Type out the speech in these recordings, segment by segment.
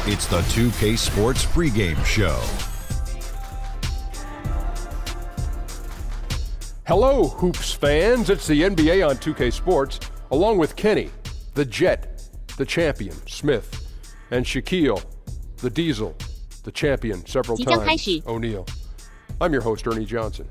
It's the 2K Sports pregame show. Hello, Hoops fans. It's the NBA on 2K Sports, along with Kenny, the Jet, the champion, Smith, and Shaquille, the Diesel, the champion several times, O'Neal. I'm your host, Ernie Johnson.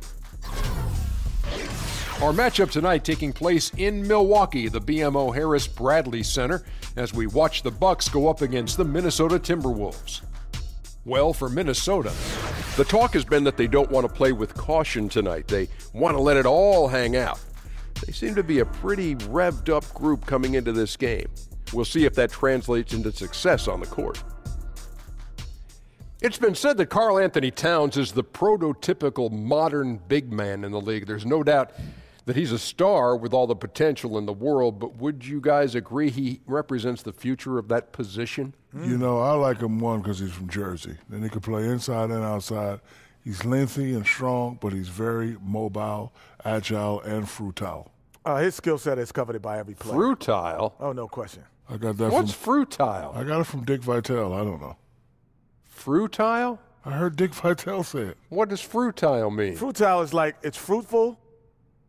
Our matchup tonight taking place in Milwaukee, the BMO Harris Bradley Center, as we watch the Bucks go up against the Minnesota Timberwolves. Well, for Minnesota, the talk has been that they don't want to play with caution tonight. They want to let it all hang out. They seem to be a pretty revved up group coming into this game. We'll see if that translates into success on the court. It's been said that Karl Anthony Towns is the prototypical modern big man in the league. There's no doubt that he's a star with all the potential in the world, but would you guys agree he represents the future of that position? You know, I like him, one, because he's from Jersey. Then he can play inside and outside. He's lengthy and strong, but he's very mobile, agile, and fruitile. His skill set is coveted by every player. Fruitile? Oh, no question. I got that What's fruitile? I got it from Dick Vitale. I don't know. Fruitile? I heard Dick Vitale say it. What does fruitile mean? Fruitile is like it's fruitful,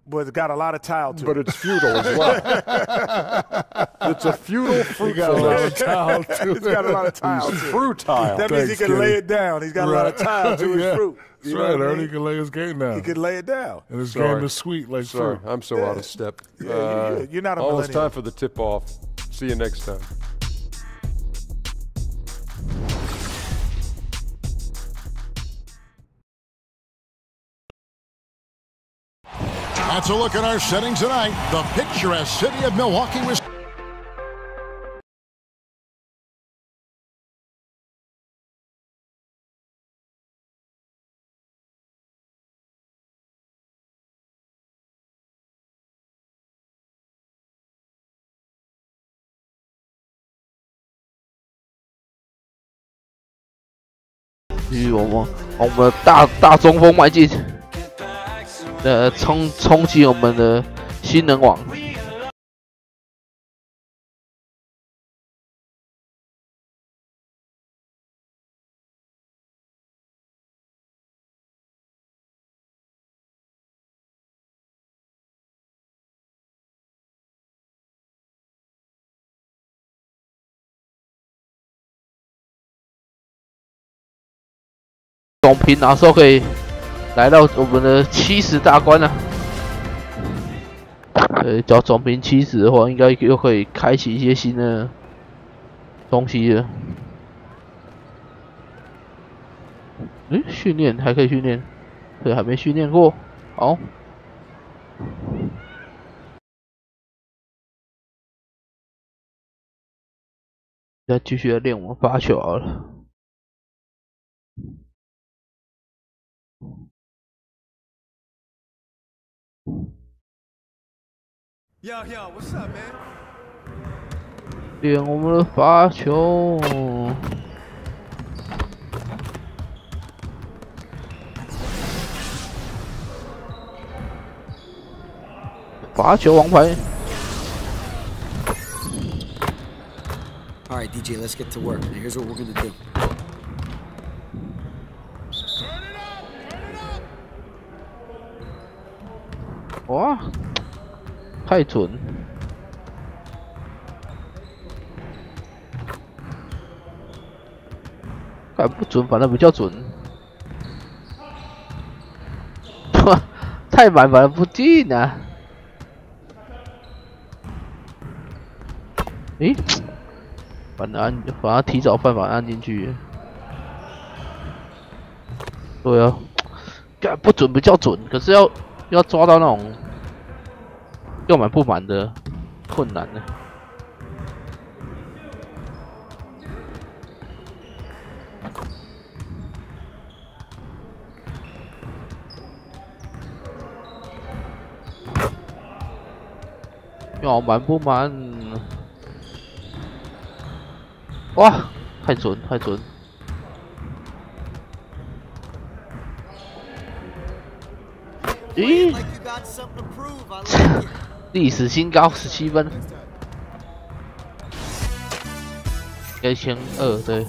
but it's got a lot of tile to it. But it's futile as well. It's a futile fruitfulness. It's got a lot of tile to it. Fruitile. That means he can lay it down. He's got a lot of tile to his fruit. That's right, Ernie. He can lay his game down. He can lay it down. And his game is sweet like fruit. I'm so out of step. You're not a millennial. Almost time for the tip-off. See you next time. That's a look at our setting tonight. The picturesque city of Milwaukee, Wisconsin.我们大中锋迈进。冲击我们的新人王。总评哪时候可以来到我们的70大关了？只要总评70的话，应该又可以开启一些新的东西了。训练还可以训练，对，还没训练过。好，再继续来练我们发球好了。What's up, man? 练我们的发球。罚球王牌。All right, DJ, let's get to work. Now, here's what we're gonna do. 哇，太准！看不准，反正比较准。太满，反正不进啊！诶，反正提早办法按进去。对啊，干不准比较准，可是要抓到那种要满不满的困难呢。要满不满？哇，太准太准！咦，历史新高17分，1200对，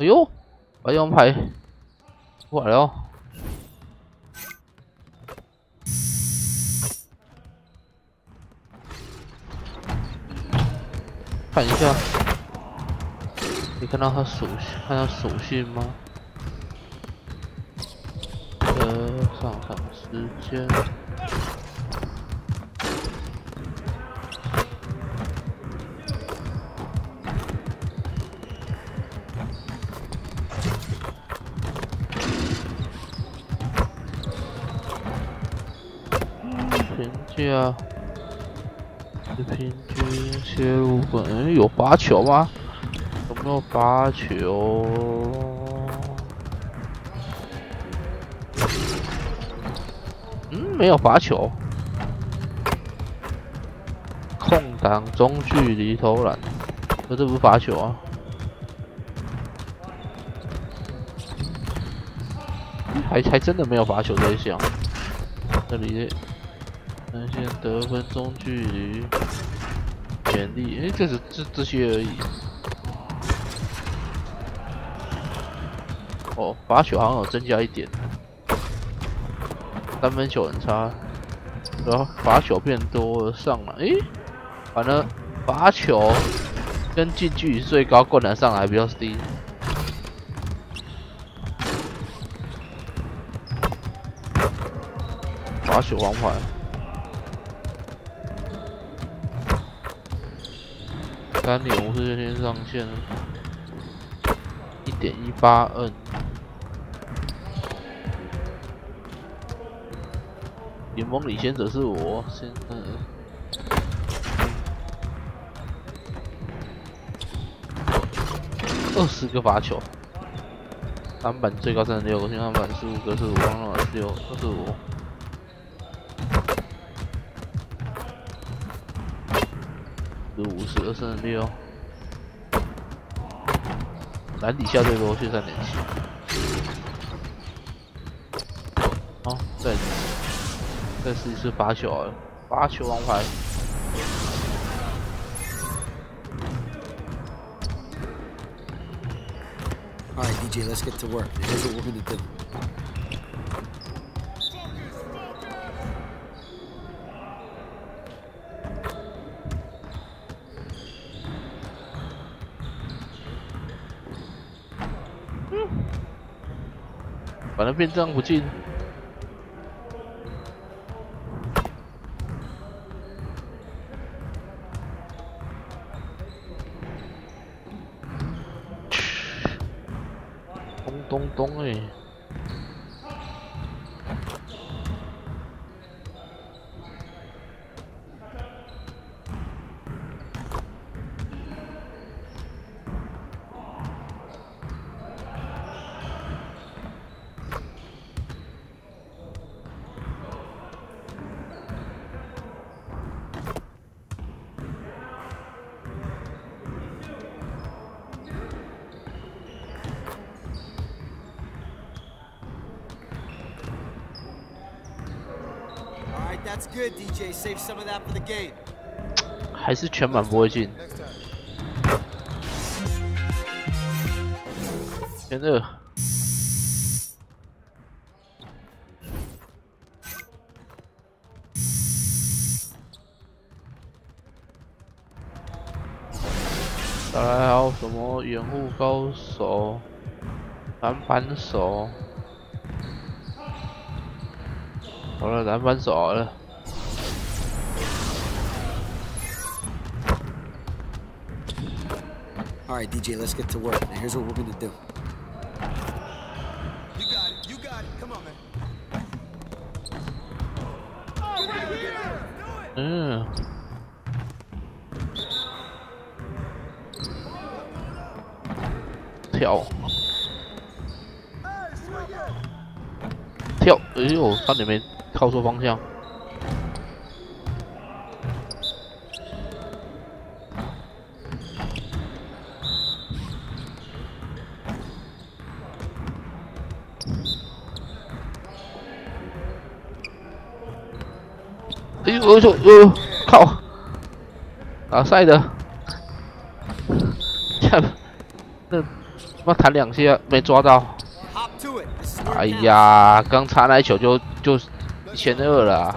哎呦，白羊牌过来了。看一下，你看到它属性，看到属性吗？上场时间。评价。平均切入分，有罚球吗？有没有罚球？没有罚球。空档中距离投篮，这不是罚球啊？还真的没有罚球这一项。这里呈现得分中距离。潜力，这些而已。哦，罚球好像有增加一点，三分球很差，然后罚球变多了上来，反正罚球跟近距离最高，灌篮上来比较低。罚球王牌。3.5是先上线1.18N， 联盟领先者是我，现在20个罚球，篮板最高36个，天花板15个是5，防守6，25。50、26，篮底下最多是3.7。好，再试一次罚球啊！罚球王牌。All right, DJ, let's get to work. Here's what we're gonna do. 反正变这样不进。咚欸！That's good, DJ. Save some of that for the game. 还是全满不会进。真的。再来还有什么掩护高手、篮板手？好了，篮板手好了。 All right, DJ, let's get to work. Now, here's what we're gonna do. You got it. You got it. Come on, man. Oh, right here. 跳，跳！哎呦，差点没靠错方向。 哎呦，靠！打赛的，那妈弹2下没抓到。 Hop to it. This is where 哎 it counts. 呀，刚插那一球就1200了、啊。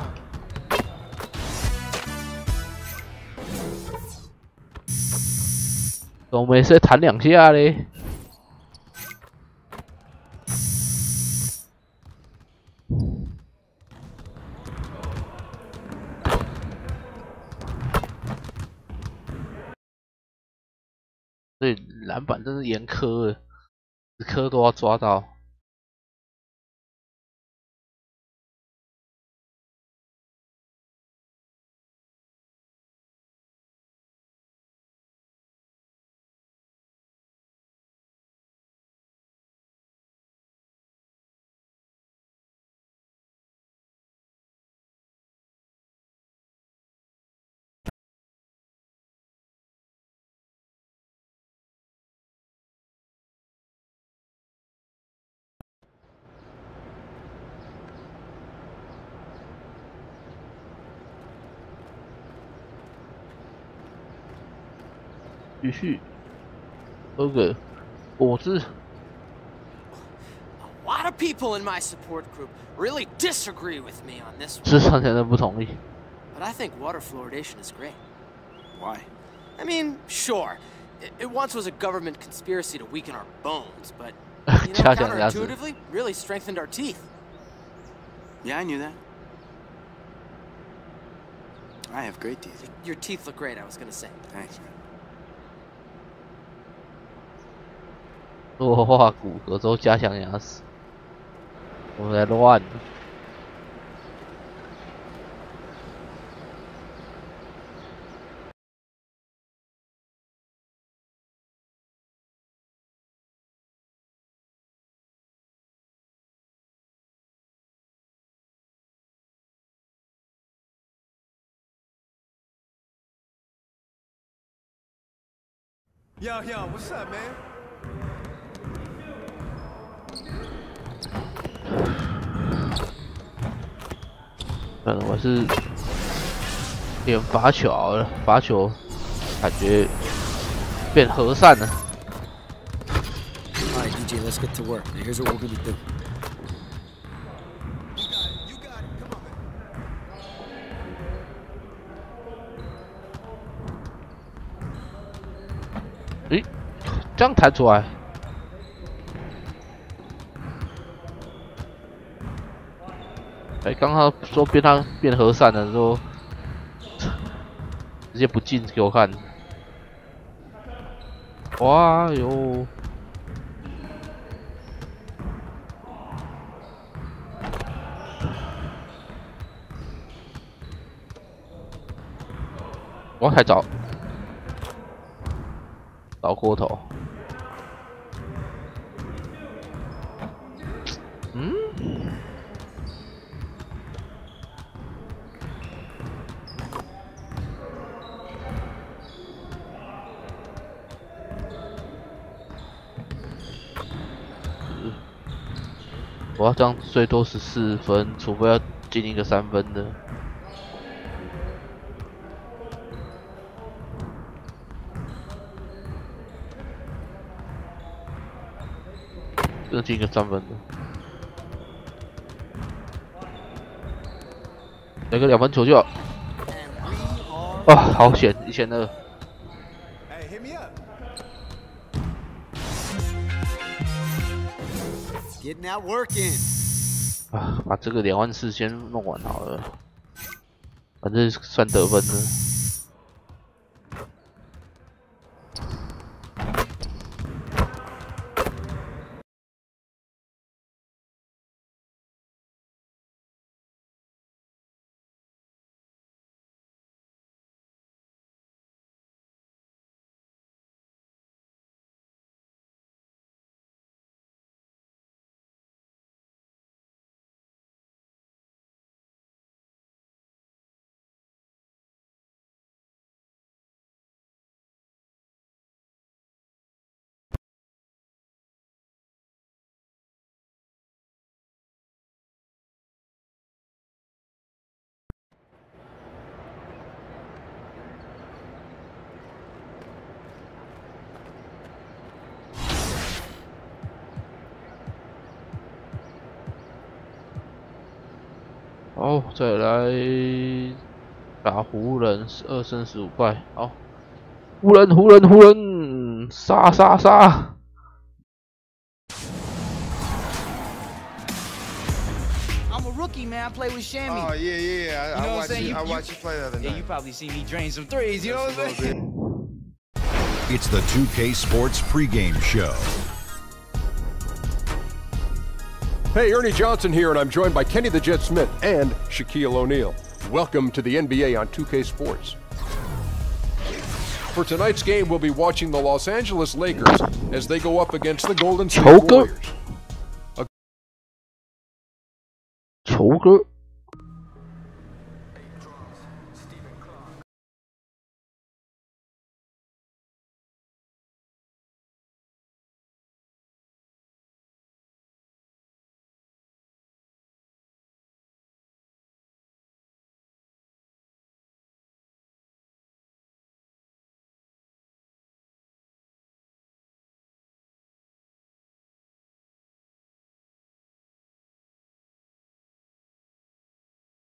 怎么没事弹2下嘞？所以篮板真是严苛了，只颗都要抓到。继续，喝个果汁。 A lot of people in my support group really disagree with me on this one. 智商真的不同意。 But I think water fluoridation is great. Why? I mean, sure, it once was a government conspiracy to weaken our bones, but you know, 加强牙齿。 counterintuitively, really strengthened our teeth. Yeah, I knew that. I have great teeth. Your teeth look great, I was gonna say. Thanks, man. 弱化骨骼之后加强牙齿，我在乱。Yo, what's up, man? 我是练罚球好了，罚球感觉变和善了。 All right, DJ, let's get to work. Now here's what we're gonna do. You got it. Come on, man. 诶，这样弹出来。 哎，刚刚说他变和善了，说直接不进给我看。哇哟！哇，太早，倒过头。嗯？ 我要这样最多14分，除非要进一个3分的。要进一个3分的。来个2分球就好。啊，好险，1200。 Hey, hit me up. Getting that work in. 啊，把这个24000先弄完好了，反正算得分了。好，再来打湖人，2胜15败。好，湖人，杀！ I'm a rookie, man. I play with Shammy. Oh, yeah. You know what I'm saying? I watched you play the other night. Yeah, you probably see me drain some threes, you know what I'm saying? It's the 2K Sports pregame show. Hey, Ernie Johnson here, and I'm joined by Kenny the Jet Smith and Shaquille O'Neal. Welcome to the NBA on 2K Sports. For tonight's game, we'll be watching the Los Angeles Lakers as they go up against the Golden State Warriors. 球哥。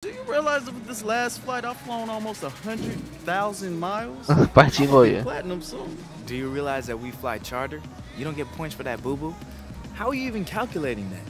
Do you realize that with this last flight, I've flown almost 100,000 miles? Platinum soon. Do you realize that we fly charter? You don't get points for that, boo-boo. How are you even calculating that?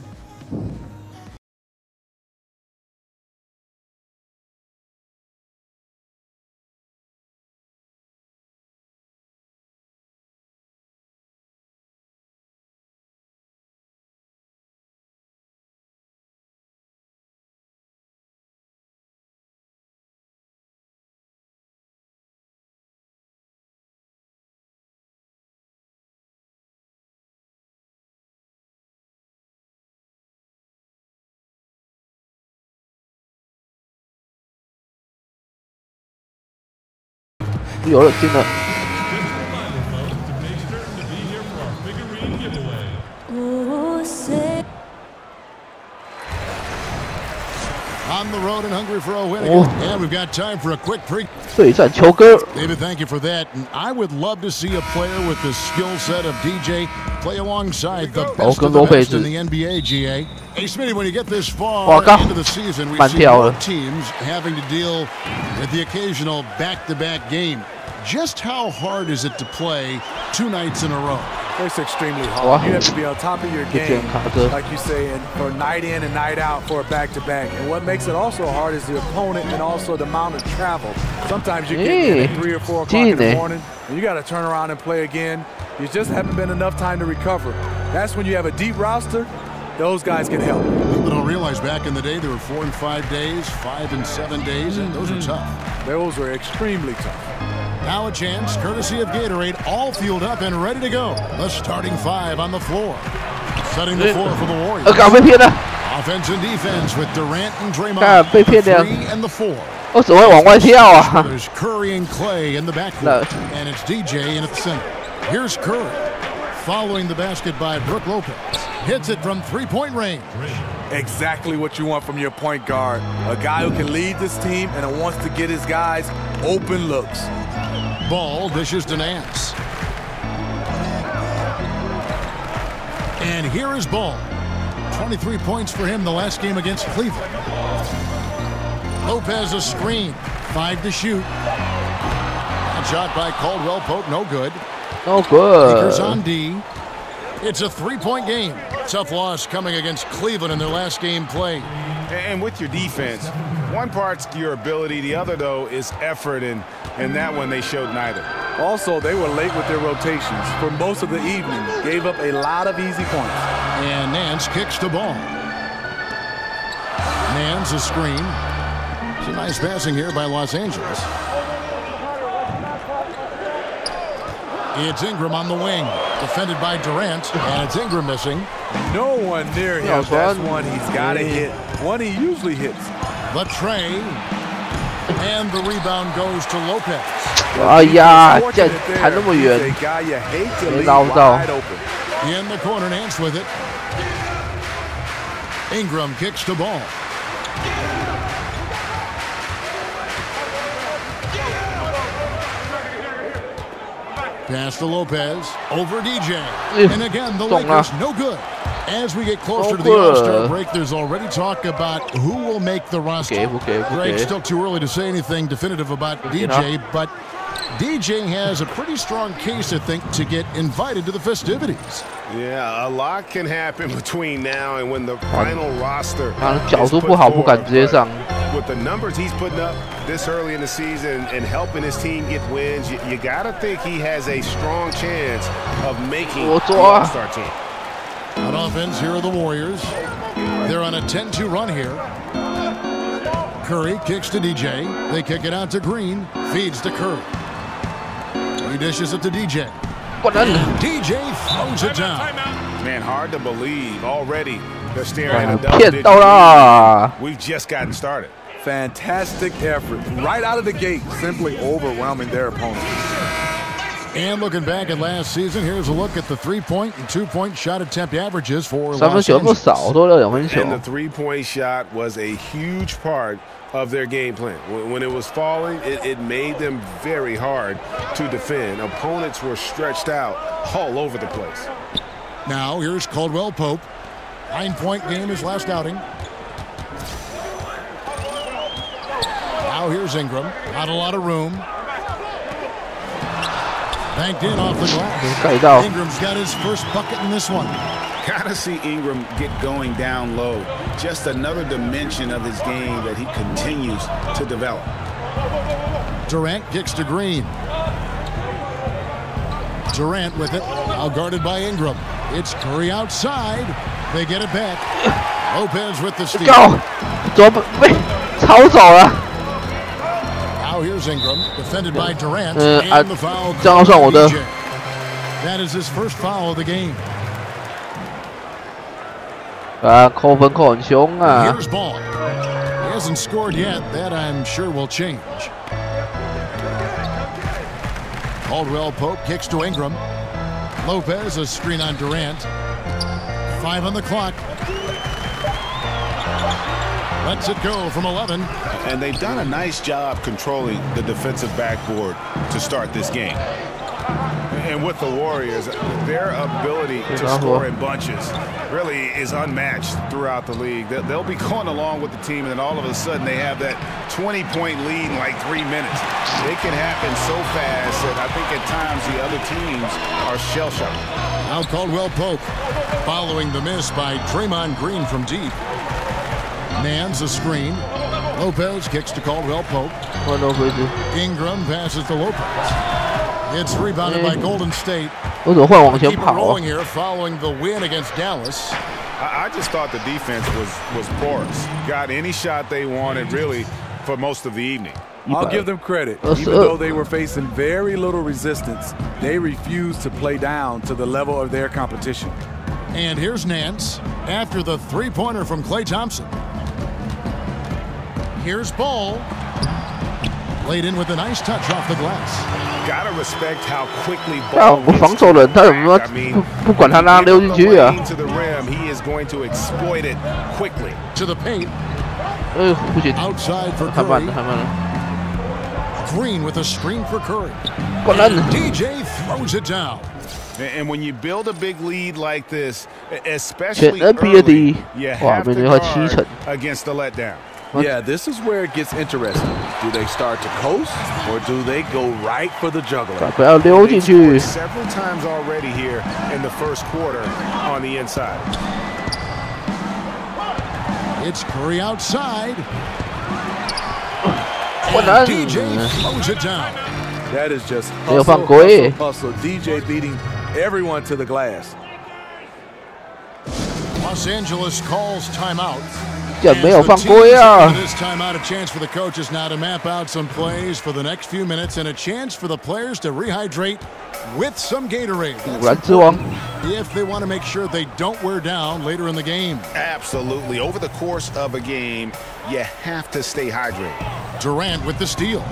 有了，进了。On the road and hungry for a win again. And we've got time for a quick pre. 对战球哥 David, thank you for that. And I would love to see a player with the skill set of DJ play alongside the best of the best in the NBA, GA. Hey, Smitty, when you get this far into the season, we see more teams having to deal with the occasional back-to-back game. Just how hard is it to play 2 nights in a row? It's extremely hard. You have to be on top of your game, like you say, for night in and night out for a back-to-back. And what makes it also hard is the opponent and also the amount of travel. Sometimes you get in at 3 or 4 o'clock in the morning, and you got to turn around and play again. You just haven't been enough time to recover. That's when you have a deep roster. Those guys can help. People don't realize back in the day there were 4 and 5 days, 5 and 7 days, and those are tough. Those were extremely tough. Now a chance, courtesy of Gatorade, all fueled up and ready to go. The starting 5 on the floor. Setting the floor for the Warriors. Offense and defense with Durant and Draymond. 3 and the 4. 我只会往外跳啊 There's Curry and Clay in the backcourt, and it's DJ in at the center. Here's Curry, following the basket by Brook Lopez. Hits it from 3-point range. Exactly what you want from your point guard. A guy who can lead this team and wants to get his guys open looks. Ball dishes to Nance. And here is Ball. 23 points for him the last game against Cleveland. Lopez a screen. 5 to shoot. A shot by Caldwell Pope, no good. No good. Lakers on D. It's a 3-point game. Tough loss coming against Cleveland in their last game played. And with your defense, one part's your ability, the other, though, is effort, and that one they showed neither. Also, they were late with their rotations for most of the evening. Gave up a lot of easy points. And Nance kicks the ball. Nance a screen. It's a nice passing here by Los Angeles. It's Ingram on the wing. Defended by Durant, and it's Ingram missing. No one near him. That's one he's got to hit. One he usually hits. The tray. And the rebound goes to Lopez. 哎呀，这弹那么远，没捞到。 In the corner, Nance with it. Ingram kicks the ball. Pass to Lopez. Over DJ. And again, the Lakers no good. As we get closer to the All-Star break, there's already talk about who will make the roster. Greg, still too early to say anything definitive about DJ, but DJ has a pretty strong case, I think, to get invited to the festivities. Yeah, a lot can happen between now and when the final roster角度不好，不敢直接上。 With the numbers he's putting up this early in the season and helping his team get wins, you gotta think he has a strong chance of making the All-Star team. On offense, here are the Warriors. They're on a 10-2 run here. Curry kicks to DJ. They kick it out to Green. Feeds to Curry. He dishes it to DJ. DJ throws it down. Man, hard to believe. Already, they're staring at a double-digit. We've just gotten started. Fantastic effort. Right out of the gate, simply overwhelming their opponent. And looking back at last season, here's a look at the 3-point and 2-point shot attempt averages for Los Angeles. And the 3-point shot was a huge part of their game plan. When it was falling, it made them very hard to defend. Opponents were stretched out all over the place. Now here's Caldwell Pope. 9-point game his last outing. Now here's Ingram. Not a lot of room. Banked in off the glass. Ingram's got his first bucket in this one. Gotta see Ingram get going down low. Just another dimension of his game that he continues to develop. Durant kicks to Green. Durant with it. Now guarded by Ingram. It's Curry outside. They get it back. Lopez with the steal. Now here's Ingram, defended by Durant, and the foul. That is his first foul of the game. Here's Ball. He hasn't scored yet. That I'm sure will change. Caldwell Pope kicks to Ingram. Lopez, a screen on Durant. 5 on the clock. Lets it go from 11. And they've done a nice job controlling the defensive backboard to start this game. And with the Warriors, their ability to score in bunches really is unmatched throughout the league. They'll be going along with the team, and then all of a sudden they have that 20-point lead in like 3 minutes. It can happen so fast that I think at times the other teams are shell-shocked. Now Caldwell Pope following the miss by Draymond Green from deep. Nance a screen. Lopez kicks to Caldwell Pope. Ingram passes to Lopez. It's rebounded by Golden State. Keep rolling here following the win against Dallas. I just thought the defense was porous. Got any shot they wanted, really, for most of the evening. I'll give them credit. Even though they were facing very little resistance, they refused to play down to the level of their competition. And here's Nance after the three-pointer from Klay Thompson. Here's Ball. Laid in with a nice touch off the glass. Gotta respect how quickly Ball to the rim. He is going to exploit it quickly. To the paint. Outside for Curry. Green with a screen for Curry. DJ throws it down. And when you build a big lead like this, especially early, you have to guard against the letdown. Yeah, this is where it gets interesting. Do they start to coast, or do they go right for the juggler? They've scored several times already here in the first quarter on the inside. It's Curry outside. And DJ throws it down. That is just hustle. DJ beating everyone to the glass. Los Angeles calls timeout. This timeout, a chance for the coaches now to map out some plays for the next few minutes and a chance for the players to rehydrate with some Gatorade. If they want to make sure they don't wear down later in the game. Absolutely. Over the course of a game, you have to stay hydrated. Durant with the steal.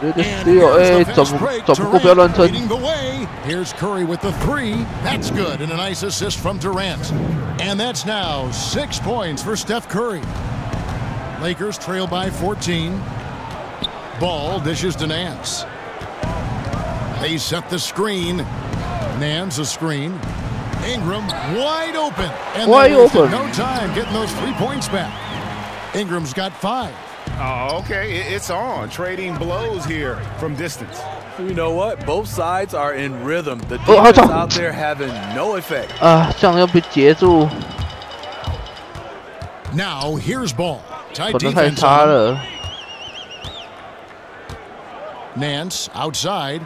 Leading the way. Here's Curry with the three. That's good, and a nice assist from Durant. And that's now 6 points for Steph Curry. Lakers trail by 14. Ball dishes to Nance. They set the screen. Nance a screen. Ingram wide open. And wide open. No time getting those 3 points back. Ingram's got 5. Oh, okay. It's on. Trading blows here from distance. You know what? Both sides are in rhythm. The defense out there having no effect. 这样要被截住。 Now here's ball. Tight 可能太 defense 差了。 Nance outside.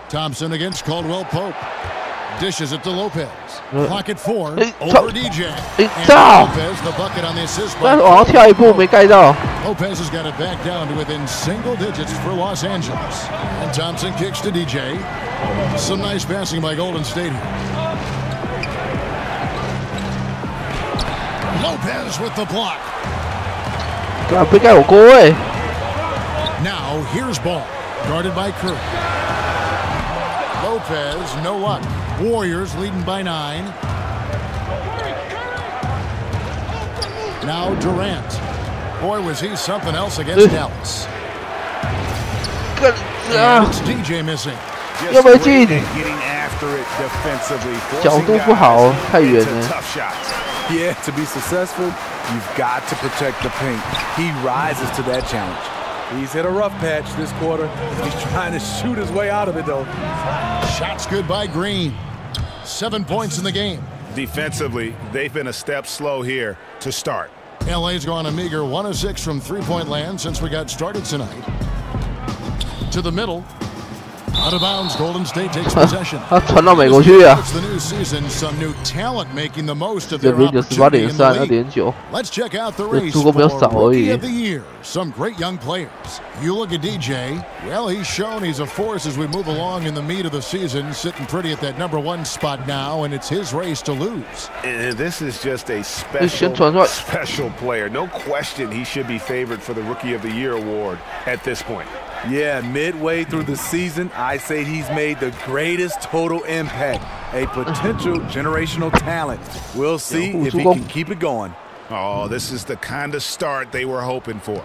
Thompson against Caldwell Pope. Dishes it to Lopez. Clock at 4. Over DJ. And Lopez the bucket on the assist. 但往后跳一步没盖到。 Lopez has got it back down to within single digits for Los Angeles. And Thompson kicks to DJ. Some nice passing by Golden State here. Lopez with the block. 被盖我锅哎。 Now here's ball. Guarded by Curry. Lopez, no luck. Warriors leading by 9. Now Durant. Boy, was he something else against Dallas. And it's DJ missing. 要不要进？ Getting after it defensively. 角度不好，太远了。 Yeah, to be successful, you've got to protect the paint. He rises to that challenge. He's hit a rough patch this quarter. He's trying to shoot his way out of it, though. Shots good by Green. 7 points in the game. Defensively, they've been a step slow here to start. LA's gone a meager 1 of 6 from three-point land since we got started tonight. To the middle. Out of bounds, Golden State takes possession. 他传到美国去啊！ It's the new season, some new talent making the most of their opportunity in the league. Let's check out the race for Rookie of the Year. Some great young players. You look at DJ. Well, he's shown he's a force as we move along in the meat of the season, sitting pretty at that #1 spot now, and it's his race to lose. And this is just a special player. No question, he should be favored for the Rookie of the Year award at this point. Yeah, midway through the season, I say he's made the greatest total impact. A potential generational talent. We'll see if he can keep it going. Oh, this is the kind of start they were hoping for.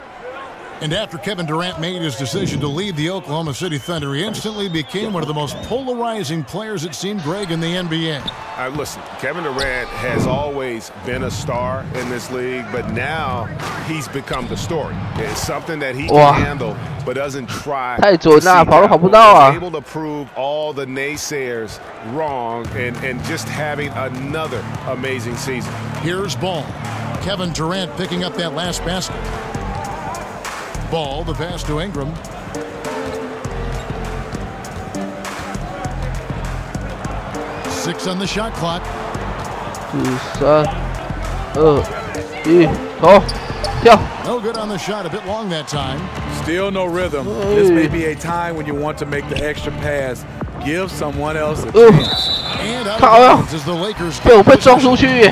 And after Kevin Durant made his decision to leave the Oklahoma City Thunder, he instantly became one of the most polarizing players, it seemed, Greg, in the NBA. Listen, Kevin Durant has always been a star in this league, but now he's become the story. It's something that he can handle, but doesn't try. 太准了，跑都跑不到啊 Able to prove all the naysayers wrong and just having another amazing season. Here's ball. Kevin Durant picking up that last basket. Ball, the pass to Ingram. Six on the shot clock. 3、2、1，走，跳。 No good on the shot, a bit long that time. Still no rhythm. This may be a time when you want to make the extra pass. Give someone else a chance. And out of bounds as the Lakers 被我被撞出去。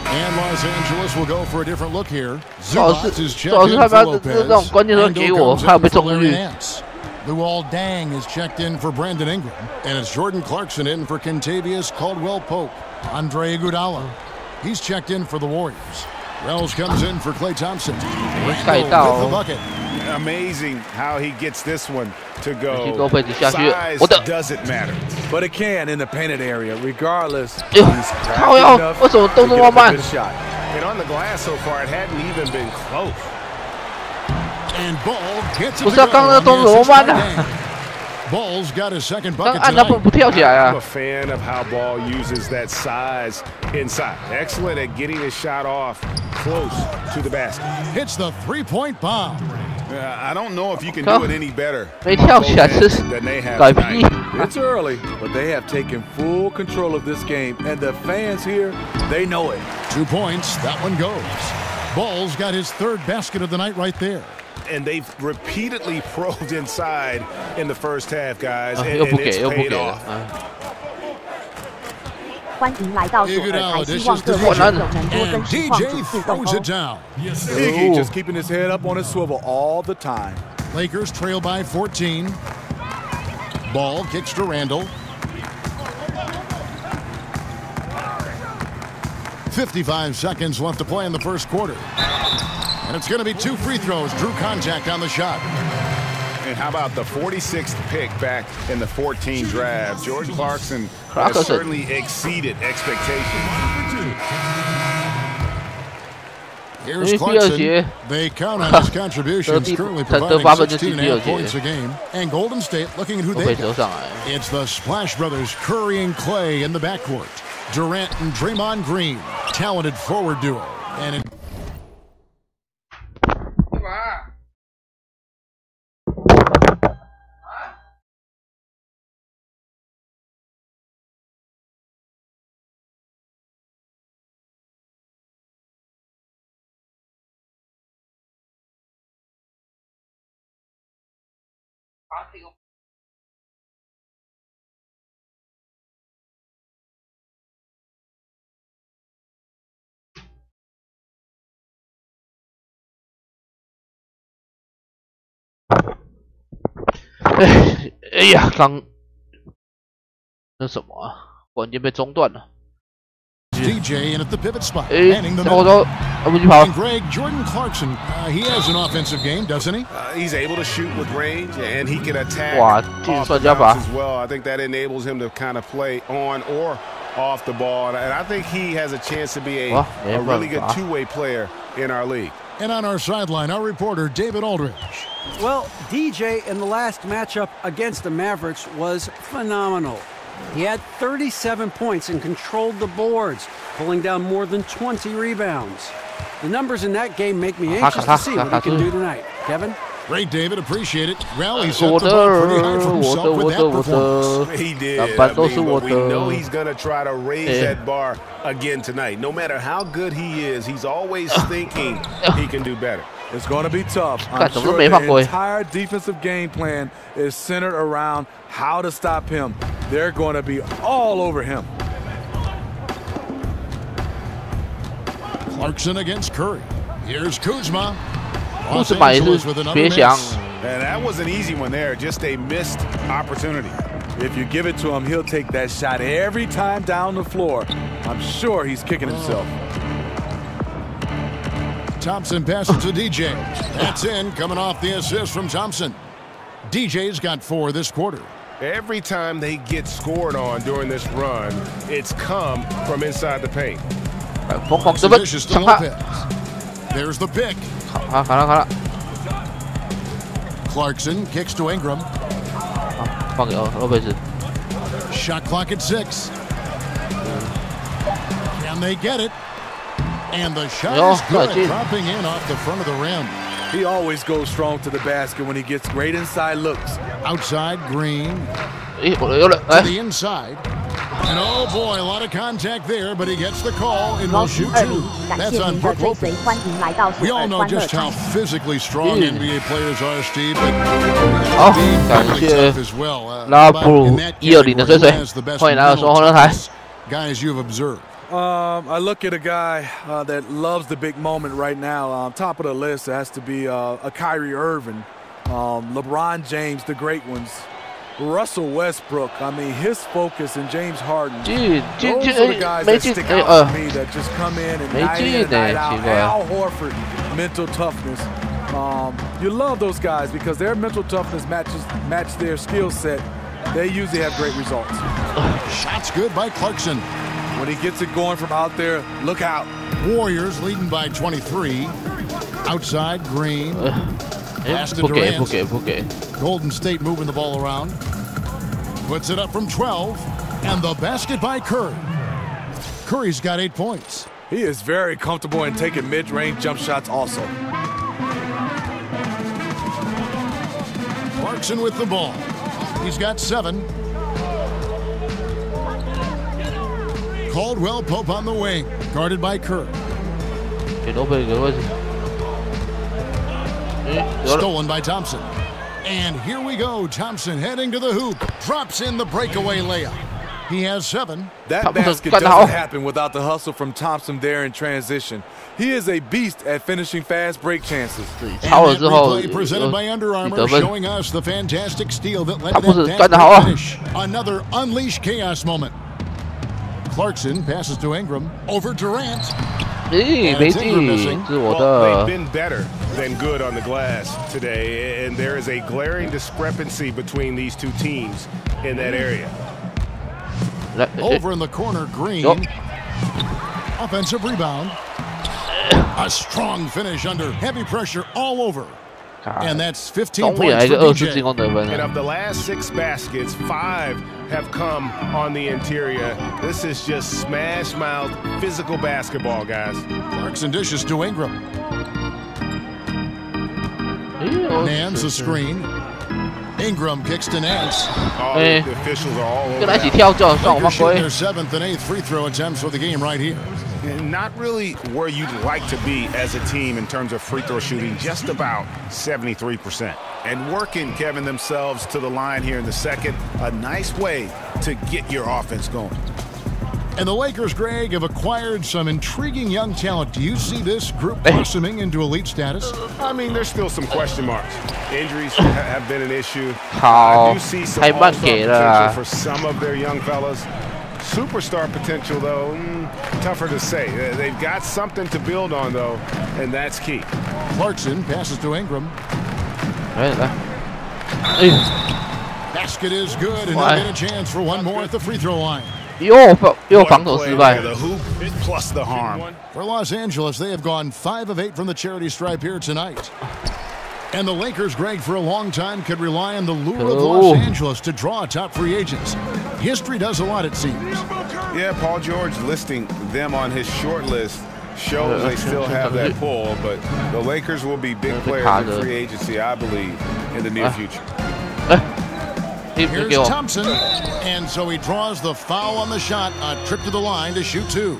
And Los Angeles will go for a different look here. 最好是他把这种关键时候给我，还有被撞出去。 Luol Deng is checked in for Brandon Ingram, and it's Jordan Clarkson in for Kentavious Caldwell-Pope. Andre Iguodala, he's checked in for the Warriors. Wells comes in for Klay Thompson. Randall with the bucket. Amazing how he gets this one to go. Size doesn't matter. But it can in the painted area, regardless. 靠腰，为什么动作那么慢？ And on the glass so far, it hadn't even been close. And Ball gets it. 不是啊，刚刚动作怎么慢呢？ Ball's got his second bucket 按他不跳起来啊 I'm a fan of how Ball uses that size inside. Excellent at getting his shot off close to the basket. Hits the three-point bomb. I don't know if you can do it any better 没跳起来是改屁。 It's early, but they have taken full control of this game, and the fans here, they know it. 2 points, that one goes. Ball's got his third basket of the night right there. And they've repeatedly probed inside in the first half, guys, and it's paid off. 欢迎来到左耳台，希望各位有能多跟实况主自动哦。 Iggy just keeping his head up on his swivel all the time. Lakers trail by 14. Ball kicks to Randall. 55 seconds left to play in the first quarter. And it's going to be 2 free throws. Drew contact on the shot. And how about the 46th pick back in the 14 draft? Jordan Clarkson has certainly exceeded expectations. Here's Clarkson. They count on his contributions, currently providing 16.5 points a game. And Golden State looking at who they got. It's the Splash Brothers, Curry and Clay in the backcourt. Durant and Draymond Green, talented forward duo. And哎呀，刚那什么啊，忽然间被中断了。DJ in at the pivot spot, 哎， handing the 我说，不去跑。 And Greg, Jordan Clarkson, he has an offensive game, doesn't he? He's able to shoot with range, and he can attack 哇， off 算 the 加法。 bounce as well. I think that enables him to kind of play on or off the ball, and I think he has a chance to be a really good two-way player in our league. And on our sideline, our reporter, David Aldridge. Well, DJ in the last matchup against the Mavericks was phenomenal. He had 37 points and controlled the boards, pulling down more than 20 rebounds. The numbers in that game make me anxious to see what he can do tonight. Kevin? Great, David. Appreciate it. Well, he set the bar pretty high for himself with that performance. He did. I mean, but we know he's going to try to raise that bar again tonight. No matter how good he is, he's always thinking he can do better. It's going to be tough. I'm sure the entire defensive game plan is centered around how to stop him. They're going to be all over him. Clarkson against Curry. Here's Kuzma. 库兹马也是别想。 And that was an easy one there, just a missed opportunity. If you give it to him, he'll take that shot every time down the floor. I'm sure he's kicking himself. Thompson passes to DJ. That's in, coming off the assist from Thompson. DJ's got 4 this quarter. Every time they get scored on during this run, it's come from inside the paint. There's the pick. Clarkson kicks to Ingram. Shot clock at 6. Can they get it? And the shot is good, dropping in off the front of the rim. He always goes strong to the basket when he gets great inside looks. Outside, Green. To the inside. And oh boy, a lot of contact there, but he gets the call and will shoot 2. That's on Brook Lopez. We all know just how physically strong NBA players are, Steve, but really tough as well. 拉布鲁120的水水，欢迎来到双红人台。 Guys you've observed. I look at a guy that loves the big moment right now. Top of the list has to be a Kyrie Irving, LeBron James, the great ones. Russell Westbrook, I mean, his focus, and James Harden. Those are the guys that stick out to me, that just come in and night in and night out. Al Horford, mental toughness. You love those guys because their mental toughness match their skill set. They usually have great results. Shots good by Clarkson. When he gets it going from out there, look out. Warriors leading by 23. Outside, Green. Pass to Durant. Golden State moving the ball around. Puts it up from 12. And the basket by Curry. Curry's got 8 points. He is very comfortable in taking mid-range jump shots also. Clarkson with the ball. He's got 7. Caldwell Pope on the wing. Guarded by Curry. Stolen by Thompson. And here we go. Thompson heading to the hoop. Drops in the breakaway layup. He has 7. That basket doesn't happen without the hustle from Thompson there in transition. He is a beast at finishing fast break chances. And that replay presented by Under Armour, showing us the fantastic steal that led to that fast finish. Another unleash chaos moment. Clarkson passes to Ingram. Over Durant. 没进，是我 They've 的。 been better than good on the glass today, and there is a glaring discrepancy between these two teams in that area. Over in the corner, Green. Offensive rebound. A strong finish under heavy pressure all over. And that's 15 points for DJ. And of the last 6 baskets, 5 have come on the interior. This is just smash-mouth physical basketball, guys. Clarkson dishes to Ingram. Nance a screen. Ingram kicks to Nance. The officials are all over. Lakers shooting their 7th and 8th free throw attempts for the game right here. Not really where you'd like to be as a team in terms of free throw shooting, just about 73%. And working, Kevin, themselves to the line here in the second. A nice way to get your offense going. And the Lakers, Greg, have acquired some intriguing young talent. Do you see this group blossoming into elite status? I mean, there's still some question marks. Injuries have been an issue. I do see some all-star potential for some of their young fellas. Superstar potential, though, tougher to say. They've got something to build on, though, and that's key. Clarkson passes to Ingram. Basket is good, and they'll get a chance for one more at the free throw line. 又防守失败。 The hoop plus the harm. For Los Angeles, they have gone 5 of 8 from the charity stripe here tonight. And the Lakers, Greg, for a long time could rely on the lure of Los Angeles to draw top free agents. History does a lot, it seems. Yeah, Paul George listing them on his short list shows they still have that pull, but the Lakers will be big players in free agency, I believe, in the near future. Here's Thompson, and so he draws the foul on the shot, a trip to the line to shoot 2.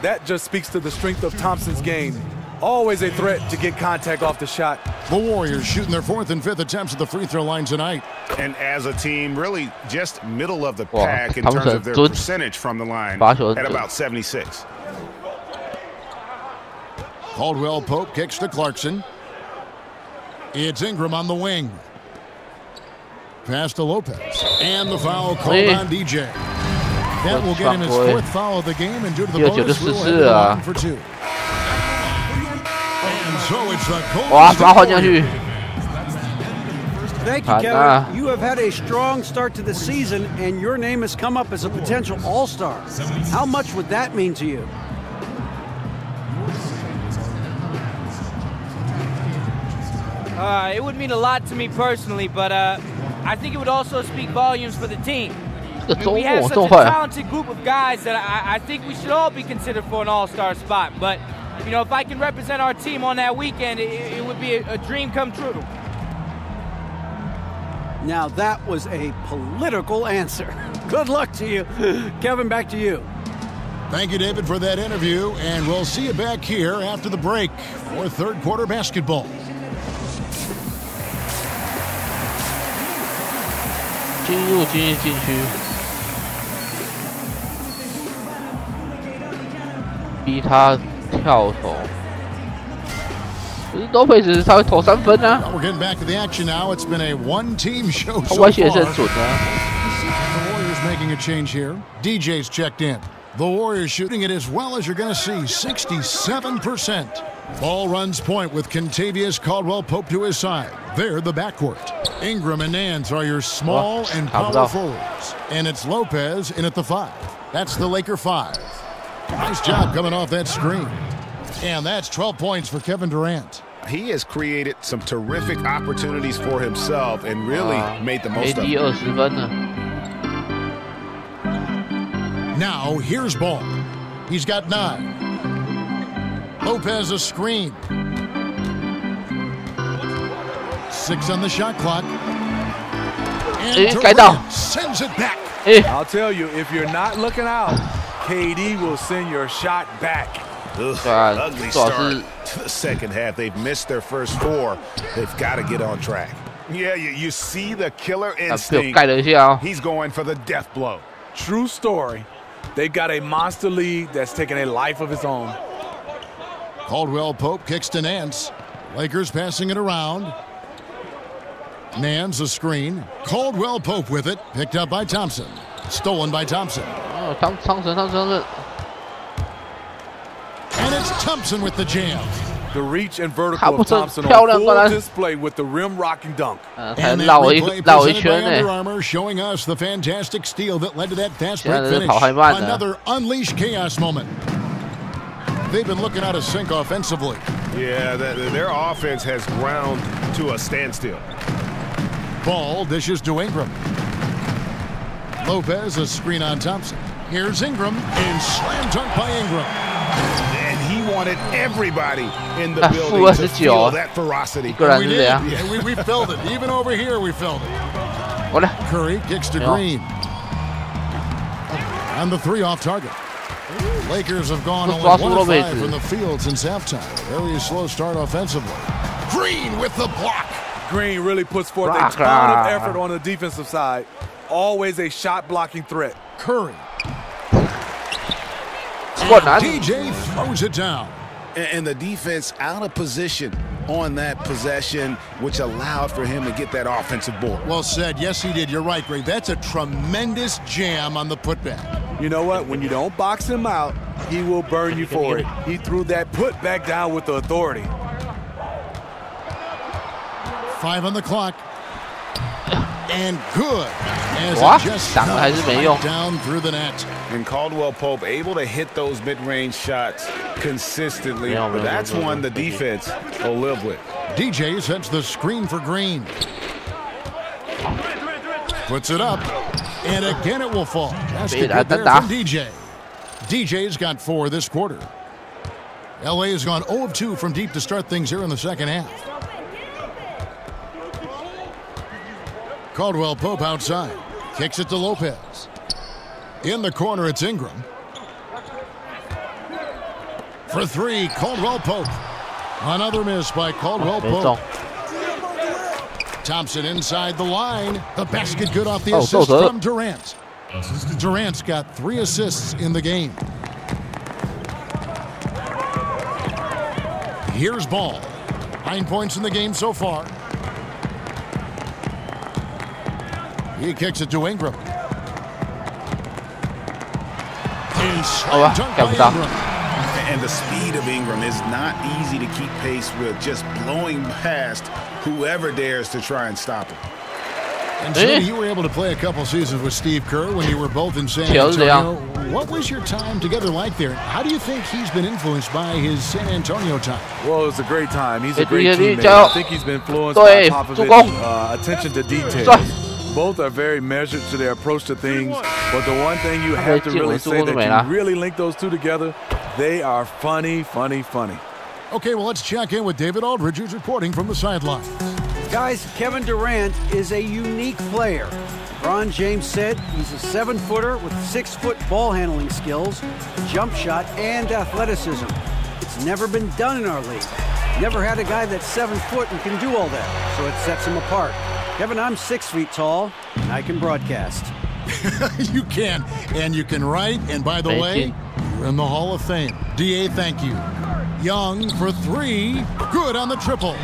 That just speaks to the strength of Thompson's game. Always a threat to get contact off the shot. The Warriors shooting their 4th and 5th attempts at the free throw line tonight. And as a team, really just middle of the pack in terms of their percentage from the line at about 76. Caldwell Pope kicks to Clarkson. It's Ingram on the wing. Pass to Lopez. And the foul called on DJ. That will get him his 4th foul of the game, and due to the bonus rule, he'll line for 2. And so it's the Golden State. Thank you, Kevin. You have had a strong start to the season, and your name has come up as a potential all-star. How much would that mean to you? It would mean a lot to me personally, but I think it would also speak volumes for the team. I mean, we have such a talented group of guys that I think we should all be considered for an all-star spot. But, you know, if I can represent our team on that weekend, it would be a dream come true. Now that was a political answer. Good luck to you. Kevin, back to you. Thank you, David, for that interview, and we'll see you back here after the break for 3rd quarter basketball. We're getting back to the action now. It's been a one-team show so far. The Warriors making a change here. DJ's checked in. The Warriors shooting it as well as you're going to see, 67%. Ball runs point with Kentavious Caldwell-Pope to his side. They're the backcourt. Ingram and Nance are your small and power forwards. And it's Lopez in at the 5. That's the Laker 5. Nice job coming off that screen. And that's 12 points for Kevin Durant. He has created some terrific opportunities for himself and really made the most of it. Now here's Ball. He's got 9. Lopez a screen. 6 on the shot clock. And Durant sends it back. I'll tell you, if you're not looking out, KD will send your shot back. Ugly start to the second half. They've missed their first 4. They've got to get on track. Yeah, you see the killer instinct. He's going for the death blow. True story. They've got a monster lead that's taking a life of its own. Caldwell-Pope kicks to Nance. Lakers passing it around. Nance a screen. Caldwell-Pope with it. Picked up by Thompson. Stolen by Thompson. Thompson. That's Thompson with the jam. The reach and vertical of Thompson on full display with the rim rocking dunk. And that replay presented by Under Armour showing us the fantastic steal that led to that fast break finish. Another unleashed chaos moment. They've been looking out of sync offensively. Yeah, their offense has ground to a standstill. Ball dishes to Ingram. Lopez, a screen on Thompson. Here's Ingram, and slam dunk by Ingram. And he wanted everybody in the building to feel that ferocity. We did. Yeah, we felt it. Even over here, we felt it. Curry kicks to Green. And the three off target. Lakers have gone only 1 of 5 from the field since halftime. Very slow start offensively. Green with the block. Green really puts forth a ton of effort on the defensive side. Always a shot blocking threat. Curry. And DJ throws it down. And the defense out of position on that possession, which allowed for him to get that offensive board. Well said. Yes, he did. You're right, Greg. That's a tremendous jam on the putback. You know what? When you don't box him out, he will burn you for it. He threw that putback down with the authority. 5 on the clock. And good. As it just down through the net. And Caldwell Pope able to hit those mid-range shots consistently. But that's one the defense will live with. DJ sets the screen for Green. Puts it up. And again it will fall. Basket good there from DJ. DJ's got 4 this quarter. LA has gone 0 of 2 from deep to start things here in the second half. Caldwell Pope outside. Kicks it to Lopez. In the corner, it's Ingram. For 3, Caldwell Pope. Another miss by Caldwell Pope. Thompson inside the line. The basket good off the assist from Durant. Durant's got 3 assists in the game. Here's Ball. 9 points in the game so far. He kicks it to Ingram. And the speed of Ingram is not easy to keep pace with, just blowing past whoever dares to try and stop him. And so you were able to play a couple seasons with Steve Kerr when you were both in San Antonio. What was your time together like there? How do you think he's been influenced by his San Antonio time? Well, it was a great time. He's a great teammate. I think he's been influenced by Popovich, attention to detail. Both are very measured to their approach to things, but the one thing you have to really say that you really link those two together, they are funny, funny, funny. Okay, well, let's check in with David Aldridge, who's reporting from the sideline. Guys, Kevin Durant is a unique player. LeBron James said he's a 7-footer with 6-foot ball handling skills, jump shot, and athleticism. It's never been done in our league. Never had a guy that's 7 foot and can do all that, so it sets him apart. Kevin, I'm 6 feet tall, and I can broadcast. You can, and you can write, and by the way, you're in the Hall of Fame. DA, thank you. Young for 3, good on the triple.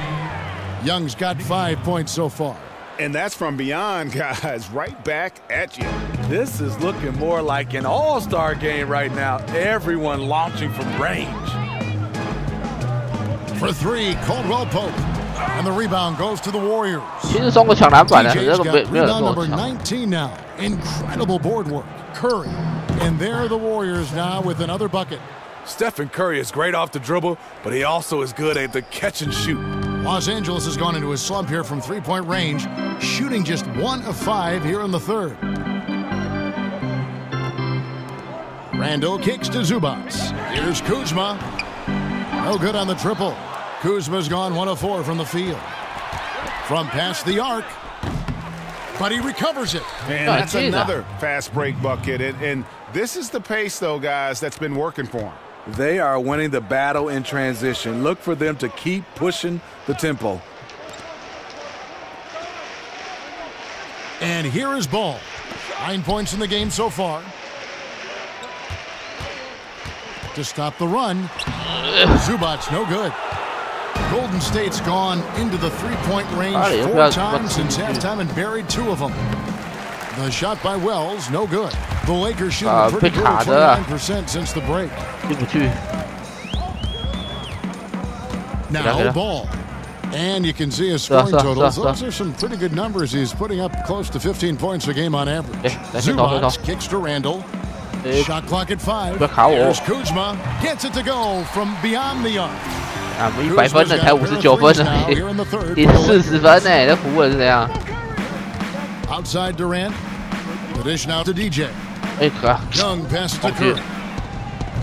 Young's got 5 points so far. And that's from beyond, guys, right back at you. This is looking more like an all-star game right now. Everyone launching from range. For 3, Caldwell Pope. And the rebound goes to the Warriors. DJ's got rebound number 19 now. Incredible board work. Curry. And there are the Warriors now with another bucket. Stephen Curry is great off the dribble, but he also is good at the catch and shoot. Los Angeles has gone into a slump here from 3-point range, shooting just 1 of 5 here in the third. Randall kicks to Zubac. Here's Kuzma. No good on the triple. Kuzma's gone 1 of 4 from the field. From past the arc. But he recovers it. And that's another fast break bucket. And this is the pace, though, guys, that's been working for him. They are winning the battle in transition. Look for them to keep pushing the tempo. And here is Ball. 9 points in the game so far. To stop the run. Zubac, no good. Golden State's gone into the 3-point range 4 times since halftime and buried 2 of them. The shot by Wells, no good. The Lakers shooting pretty good, 29% since the break. Now ball. And you can see his scoring totals. Those are some pretty good numbers. He's putting up close to 15 points a game on average. Zubats kicks to Randall. Shot clock at 5. Here's Kuzma. Gets it to go from beyond the arc. 啊，我们100分了，才59分呢，你40分呢，这服务是怎样 ？Outside Durant. The dish now to DJ. Young pass to Curry.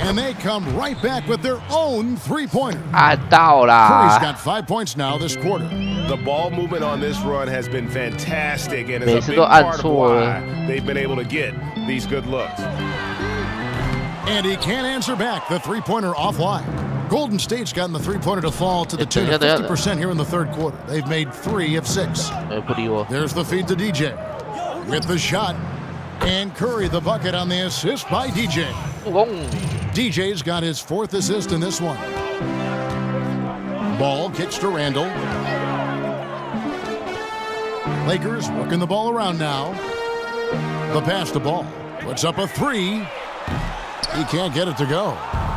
And they come right back with their own three-pointer. Curry's got 5 points now this quarter. The ball movement on this run has been fantastic, and it's a big part of why they've been able to get these good looks. And he can't answer back. The three-pointer offline. Golden State's gotten the three-pointer to fall to the tune of 50% here in the third quarter. They've made 3 of 6. There's the feed to DJ. With the shot. And Curry the bucket on the assist by DJ. DJ's got his 4th assist in this one. Ball kicks to Randall. Lakers working the ball around now. The pass to Ball. Puts up a 3. He can't get it to go.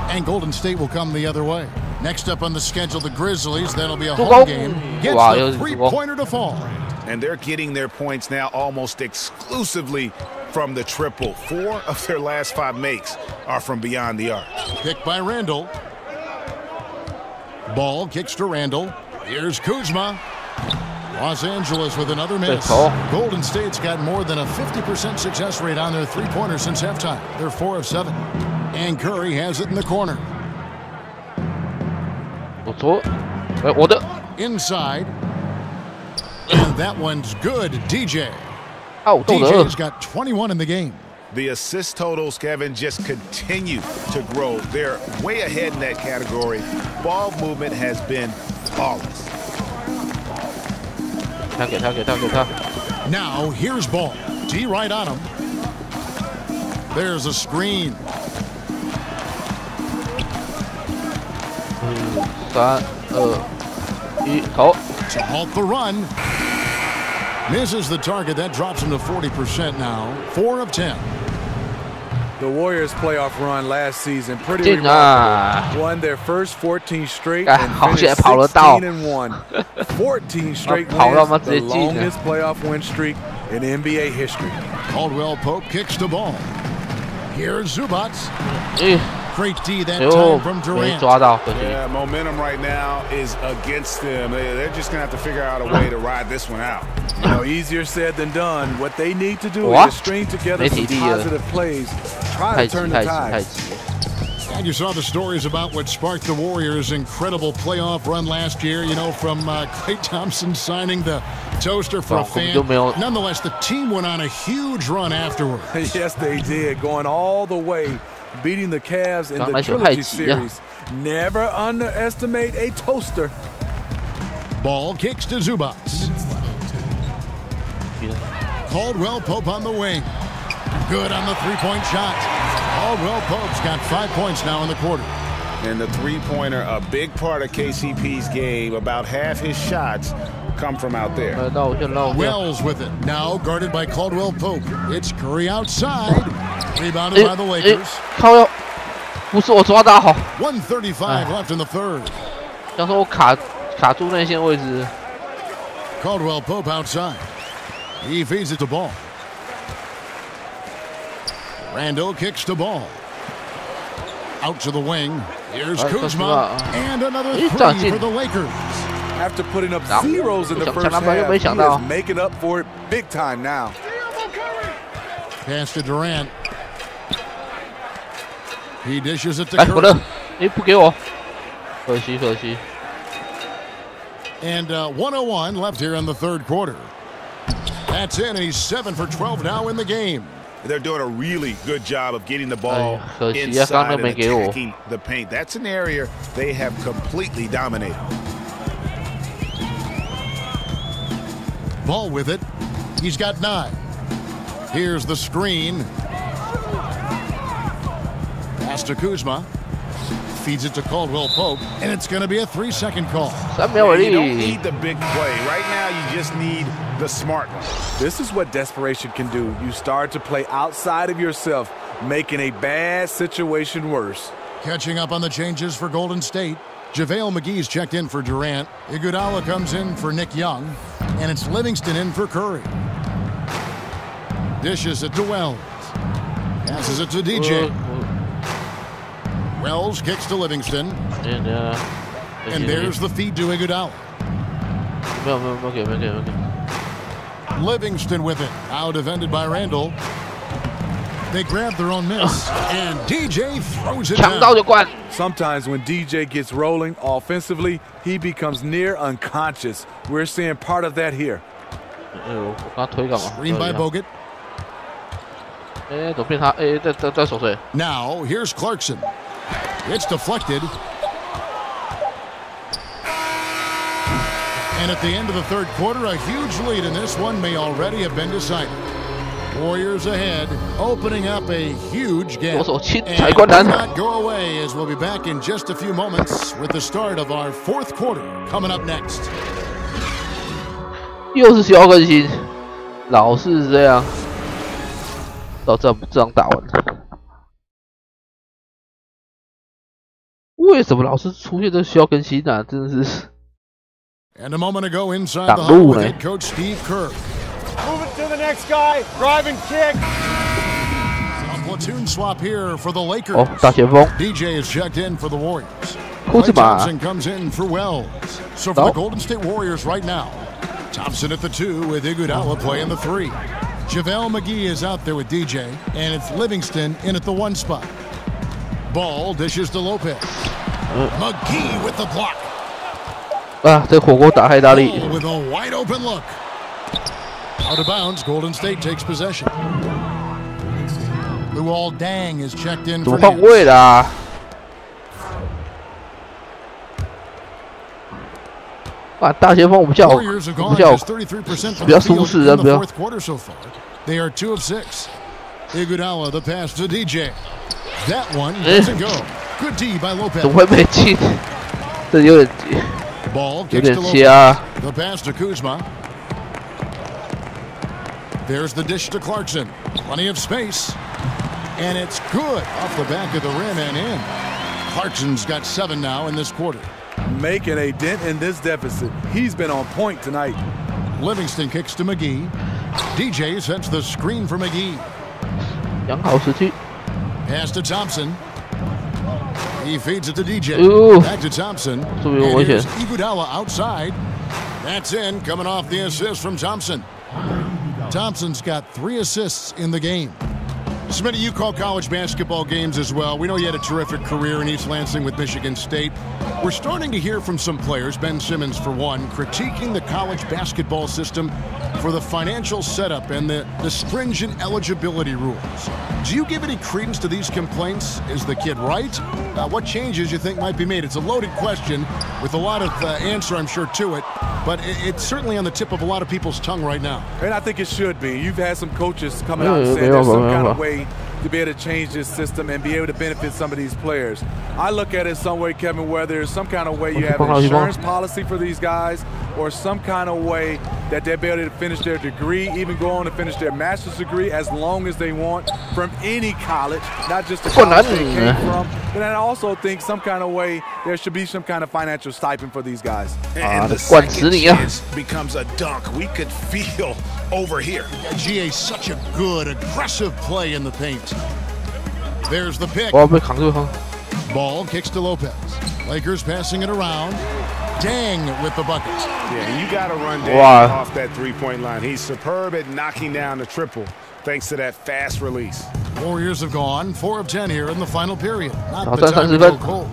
And Golden State will come the other way. Next up on the schedule, the Grizzlies. That'll be a home game. Gets the three-pointer to fall. And they're getting their points now almost exclusively from the triple. 4 of their last 5 makes are from beyond the arc. Picked by Randall. Ball kicks to Randall. Here's Kuzma. Los Angeles with another miss. Golden State's got more than a 50% success rate on their three-pointers since halftime. They're 4 of 7. And Curry has it in the corner. Inside. And that one's good. DJ. DJ's got 21 in the game. The assist totals, Kevin, just continue to grow. They're way ahead in that category. Ball movement has been flawless. Now here's Ball. D right on him. There's a screen. To halt the run. Misses the target. That drops him to 40% now. 4 of 10. The Warriors' playoff run last season pretty remarkable. Won their first 14 straight and finished 16-1. 14 straight wins, the longest playoff win streak in NBA history. Caldwell Pope kicks the ball. Here's Zubats. Great D that time from Durant. Yeah, momentum right now is against them. They're just going to have to figure out a way to ride this one out. You know, easier said than done. What they need to do is string together some positive plays. Try to turn the tide. And you saw the stories about what sparked the Warriors' incredible playoff run last year, you know, from Klay Thompson signing the toaster for a fan. Nonetheless, the team went on a huge run afterward. Yes, they did, going all the way, beating the Cavs in the Trilogy Series. Never underestimate a toaster. Ball kicks to Zubats. Caldwell Pope on the wing. Good on the three-point shot. Caldwell Pope's got 5 points now in the quarter. And the three-pointer, a big part of KCP's game. About half his shots come from out there. Wells with it. Now guarded by Caldwell Pope. It's Curry outside. Rebounded by the Lakers. 不是我抓到好。135 left in the third. 要说我卡住内线位置。Caldwell Pope outside. He feeds it to Ball. Randall kicks to Ball. Out to the wing. Here's Kuzma. And another 3 for the Lakers. After putting up zeros in the first half, he is making up for it big time now. Pass to Durant. He dishes it to Curry. 不给我，可惜。And 101 left here in the third quarter. That's in, and he's 7 for 12 now in the game. They're doing a really good job of getting the ball inside and attacking the paint. That's an area they have completely dominated. Ball with it. He's got 9. Here's the screen. Pass to Kuzma. Feeds it to Caldwell Pope, and it's going to be a 3-second call. You don't need the big play. Right now, you just need the smart one. This is what desperation can do. You start to play outside of yourself, making a bad situation worse. Catching up on the changes for Golden State. JaVale McGee's checked in for Durant. Iguodala comes in for Nick Young. And it's Livingston in for Curry. Dishes it to Wells. Passes it to DJ. Wells kicks to Livingston. And there's the feed to Iguodala. Livingston with it. Now defended by Randall. They grab their own miss, and DJ throws it down. Sometimes when DJ gets rolling offensively, he becomes near unconscious. We're seeing part of that here. Screen by Bogut. Now, here's Clarkson. It's deflected. And at the end of the third quarter, a huge lead in this one may already have been decided. Warriors ahead, opening up a huge gap. And do not go away, as we'll be back in just a few moments with the start of our fourth quarter coming up next. 又是需要更新，老是这样，到这样打完，为什么老是出现这需要更新呢？真的是。And a moment ago, inside the huddle with head coach Steve Kerr. Move it to the next guy. Drive and kick. A platoon swap here for the Lakers. DJ is checked in for the Warriors. Klay Thompson comes in for Wells. So for the Golden State Warriors right now, Thompson at the 2 with Iguodala playing the 3. JaVale McGee is out there with DJ, and it's Livingston in at the 1 spot. Ball dishes to Lopez. McGee with the block. 这火锅打太大力。 With a wide open look. Out of bounds, Golden State takes possession. Luol Deng is checked in for 换位啦。大前锋比较舒适，比较。They are 2 of 6. Iguodala the pass to DJ. That one doesn't go. Good D by Lopez. 怎么会被进？这有点。 Ball kicks to Lopez. The pass to Kuzma. There's the dish to Clarkson. Plenty of space. And it's good off the back of the rim and in. Clarkson's got 7 now in this quarter. Making a dent in this deficit. He's been on point tonight. Livingston kicks to McGee. DJ sets the screen for McGee. Pass to Thompson. He feeds it to DJ. Back to Thompson. And here's Iguodala outside. That's in, coming off the assist from Thompson. Thompson's got 3 assists in the game. Smitty, you call college basketball games as well. We know you had a terrific career in East Lansing with Michigan State. We're starting to hear from some players, Ben Simmons for one, critiquing the college basketball system for the financial setup and the stringent eligibility rules. Do you give any credence to these complaints? Is the kid right? What changes you think might be made? It's a loaded question with a lot of answer, I'm sure, to it. But it's certainly on the tip of a lot of people's tongue right now. And I think it should be. You've had some coaches coming out and saying there's some kind of way to be able to change this system and be able to benefit some of these players. I look at it some way, Kevin, where there's some kind of way you have an insurance policy for these guys or some kind of way that they'll be able to finish their degree, even go on to finish their master's degree as long as they want from any college, not just the college they came from. But I also think some kind of way there should be some kind of financial stipend for these guys. And the second chance becomes a dunk. We could feel over here. GA, such a good, aggressive play in the paint. There's the pick. Ball kicks to Lopez. Lakers passing it around. Deng with the bucket. Yeah, you got to run Deng off that three-point line. He's superb at knocking down the triple thanks to that fast release. Warriors have gone 4 of 10 here in the final period. Not the time to go cold.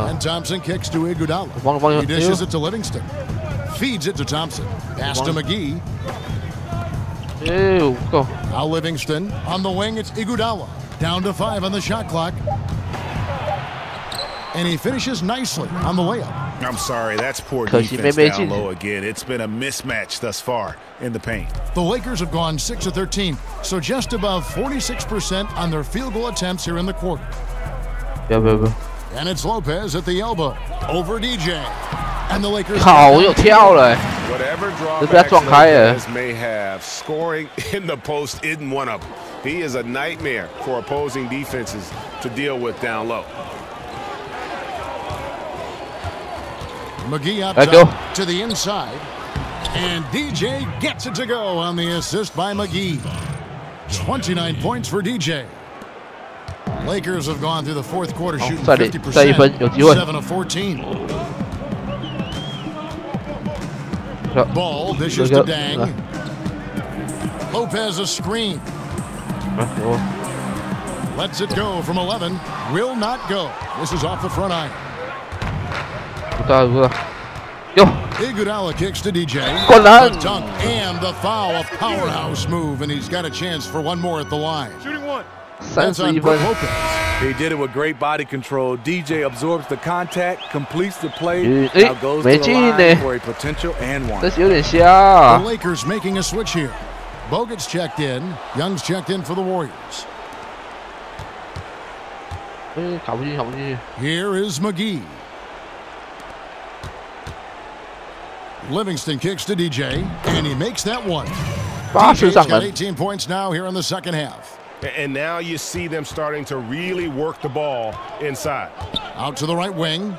And Thompson kicks to Iguodala. He dishes it to Livingston. Feeds it to Thompson. Pass to McGee. Now Livingston on the wing. It's Iguodala. Down to 5 on the shot clock. And he finishes nicely on the layup. I'm sorry, that's poor defense down low again. It's been a mismatch thus far in the paint. The Lakers have gone 6 of 13, so just above 46% on their field goal attempts here in the quarter. And it's Lopez at the elbow over DJ. And the Lakers. Whatever drawbacks Lopez may have, scoring in the post isn't one of them. He is a nightmare for opposing defenses to deal with down low. McGee out top to the inside. And DJ gets it to go on the assist by McGee. 29 points for DJ. Lakers have gone through the fourth quarter shooting 50%. 7 of 14. Ball dishes to Dang. Lopez a screen. Lets it go from 11. Will not go. This is off the front iron. Iguodala kicks to DJ. The dunk and the foul. A powerhouse move, and he's got a chance for one more at the line. Shooting one. That's on Lopez. He did it with great body control. DJ absorbs the contact, completes the play, now goes to the line for a potential and one. The Lakers making a switch here. Bogut's checked in. Young's checked in for the Warriors. Here is McGee. Livingston kicks to DJ, and he makes that one. DJ's got 18 points now here in the second half. And now you see them starting to really work the ball inside. Out to the right wing.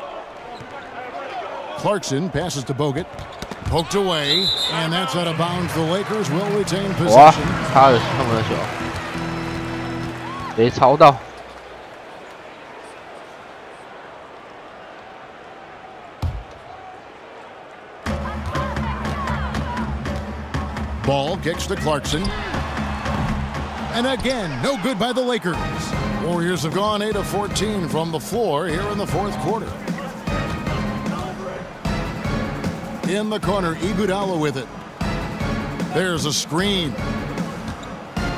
Clarkson passes to Bogut. Poked away, and that's out of bounds. The Lakers will retain possession. Ball kicks to Clarkson. And again, no good by the Lakers. Warriors have gone 8 of 14 from the floor here in the fourth quarter. In the corner, Iguodala with it. There's a screen.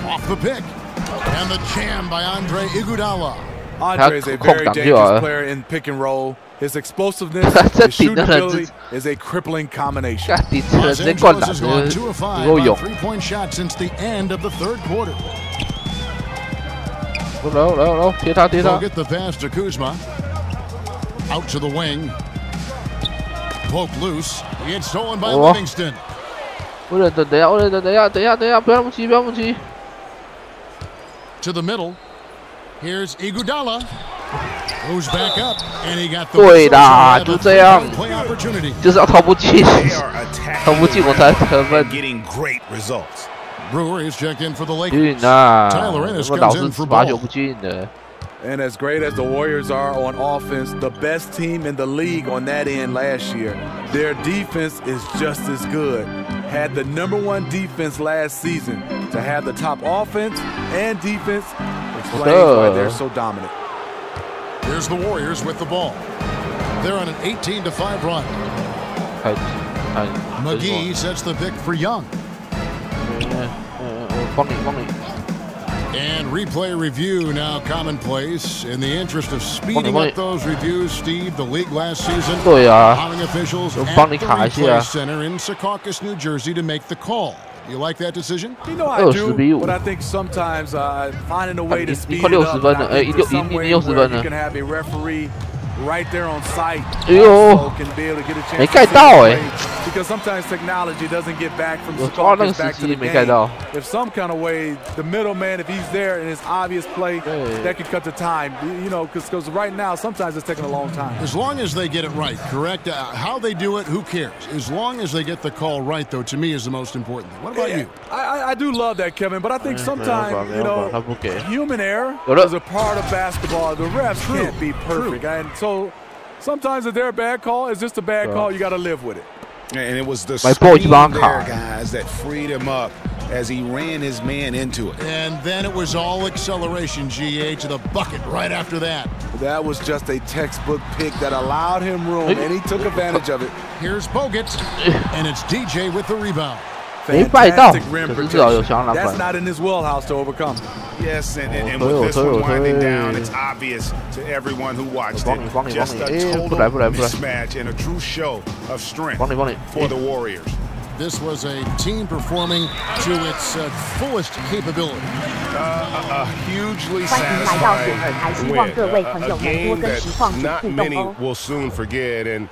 Off the pick. And the jam by Andre Iguodala. Andre is a very dangerous player in pick and roll. His explosiveness, his shooting ability is a crippling combination. Los Angeles has gone 2 of 5 on three-point shots since the end of the third quarter. They'll get the pass to Kuzma. Out to the wing. Poked loose. He gets stolen by Livingston. To the middle. Here's Iguodala. Moves back up, and he got the play opportunity. Getting great results. Brewer is checked in for the Lakers. Tyler Ennis comes in for Ball. And as great as the Warriors are on offense, the best team in the league on that end last year, their defense is just as good. Had the #1 defense last season. To have the top offense and defense explains why they're so dominant. Here's the Warriors with the ball. They're on an 18-5 run. McGee sets the pick for Young. And replay review now commonplace. In the interest of speeding up those reviews, Steve, the league last season allowing officials at the replay center in Secaucus, New Jersey to make the call. You like that decision? You know I do, but I think sometimes finding a way to speed it up, some way where you can have a referee right there on site also can be able to get a chance to play, because sometimes technology doesn't get back from Secaucus back to the game. If some kind of way, the middleman, if he's there and it's obvious play, that can cut the time, you know, because right now sometimes it's taking a long time. As long as they get it right, correct? How they do it, who cares? As long as they get the call right, though, to me is the most important thing. What about you? I do love that, Kevin, but I think sometimes, you know, human error is a part of basketball. The refs can't be perfect. And so sometimes if they're a bad call, it's just a bad call. You got to live with it. And it was the screen there, guys, that freed him up as he ran his man into it. And then it was all acceleration, GA, to the bucket right after that. That was just a textbook pick that allowed him room, and he took advantage of it. Here's Bogut, and it's DJ with the rebound. Fantastic rim protection. That's not in his wheelhouse to overcome. Yes, and with this one winding down, it's obvious to everyone who watched it. Just a total mismatch and a true show of strength for the Warriors. This was a team performing to its fullest capability. A hugely satisfying win. A game that not many will soon forget. And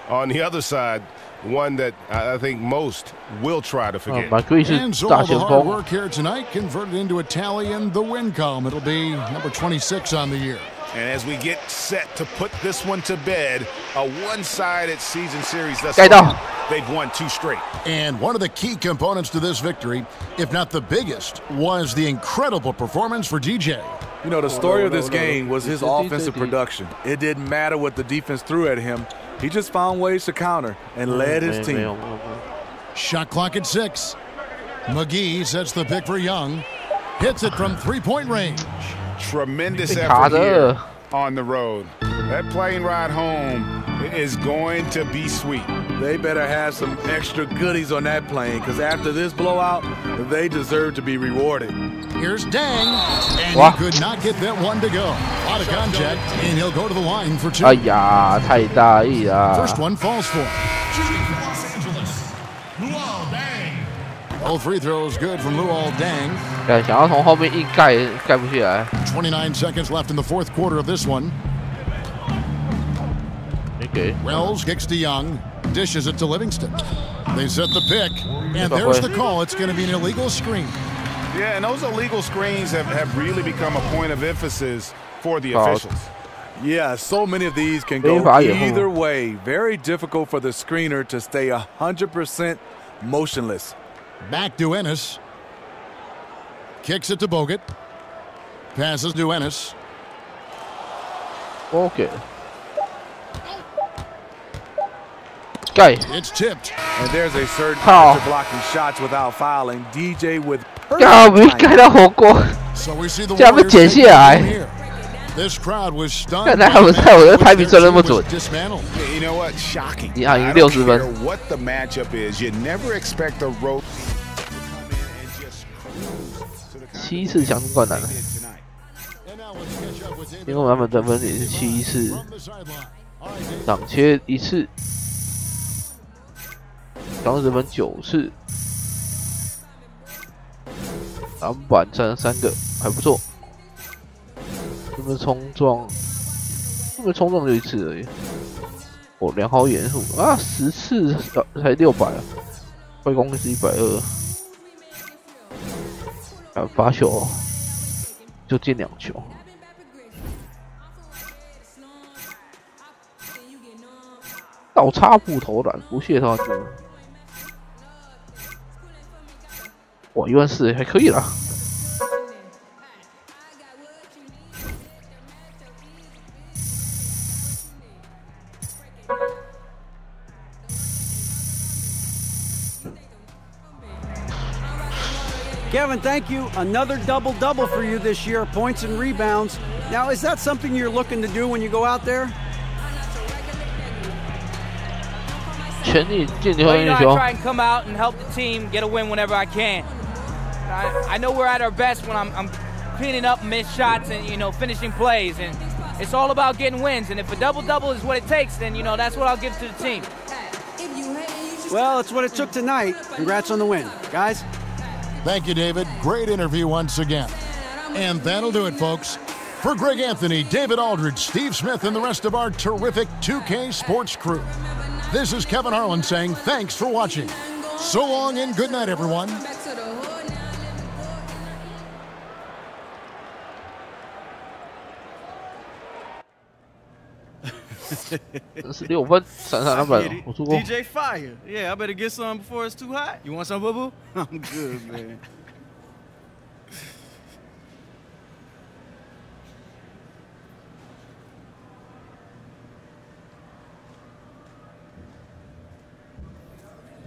On the other side, one that I think most will try to forget. And so all the hard work here tonight converted into a tally in the win column. It'll be number 26 on the year. And as we get set to put this one to bed, a one-sided season series thus far, they've won 2 straight. And one of the key components to this victory, if not the biggest, was the incredible performance for DJ. You know, the story of this game was his offensive production. It didn't matter what the defense threw at him. He just found ways to counter and led his team. Shot clock at 6. McGee sets the pick for Young. Hits it from three-point range. Tremendous effort here on the road. That plane ride home is going to be sweet. They better have some extra goodies on that plane, because after this blowout, they deserve to be rewarded. Here's Dang, and he could not get that one to go. Out of contact, and he'll go to the line for 2. 哎呀，太大意了。 First one falls for. All free throws good from Luol Deng. 想要从后面硬盖，盖不起来。 29 seconds left in the fourth quarter of this one. Okay. Wells kicks to Young, dishes it to Livingston. They set the pick, and there's the call. It's going to be an illegal screen. Yeah, and those illegal screens have really become a point of emphasis for the officials. Yeah, so many of these can go either way. Very difficult for the screener to stay 100% motionless. Back to Ennis. Kicks it to Bogut. Passes to Ennis. Okay. Guy. It's tipped. And there's a certain to blocking shots without fouling. DJ with So we see the Warriors here. This crowd was stunned. You know what? Shocking. I don't care what the matchup is. You never expect a road. 7次强劲灌篮，因为他们得分也是7次，挡切1次，强势得分9次，篮板占3个，还不错。有没有冲撞？有没有冲撞就1次而已。哦，良好掩护啊，10次才600啊，快攻是120。罚球就进2球，倒插步投篮，不屑他哥。哇，14000还可以啦。Kevin, thank you. Another double-double for you this year, points and rebounds. Now, is that something you're looking to do when you go out there? Well, you know, I try and come out and help the team get a win whenever I can. I know we're at our best when I'm cleaning up missed shots and, you know, finishing plays. And it's all about getting wins. And if a double-double is what it takes, then, you know, that's what I'll give to the team. Well, it's what it took tonight. Congrats on the win. Guys? Thank you, David. Great interview once again. And that'll do it, folks. For Greg Anthony, David Aldridge, Steve Smith, and the rest of our terrific 2K Sports crew, this is Kevin Harlan saying thanks for watching. So long and good night, everyone. 6分，3-3-200，我出过。DJ fire, yeah, I better get some before it's too hot. You want some, boo boo? I'm good, man.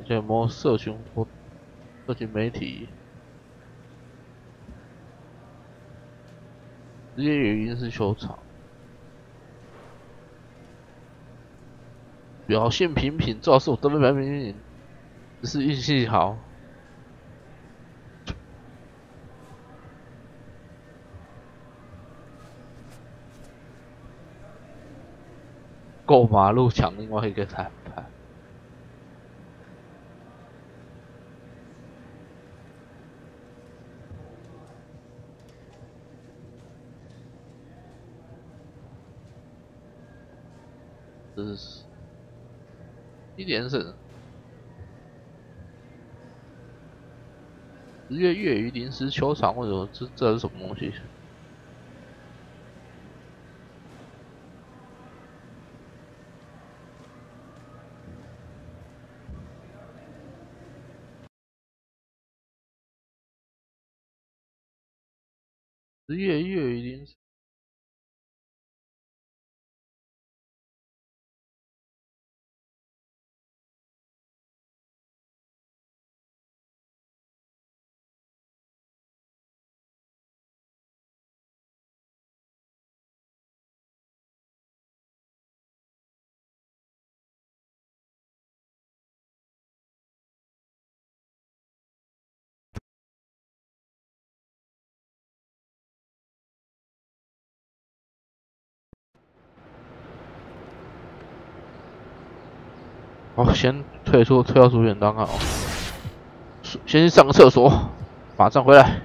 有没有社群媒体？直接语音是球场。表现平平，最好是我得分平平，只是运气好。过马路抢另外一个裁判。这是。1连胜。10月业余临时球场，为什么这是什么东西？10月业余临时。 好，先退到主选档啊！先去上个厕所，马上回来。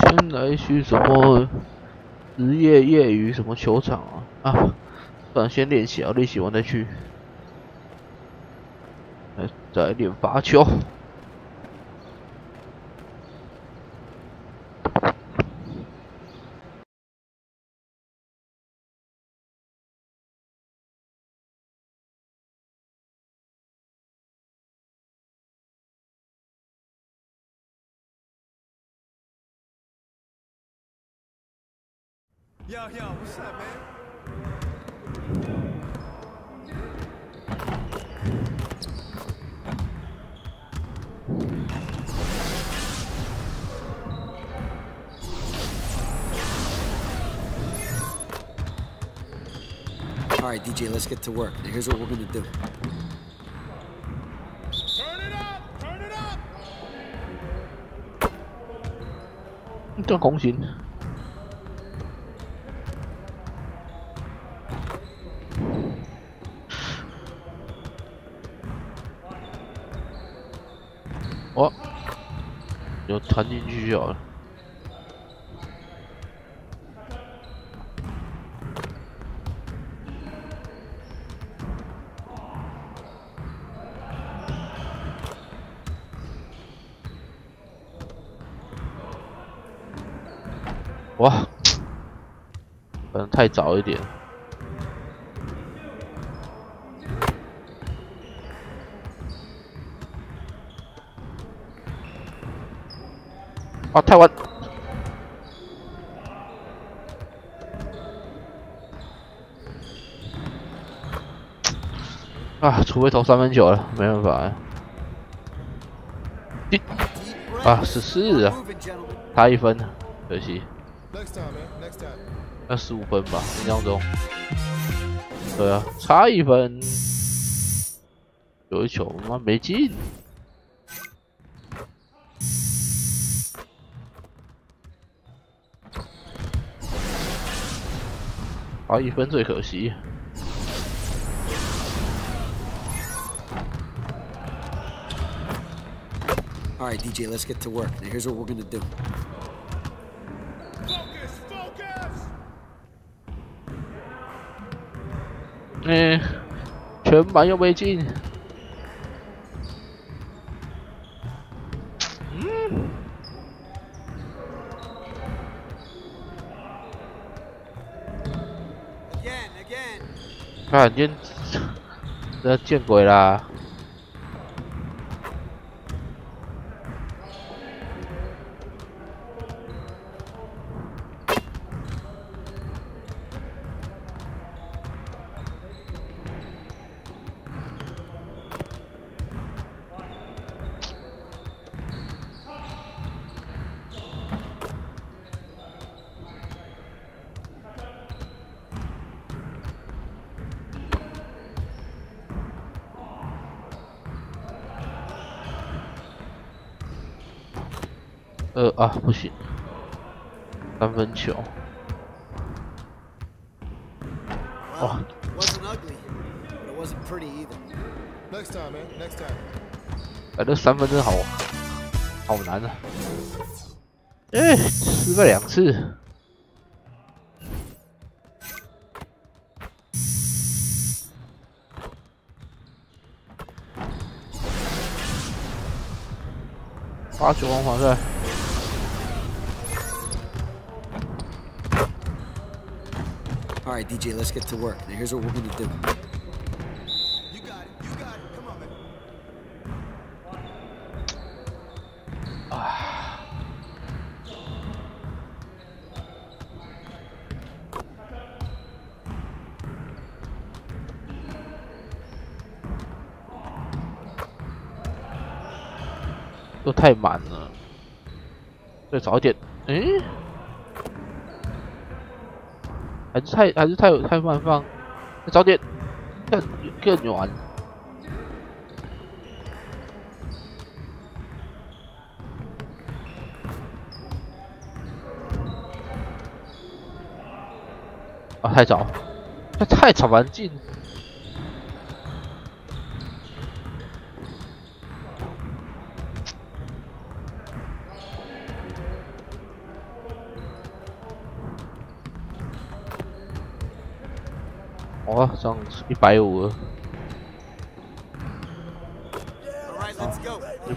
先来去什么职业业余什么球场啊？啊，不然先练习啊，练习完再去。再练罚球。Yo, what's up, man? All right, DJ, let's get to work. Now here's what we're gonna do. Turn it up! Turn it up! 这红心。哦，有传进去就好了。哇，可能太早一点。啊，太晚。啊，除非投三分球了，没办法。啊，14啊，差1分，可惜。要15分吧，印象中。对啊，差1分，有一球妈没进。差1分最可惜。All right, DJ, let's get to work. Now here's what we're gonna do. Focus! Focus! 全板又没进。看，这见鬼啦！不行，3分球。哇！ Wasn't ugly, but it wasn't pretty either. Next time, man. Next time. 这3分真好难啊！失败2次。89王华赛。All right, DJ, let's get to work. Now here's what we're gonna do. You got it. You got it. Come on, man. 都太满了，再早一点。还是太慢放，再早点，更远。啊，太早，太早完进。哇，这样150了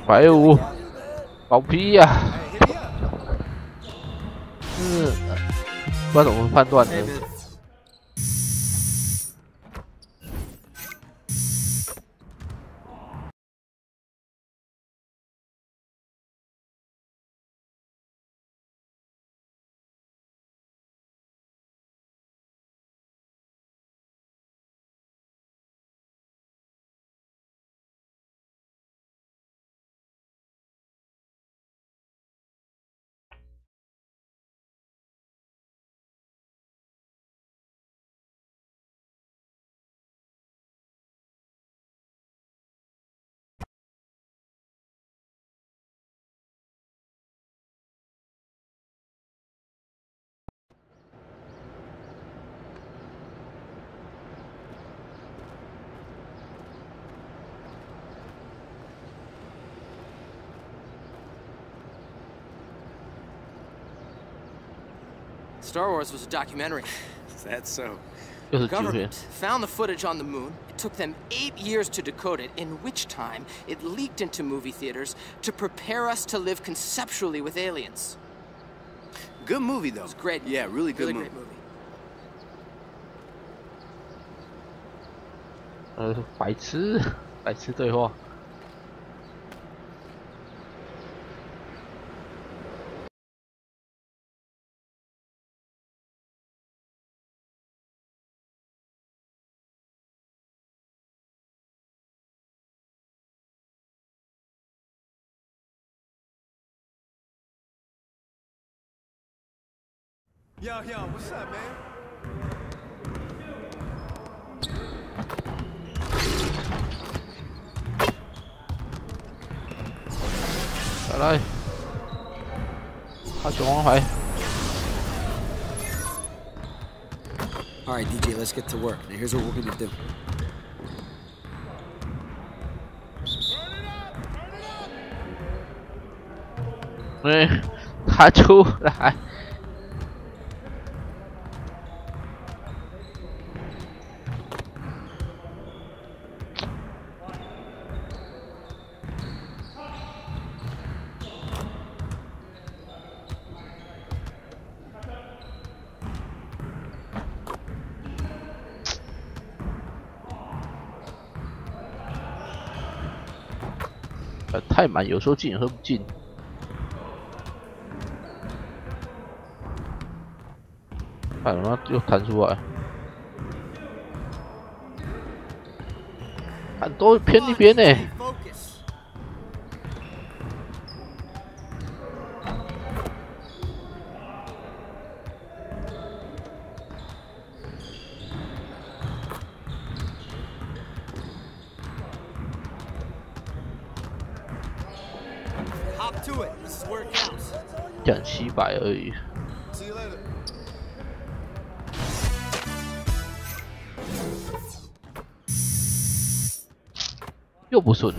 ，150，搞屁呀！不知道怎么判断的。Star Wars was a documentary. That's so. The government found the footage on the moon. It took them 8 years to decode it, in which time it leaked into movie theaters to prepare us to live conceptually with aliens. Good movie, though. It was great. Yeah, really good movie. Great movie. 白痴对话。Yo, what's up, man? 再来，他选王牌。All right, DJ, let's get to work. Now here's what we're gonna do. 他出来。太满，有时候进，有时候不进。哎，他妈又弹出来，很多偏一边呢。降700而已。又不顺。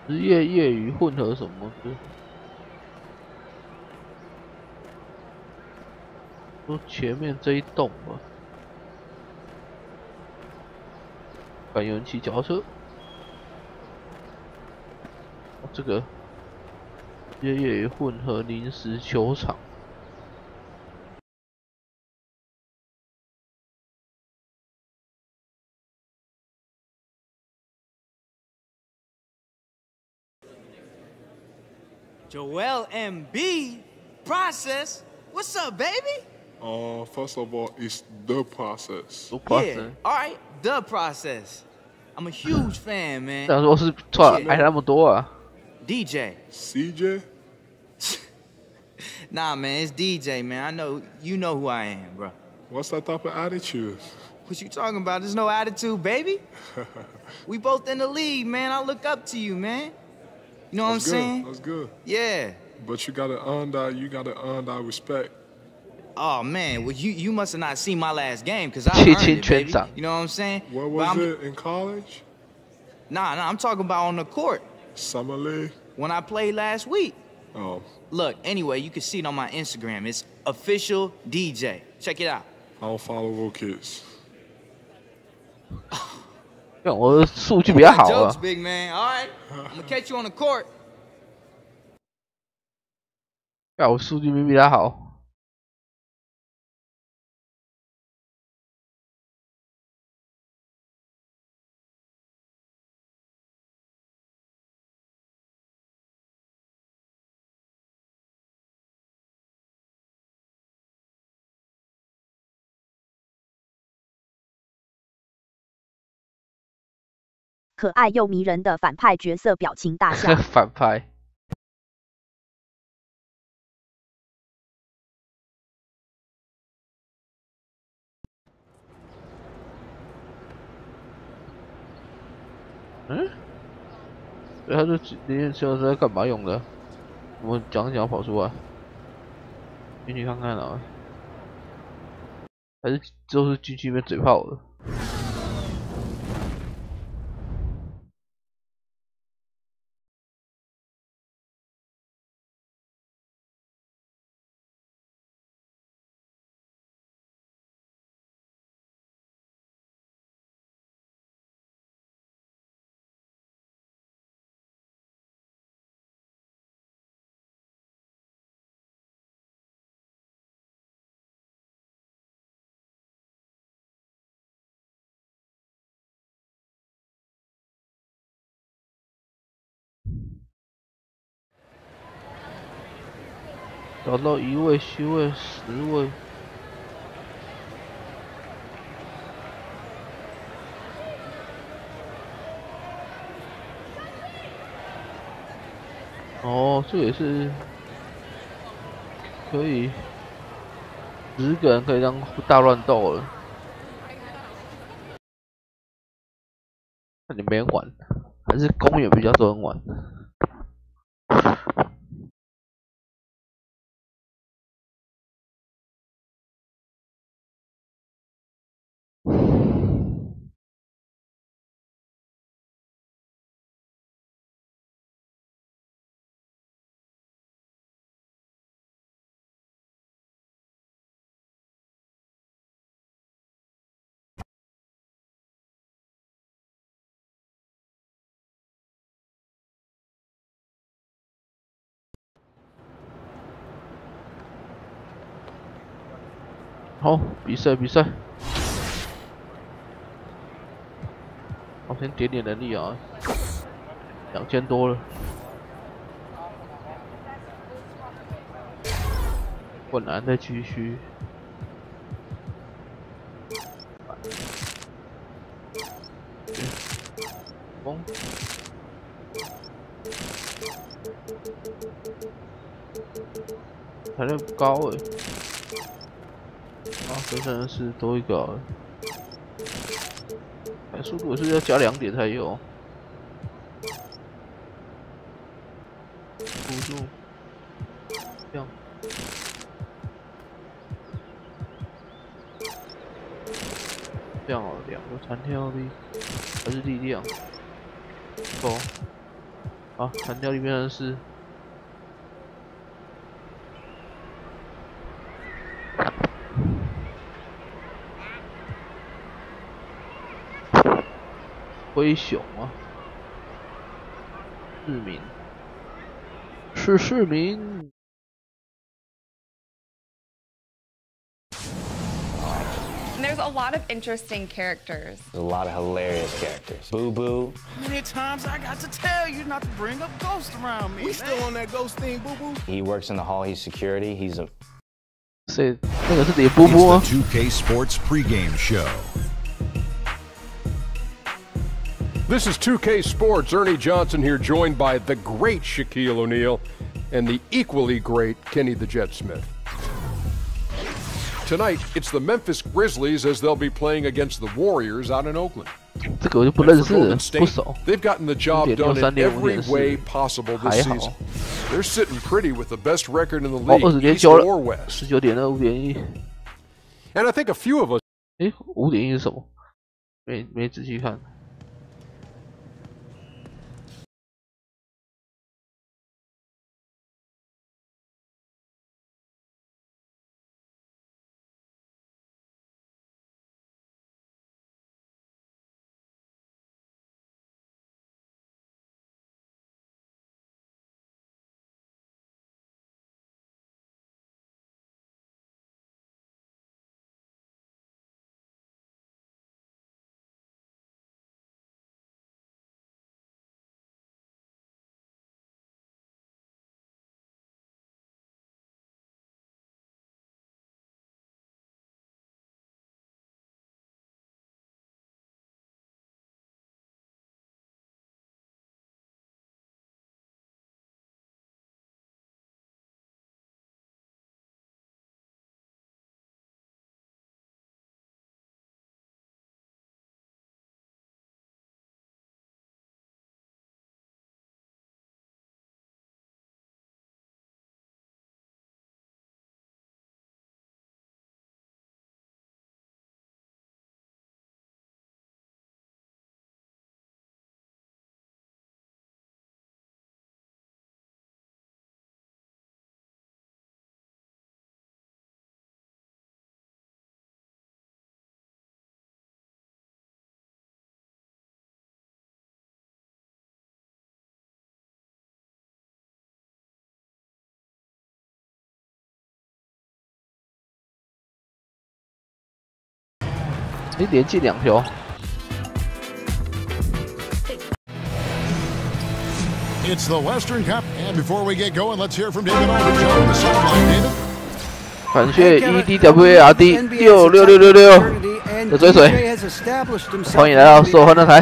职业业余混合什么的，说前面这一栋吧，看有人骑脚踏车。这个职业业余混合临时球场。Joel MB process. What's up, baby? First of all, it's the process. The process. Yeah, all right, the process. I'm a huge fan, man. 但说是错了，挨那么多啊。DJ. CJ? Nah, man, it's DJ, man. I know you know who I am, bro. What's that type of attitude? What you talking about? There's no attitude, baby. We both in the league, man. I look up to you, man. You know what I'm saying? That's good. Yeah. But you gotta earn that. You gotta earn that respect. Oh man, well you must have not seen my last game because I earned it, baby. You know what I'm saying? Where was it in college? Nah, I'm talking about on the court. Summer league? When I played last week. Oh. Look, anyway, you can see it on my Instagram. It's official DJ. Check it out. I don't follow little kids. 我的数据比较好啊。Jokes, big man. All right, I'm gonna catch you on the court. 我数据比他好。可爱又迷人的反派角色表情大笑。反派。嗯？对，他就连球是在干嘛用的？我讲一讲跑出来，进去看看啊。还是就是进去里面嘴炮的。 找到1位、7位、10位。哦，这也是可以10个人可以让大乱斗了。那你没人玩，还是公园比较多人玩？ 好，比赛。我先点点能力啊，2000多了。困难再继续。风。材料不高哎。 啊，真的是多一个，速度是要加2点才有。辅助，这样，这样哦，2个弹跳力还是力量？够。好，弹跳力变成是。 灰熊啊，市民。There's a lot of interesting characters. There's a lot of hilarious characters. Boo Boo. How many times I got to tell you not to bring up Ghost around me? We still on that Ghost thing, Boo Boo. He works in the hall. He's security. He's a. 是那个是你波波吗 ？2K Sports pregame show. This is 2K Sports. Ernie Johnson here, joined by the great Shaquille O'Neal and the equally great Kenny the Jet Smith. Tonight, it's the Memphis Grizzlies as they'll be playing against the Warriors out in Oakland. 这个我就不认识，不熟。 They've gotten the job done in every way possible this season. They're sitting pretty with the best record in the league, East or West. 19.2，5.1。And I think a few of us. 5.1是什么？没仔细看。 连进2球。 It's the Western Cup, and before we get going, let's hear from David on the sideline. David. 感谢 EDWARD 66666的追随，欢迎来到守恒的台。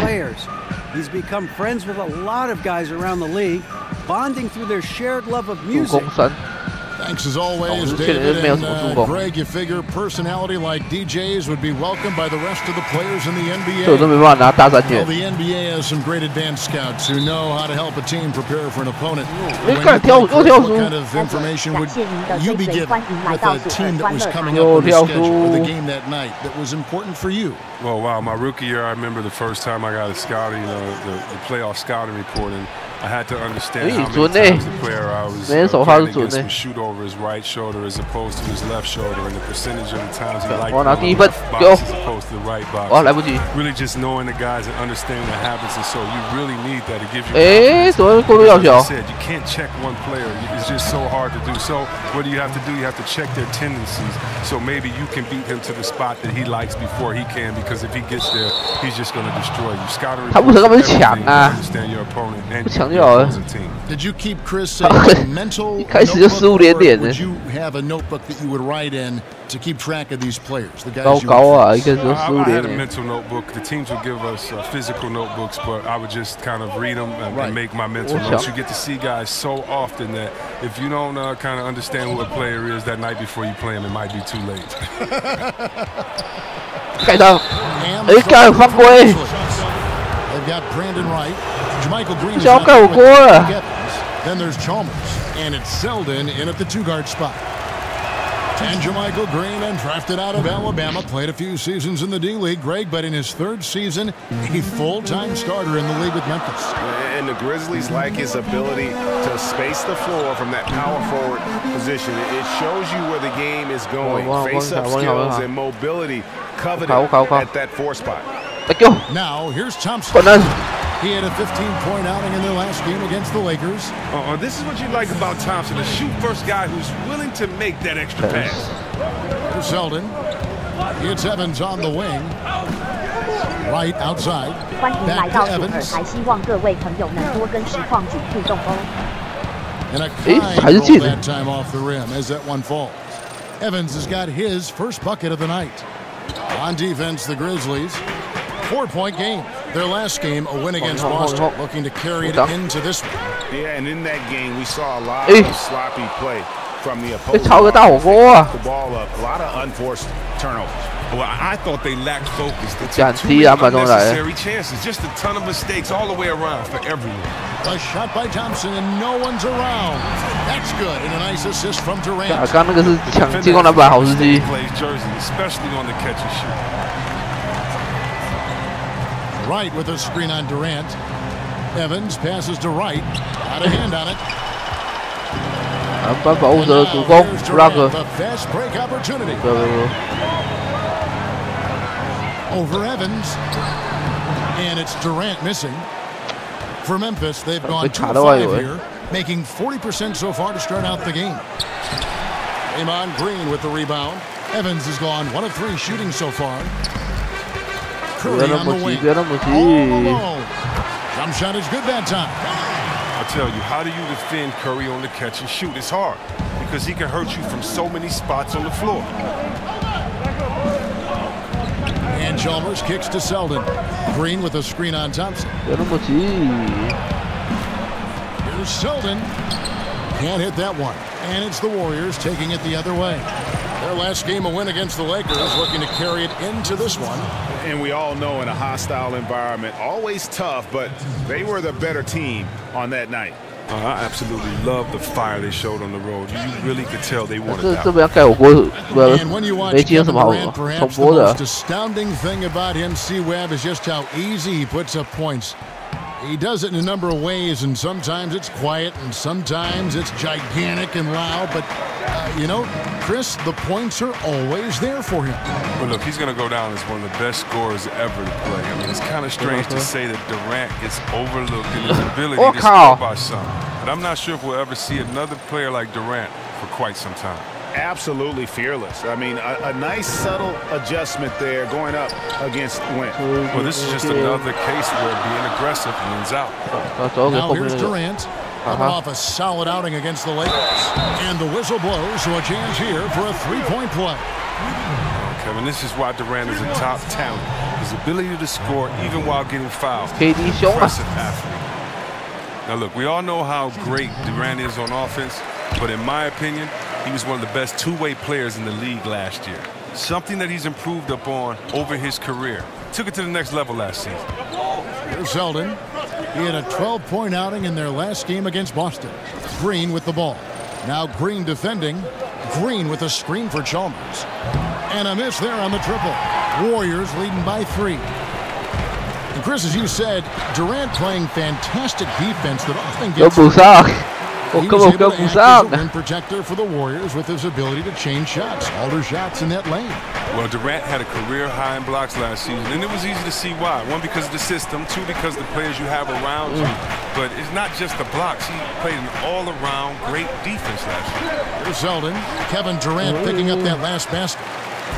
He's become friends with a lot of guys around the league, bonding through their shared love of music. Thanks as always, David. And Greg, you figure personality like DJs would be welcomed by the rest of the players in the NBA. Well, the NBA has some great advanced scouts who know how to help a team prepare for an opponent. What kind of information would you be given with a team that was coming up on the schedule or the game that night that was important for you? Well, wow, my rookie year, I remember the first time I got a scouting, the playoff scouting report, and I had to understand how many times the player I was against would shoot over his right shoulder as opposed to his left shoulder, and the percentage of the times he liked the left box as opposed to the right box. Really just knowing the guys and understanding the habits, and so you really need that. It gives you like I said, you can't check one player. It's just so hard to do. So what do you have to do? You have to check their tendencies. So maybe you can beat him to the spot that he likes before he can, because if he gets there, he's just going to destroy you. Scouting understand your opponent and Did you keep Chris a mental notebook, or would you have a notebook that you would write in to keep track of these players, the guys you I had a mental notebook. The teams would give us physical notebooks, but I would just kind of read them and make my mental notes. You get to see guys so often that if you don't kind of understand who a player is that night before you play him, it might be too late. 盖到，盖犯规。 They've got Brandon Wright, Jermichael Green. Then there's Chalmers, and it's Selden in at the 2-guard spot. And Jermichael Green, and drafted out of Alabama, played a few seasons in the D-League, Greg, but in his 3rd season, a full-time starter in the league with Memphis. And the Grizzlies like his ability to space the floor from that power forward position. It shows you where the game is going. Face-up skills and mobility coveted at that 4 spot. Now, here's Thompson. He had a 15-point outing in their last game against the Lakers. This is what you like about Thompson, a shoot-first guy who's willing to make that extra pass. Here's Selden. It's Evans on the wing. Right outside. Back to Evans. And a kind roll that time off the rim as that one falls. Evans has got his first bucket of the night. On defense, the Grizzlies. 4-point game. Their last game, a win against Boston, looking to carry it into this one. Yeah, and in that game, we saw a lot of sloppy play. from the opposing. 炒个大火锅啊 The ball up, a lot of unforced turnovers. Well, I thought they lacked focus. They 讲 took 低 too 篮板 many 中来 unnecessary chances. Just a ton of mistakes all the way around for everyone. A shot by Thompson and no one's around. That's good and a nice assist from Durant. 啊，刚那个是抢进攻篮板好时机。 Plays jersey, especially on the catch and shoot. Wright with a screen on Durant. Evans passes to Wright. Out of hand on it. 篮板保护者主攻 ，block。 The fast break opportunity. Over Evans. And it's Durant missing. For Memphis, they've gone 2 of 5 here, making 40% so far to start out the game. Draymond Green with the rebound. Evans has gone 1 of 3 shooting so far. Curry on the wing. All alone. Jump shot is good that time. I tell you, how do you defend Curry on the catch and shoot? It's hard because he can hurt you from so many spots on the floor. And Chalmers kicks to Selden. Green with a screen on Thompson. Here's Selden. Can't hit that one. And it's the Warriors taking it the other way. Their last game, a win against the Lakers, looking to carry it into this one. And we all know in a hostile environment, always tough, but they were the better team on that night. I absolutely love the fire they showed on the road. You really could tell they wanted that. 这边盖火锅，And when you watch 没接什么好重 perhaps the 播的 most。astounding thing about him, C-Web, is just how easy he puts up points. He does it in a number of ways, and sometimes it's quiet, and sometimes it's gigantic and loud. But, you know, Chris, the points are always there for him. But look, he's going to go down as one of the best scorers ever to play. I mean, it's kind of strange to say that Durant gets overlooked in his ability to score by some. But I'm not sure if we'll ever see another player like Durant for quite some time. Absolutely fearless. I mean, a nice subtle adjustment there going up against Wentz. Well, this is just another case where being aggressive wins out. Now here's Durant. Coming off a solid outing against the Lakers. And the whistle blows, so a chance here for a 3-point play. Kevin, this is why Durant is a top talent. His ability to score even while getting fouled. KD Impressive athlete. Now look, we all know how great Durant is on offense, but in my opinion, he was one of the best two-way players in the league last year. Something that he's improved upon over his career. Took it to the next level last season. Here's Selden. He had a 12-point outing in their last game against Boston. Green with the ball. Now Green defending. Green with a screen for Chalmers. And a miss there on the triple. Warriors leading by 3. And Chris, as you said, Durant playing fantastic defense that often gets... He was able to act as a rim protector for the Warriors with his ability to change shots, alter shots in that lane. Well, Durant had a career high in blocks last season, and it was easy to see why. 1, because of the system. 2, because of the players you have around you. But it's not just the blocks. He played an all-around great defense last year. Here's Selden. Kevin Durant picking up that last basket.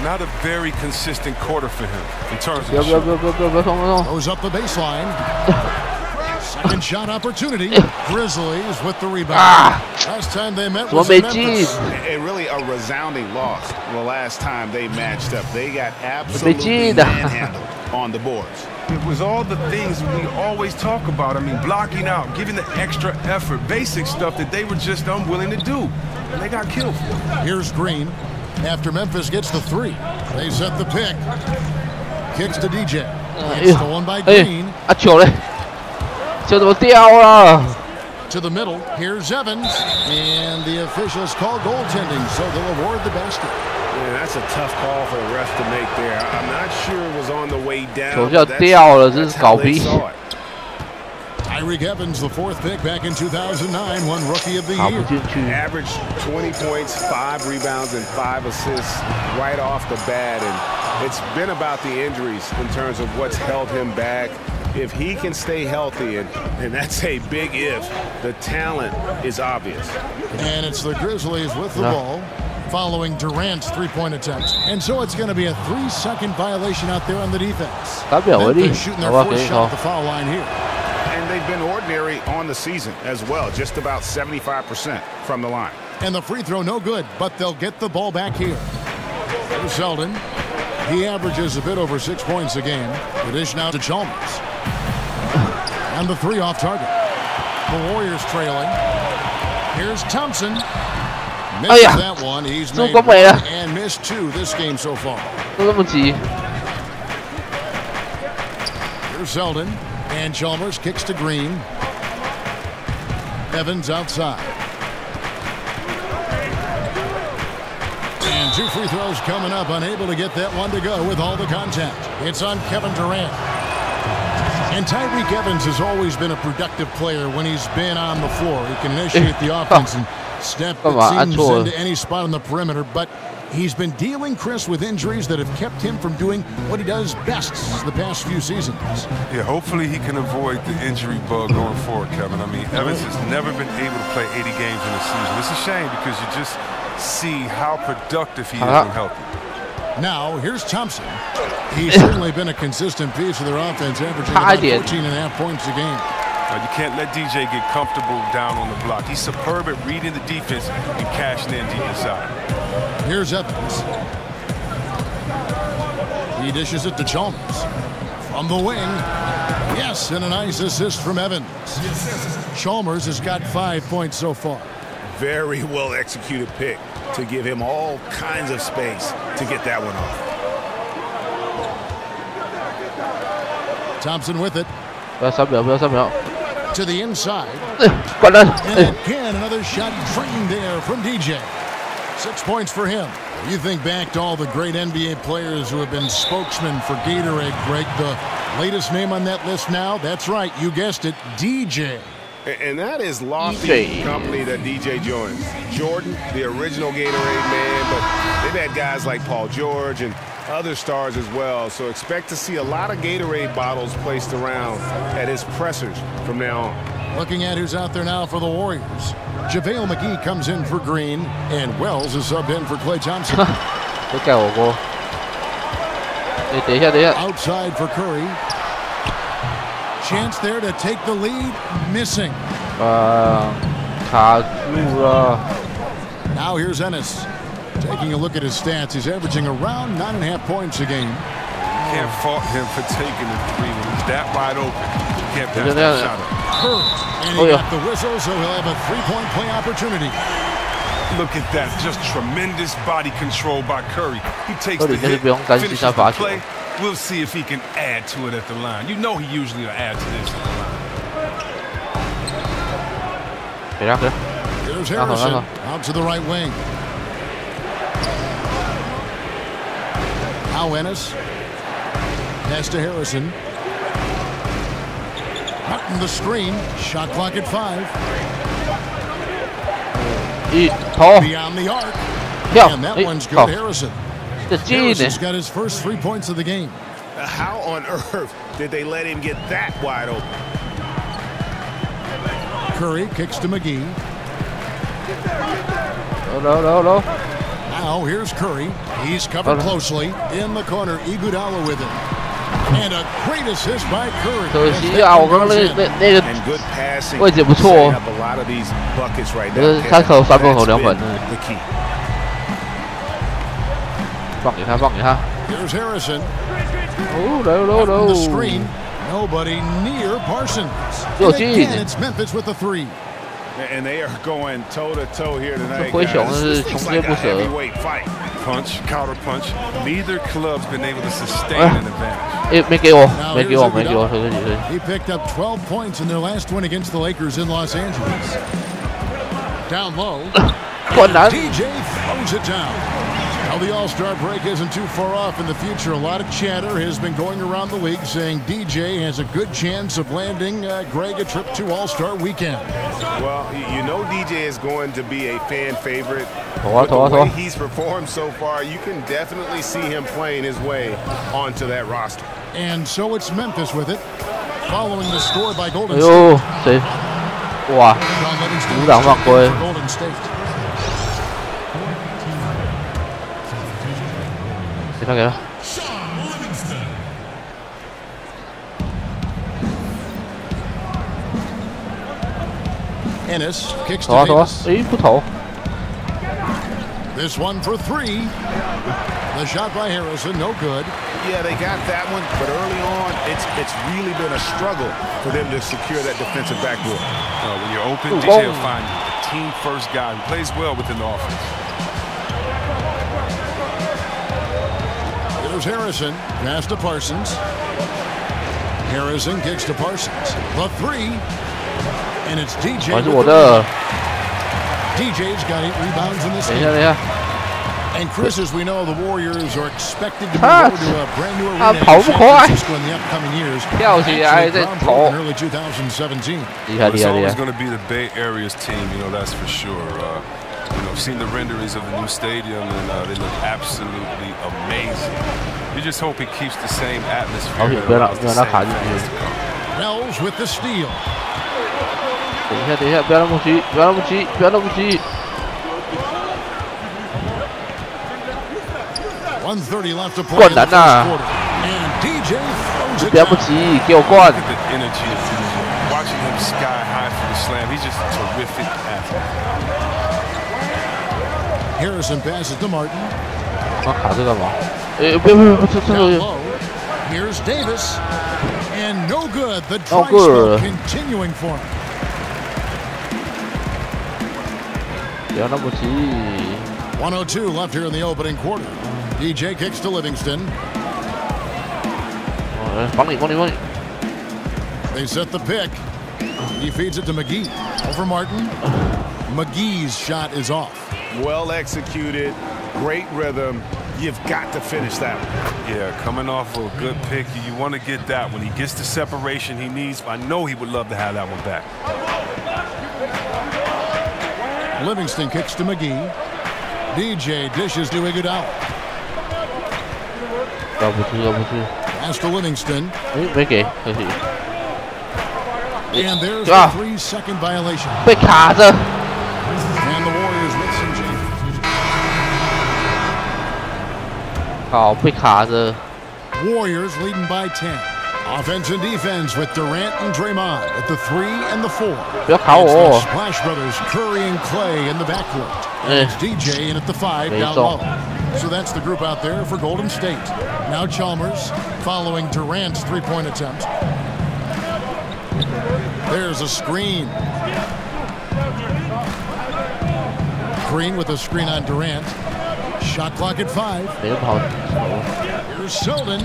Not a very consistent quarter for him in terms of goes up the baseline. Second shot opportunity. Grizzlies with the rebound. Last time they met was in Memphis. And really a resounding loss the last time they matched up. They got absolutely manhandled on the boards. It was all the things we always talk about. I mean, blocking out, giving the extra effort, basic stuff that they were just unwilling to do. And they got killed for it. Here's Green. After Memphis gets the 3, they set the pick. Kicks to DJ. It's stolen by Green. To the middle, here's Evans, and the officials call goaltending, so they'll award the basket. Yeah, that's a tough call for the ref to make there. I'm not sure it was on the way down. That's how they saw it. Tyreek Evans, the 4th pick back in 2009, won Rookie of the Year. Averaged 20 points, 5 rebounds, and 5 assists right off the bat. And it's been about the injuries in terms of what's held him back. If he can stay healthy, and that's a big if, the talent is obvious. And it's the Grizzlies with the ball following Durant's 3-point attempt. And so it's going to be a 3-second violation out there on the defense. Memphis shooting their 4th shot at the foul line here. And they've been ordinary on the season as well, just about 75% from the line. And the free throw no good, but they'll get the ball back here. Here's Selden. He averages a bit over 6 points a game. The dish now to Chalmers. And the 3 off target. The Warriors trailing. Here's Thompson. Misses that one. He's made one and missed 2 this game so far. 都这么急。 Here's Zeldin, and Chalmers kicks to Green. Evans outside. And 2 free throws coming up, unable to get that one to go with all the contact. It's on Kevin Durant. And Tyreek Evans has always been a productive player when he's been on the floor. He can initiate the offense and step, it seems, into any spot on the perimeter, but he's been dealing, Chris, with injuries that have kept him from doing what he does best the past few seasons. Yeah, hopefully he can avoid the injury bug going forward, Kevin. I mean, Evans has never been able to play 80 games in a season. It's a shame because you just see how productive he is when healthy. Now, here's Thompson. He's certainly been a consistent piece of their offense, averaging about 14.5 points a game. You can't let DJ get comfortable down on the block. He's superb at reading the defense and cashing in deep inside. Here's Evans. He dishes it to Chalmers. From the wing. Yes, and a nice assist from Evans. Chalmers has got 5 points so far. Very well executed pick to give him all kinds of space to get that one off. Thompson with it. To the inside. And again, another shot drained there from DJ. 6 points for him. You think back to all the great NBA players who have been spokesmen for Gatorade, Greg. The latest name on that list now, that's right, you guessed it, DJ. And that is lofty company that DJ joins. Jordan, the original Gatorade man, but they've had guys like Paul George and other stars as well. So expect to see a lot of Gatorade bottles placed around at his pressers from now on. Looking at who's out there now for the Warriors. JaVale McGee comes in for Green, and Wells is subbed in for Klay Thompson. Outside for Curry. Chance there to take the lead, missing. Now here's Ennis. Taking a look at his stats, he's averaging around 9.5 points a game. Can't fault him for taking the 3 when he's that wide open. Can't pass that shot up. And he got the whistle, so he'll have a 3-point play opportunity. Look at that, just tremendous body control by Curry. He takes the hit, finishes the play. We'll see if he can add to it at the line. You know he usually will add to this at the line. Here's Harrison out to the right wing. Now Ennis. Pass to Harrison. Cutting the screen. Shot clock at 5. Beyond the arc. And that one's good. Harrison. Harrison's got his first 3 points of the game. How on earth did they let him get that wide open? Curry kicks to McGee. No. Now here's Curry. He's covered closely. In the corner, Iguodala with him. And a great assist by Curry. And good passing. 位置不错。 A lot of these buckets right now. 他投3分投2分。 The key. 放给他。 Here's Harrison. No. The screen. Nobody near Parsons. And again, it's Memphis with the 3. And they are going toe-to-toe here tonight. 灰熊是穷追不舍。 Punch, counter punch. Neither club's been able to sustain an advantage. 没给我。 He picked up 12 points in their last win against the Lakers in Los Angeles. Down low. DJ throws it down. Now the All-Star break isn't too far off in the future. A lot of chatter has been going around the league saying DJ has a good chance of landing, Greg, a trip to All-Star weekend. Well, you know DJ is going to be a fan favorite. With the way he's performed so far, you can definitely see him playing his way onto that roster. And so it's Memphis with it, following the score by Golden State. 哇！5档犯规。 Golden State. 给他。 Ennis kicks to Davis. 不投。 This one for 3. The shot by Harrison, no good. Yeah, they got that one, but early on, it's really been a struggle for them to secure that defensive backboard. When you're open, DJ will find you. team-first guy who plays well within the offense. Here's Harrison, pass to Parsons. Harrison kicks to Parsons. The three, and it's DJ. DJ's got 8 rebounds in this game. And Chris, as we know, the Warriors are expected to move over to a brand new arena in San Francisco in the upcoming years. Actually, in early 2017. It's always going to be the Bay Area's team, that's for sure. I've seen the renderings of the new stadium, and they look absolutely amazing. You just hope it keeps the same atmosphere. Wells with the steal. 等一下，不要那么急，不要那么急，不要那么急。 1:30 left to play. 灌篮呐！不要不急，给我灌。Watching him sky high for the slam, he's just a terrific athlete. Harrison passes to Martin. 卡这干嘛？不， Here's Davis, and no good. The try spell continuing for him. 不要那么急。 1:02 left here in the opening quarter. DJ kicks to Livingston. They set the pick. He feeds it to McGee. Over Martin. McGee's shot is off. Well executed. Great rhythm. You've got to finish that one. Yeah, coming off a good pick, you want to get that when he gets the separation he needs. I know he would love to have that one back. Livingston kicks to McGee. DJ dishes to Iguodala. Pass to Livingston. And there's the 3-second violation. And the Warriors with some change. Warriors leading by 10. Offense and defense with Durant and Draymond at the 3 and the 4. It's the Splash Brothers, Curry and Clay in the backcourt. And it's DJ in at the 5 down low. So that's the group out there for Golden State. Now Chalmers following Durant's three-point attempt. There's a screen. Green with a screen on Durant. Shot clock at 5. Here's Selden.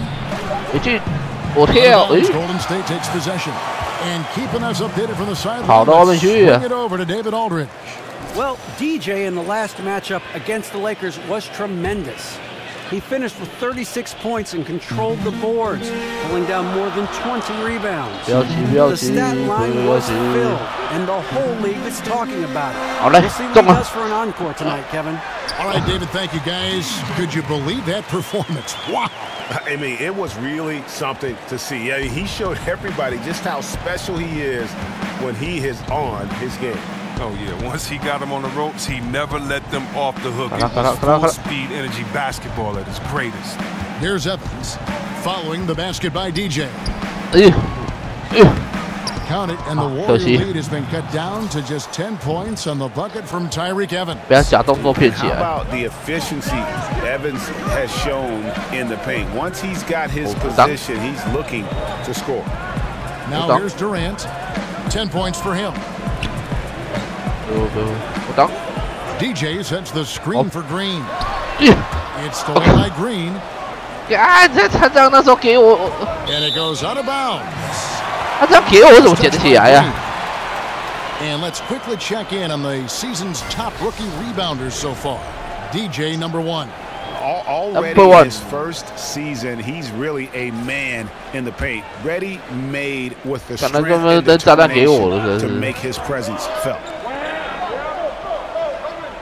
Golden State takes possession. And keeping us updated from the sideline. Bring it over to David Aldridge. Well, DJ in the last matchup against the Lakers was tremendous. He finished with 36 points and controlled the boards, pulling down more than 20 rebounds. The stat line was filled, and the whole league is talking about it. We'll see what he does for an encore tonight, Kevin. All right, David, thank you, guys. Could you believe that performance? Wow. I mean, it was really something to see. Yeah, he showed everybody just how special he is when he is on his game. Oh, yeah. Once he got him on the ropes, he never let them off the hook. It was full-speed energy basketball at its greatest. Here's Evans following the basket by DJ. Count it, and the Warrior lead has been cut down to just 10 points on the bucket from Tyreke Evans. How about the efficiency Evans has shown in the paint? Once he's got his position, he's looking to score. Now here's Durant. 10 points for him. DJ sets the screen for Green. It's stolen by Green. And it goes out of bounds. And let's quickly check in on the season's top rookie rebounders so far. DJ number 1. Already in his first season, he's really a man in the paint. Ready-made with the strength and determination to make his presence felt.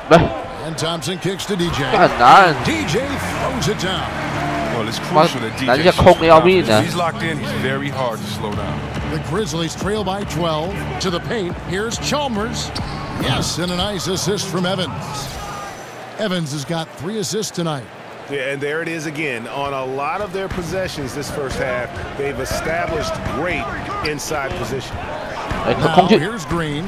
And Thompson kicks to DJ. DJ throws it down. Well, it's crucial that DJ if he's locked in, he's very hard to slow down. The Grizzlies trail by 12 to the paint. Here's Chalmers. Yes, and a nice assist from Evans. Evans has got 3 assists tonight. Yeah, and there it is again. On a lot of their possessions this first half, they've established great inside position. Now here's Green.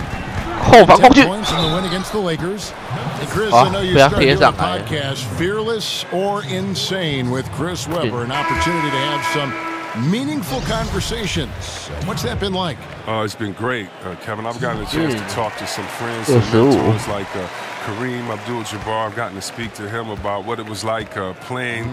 10 points in the win against the Lakers. And Chris, I know you started the podcast Fearless or Insane with Chris Webber. An opportunity to have some meaningful conversations. What's that been like? It's been great, Kevin. I've gotten a chance to talk to some friends, some mentors like Kareem Abdul-Jabbar. I've gotten to speak to him about what it was like playing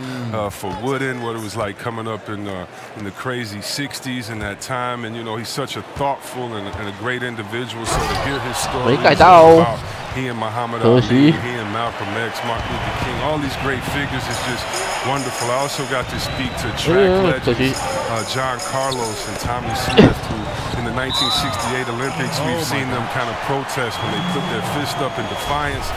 for Wooden, what it was like coming up in the crazy 60s in that time. And, you know, he's such a thoughtful and a great individual. So to hear his story about he and Muhammad Ali, he and Malcolm X, Martin Luther King, all these great figures is just wonderful. I also got to speak to track legends, John Carlos and Tommy Smith, who in the 1968 Olympics, we've seen them kind of protest when they put their fist up in defiance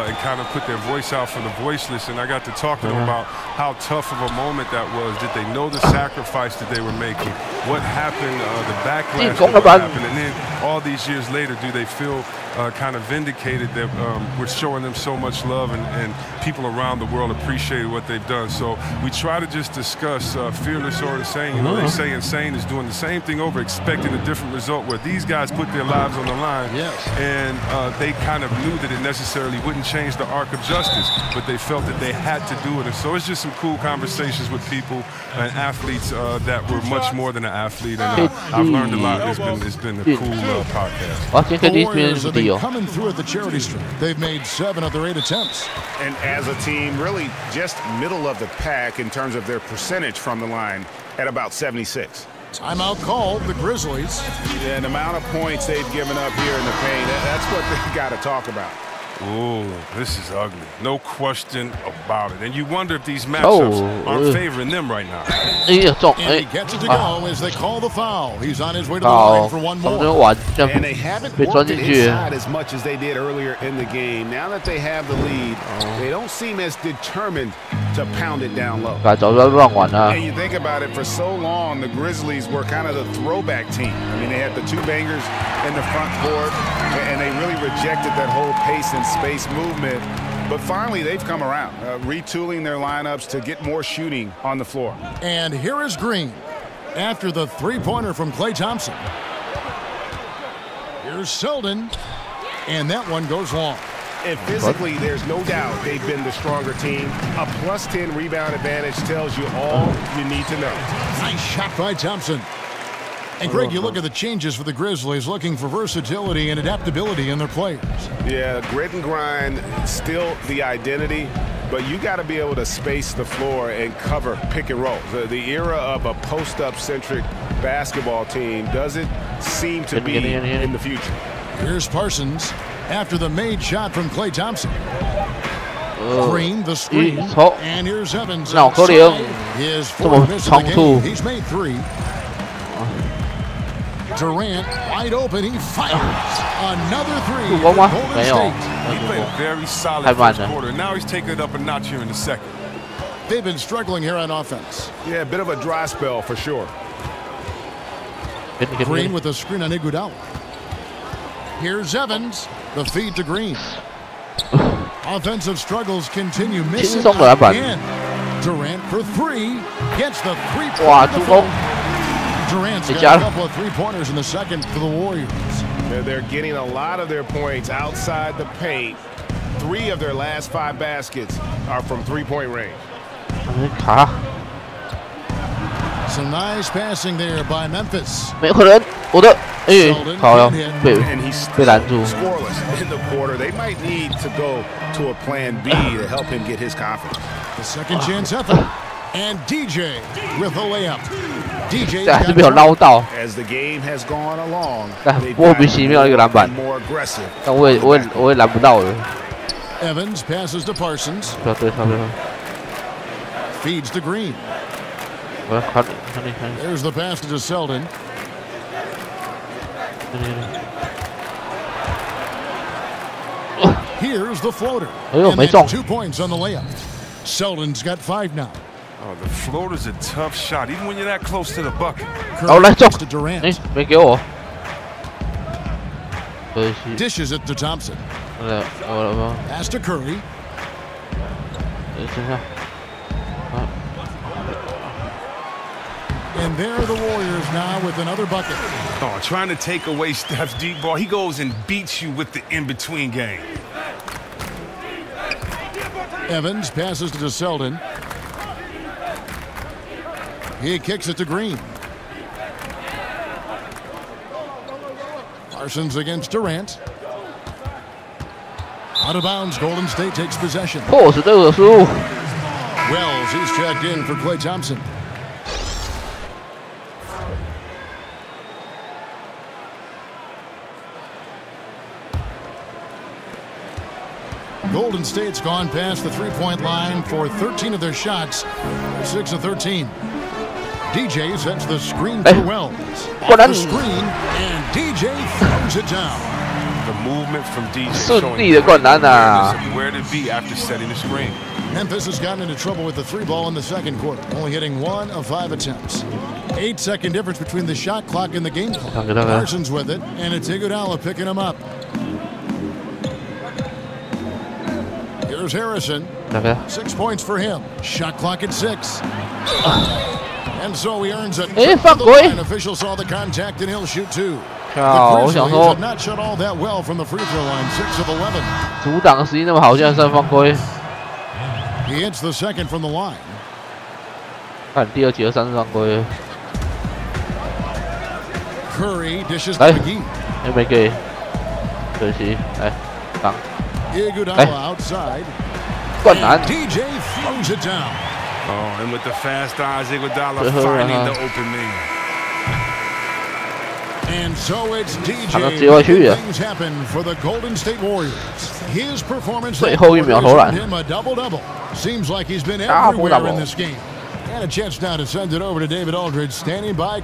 and kind of put their voice out for the voiceless. And I got to talk to them about how tough of a moment that was. Did they know the sacrifice that they were making? What happened, the backlash that happened? And then all these years later, do they feel kind of vindicated that we're showing them so much love and people around the world appreciate what they've done? So we try to just discuss fearless or insane. You know, they say insane is doing the same thing over, expecting a different result, where these guys put their lives on the line. And they kind of knew that it necessarily wouldn't change the arc of justice, but they felt that they had to do it. And so it's just some cool conversations with people and athletes that were much more than an athlete. And I've learned a lot. It's been a cool podcast. The Warriors have been coming through at the charity stripe. They've made 7 of their 8 attempts. And as a team, really just middle of the pack in terms of their percentage from the line at about 76. Timeout called, the Grizzlies. Yeah, the amount of points they've given up here in the paint, that's what they've got to talk about. Oh, this is ugly. No question about it. And you wonder if these matchups aren't favoring them right now. And he gets it to go as they call the foul. He's on his way to the line for one more. And they haven't worked it inside as much as they did earlier in the game. Now that they have the lead, they don't seem as determined to pound it down low. And you think about it, for so long, the Grizzlies were kind of the throwback team. I mean, they had the 2 bangers in the front court, and they really rejected that whole pace and space movement. But finally, they've come around, retooling their lineups to get more shooting on the floor. And here is Green after the 3-pointer from Klay Thompson. Here's Selden, and that one goes long. And physically, there's no doubt they've been the stronger team. A +10 rebound advantage tells you all you need to know. Nice shot by Thompson. And Greg, you look at the changes for the Grizzlies, looking for versatility and adaptability in their players. Yeah, grit and grind, still the identity, but you got to be able to space the floor and cover pick and roll. The era of a post-up centric basketball team doesn't seem to be in the future. Here's Parsons after the made shot from Klay Thompson. Green, the screen, and here's Evans. His 4th miss of the game. He's made 3. Durant wide open, he fires another 3. Golden State. He played a very solid first quarter. Now he's taking it up a notch here in the second. They've been struggling here on offense. Yeah, a bit of a dry spell for sure. Green with a screen on Iguodala. Here's Evans, the feed to Green. Offensive struggles continue, missing again. Durant for 3, gets the 3-point. Durant's got a couple of 3-pointers in the second for the Warriors. They're getting a lot of their points outside the paint. 3 of their last 5 baskets are from 3-point range. Some nice passing there by Memphis. And he's still scoreless in the quarter. They might need to go to a plan B to help him get his confidence. The second chance effort. And DJ with a layup. DJ as the game has gone along, 莫名其妙一个篮板， 但我也拦不到了。 Evans passes to Parsons. 不要对他，不要。 Feeds to Green. There's the pass to Selden. Here's the floater. And then 2 points on the layup. Selden's got 5 now. Oh, the floater's a tough shot, even when you're that close to the bucket. To Durant. Dishes it to Thompson. Pass to Curry. And there are the Warriors now with another bucket. Oh, trying to take away Steph's deep ball. He goes and beats you with the in-between game. Evans passes to Selden. He kicks it to Green. Parsons against Durant. Out of bounds, Golden State takes possession. Wells, he's checked in for Klay Thompson. Golden State's gone past the three-point line for 13 of their shots. 6 of 13. DJ sets the screen for Wells. Off the screen, and DJ throws it down. The movement from DJ showing where to be after setting the screen. Memphis has gotten into trouble with the 3-ball in the second quarter, only hitting 1 of 5 attempts. 8-second difference between the shot clock and the game clock. Parsons with it, and it's Iguodala picking him up. Here's Harrison. 6 points for him. Shot clock at 6. And so he earns it. Official saw the contact and he'll shoot 2. The Grizzlies have not shot all that well from the free throw line. 6 of 11. 阻挡的时机那么好，竟然算犯规。 He hits the second from the line. 看第二节3次犯规。 Curry dishes to McGee. 没给，可惜，来挡。 Iguodala outside. DJ throws it down. Oh, and with the fast eyes, Iguodala finding the open man. And so it's DJ. Things happen for the Golden State Warriors. His performance earned him a double-double. Seems like he's been everywhere in this game. And a chance now to send it over to David Aldridge, standing by.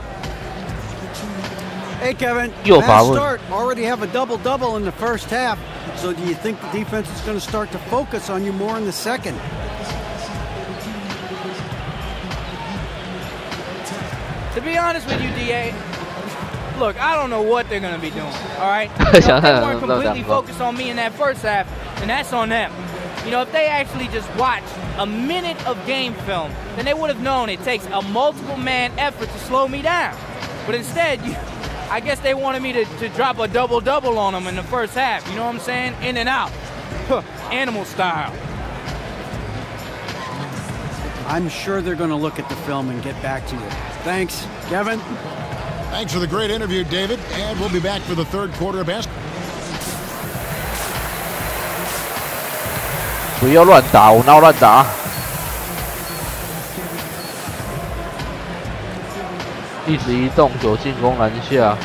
Hey, Kevin. Fast start. Already have a double-double in the first half. So do you think the defense is going to start to focus on you more in the second? To be honest with you, DA, look, I don't know what they're going to be doing, all right? If they weren't completely focused on me in that first half, then that's on them. You know, if they actually just watched a minute of game film, then they would have known it takes a multiple-man effort to slow me down. But instead, I guess they wanted me to drop a double-double on them in the first half. You know what I'm saying? In and out. Animal style. I'm sure they're going to look at the film and get back to you. Thanks, Kevin. Thanks for the great interview, David. And we'll be back for the third quarter of basketball. 不要乱打，我哪有乱打？一直移动，有进攻篮下。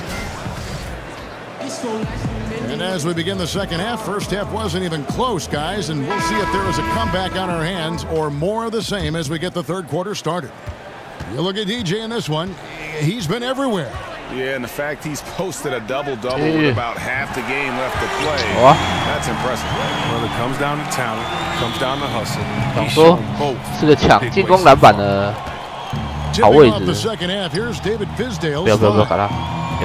And as we begin the second half, first half wasn't even close, guys, and we'll see if there is a comeback on our hands or more of the same as we get the third quarter started. You look at DJ in this one, he's been everywhere. Yeah, and the fact he's posted a double-double with about half the game left to play, that's impressive. Well, it comes down to talent, comes down to hustle. 想说是个抢进攻篮板的好位置。 the second half, here's David Fizdale. 不要给他。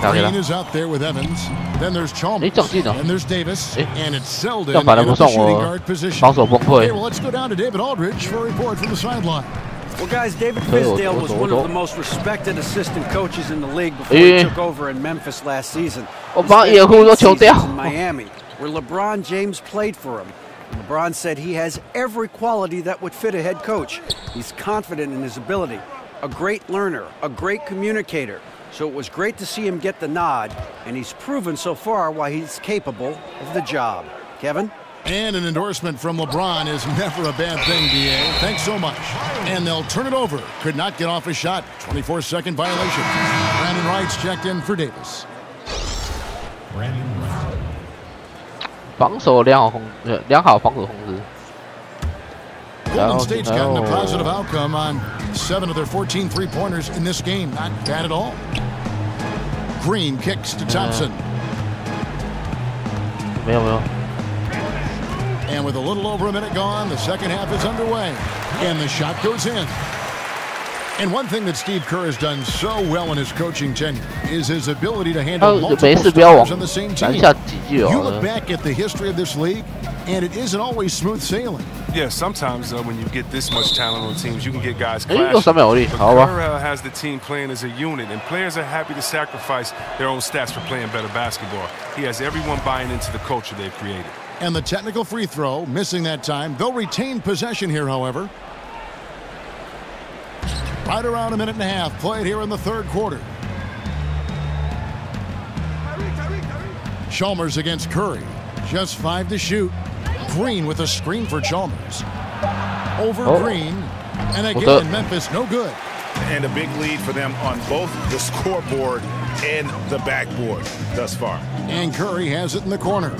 Green is out there with Evans. Then there's Chalmers. And there's Davis. And it's Selden in the shooting guard position. Okay, well, let's go down to David Aldridge for a report from the sideline. Well, guys, David Fizdale was one of the most respected assistant coaches in the league before he took over in Memphis last season. In Miami, where LeBron James played for him. LeBron said he has every quality that would fit a head coach. He's confident in his ability, a great learner, a great communicator. So it was great to see him get the nod, and he's proven so far why he's capable of the job. Kevin? And an endorsement from LeBron is never a bad thing, D.A. Thanks so much. And they'll turn it over. Could not get off a shot. 24-second violation. Brandon Wright's checked in for Davis. 防守良好防守控制。 Golden State's gotten a positive outcome on 7 of their 14 three-pointers in this game. Not bad at all. Green kicks to Thompson. 没有。 And with a little over a minute gone, the second half is underway. And the shot goes in. And one thing that Steve Kerr has done so well in his coaching tenure is his ability to handle multiple stars on the same team. You look back at the history of this league, and it isn't always smooth sailing. Yeah, sometimes when you get this much talent on teams, you can get guys clashing. But Kerr has the team playing as a unit, and players are happy to sacrifice their own stats for playing better basketball. He has everyone buying into the culture they've created. And the technical free throw, missing that time. They'll retain possession here, however. Right around a minute and a half played here in the third quarter. Chalmers against Curry. Just 5 to shoot. Green with a screen for Chalmers. Over Green. And again, Memphis no good. And a big lead for them on both the scoreboard and the backboard thus far. And Curry has it in the corner.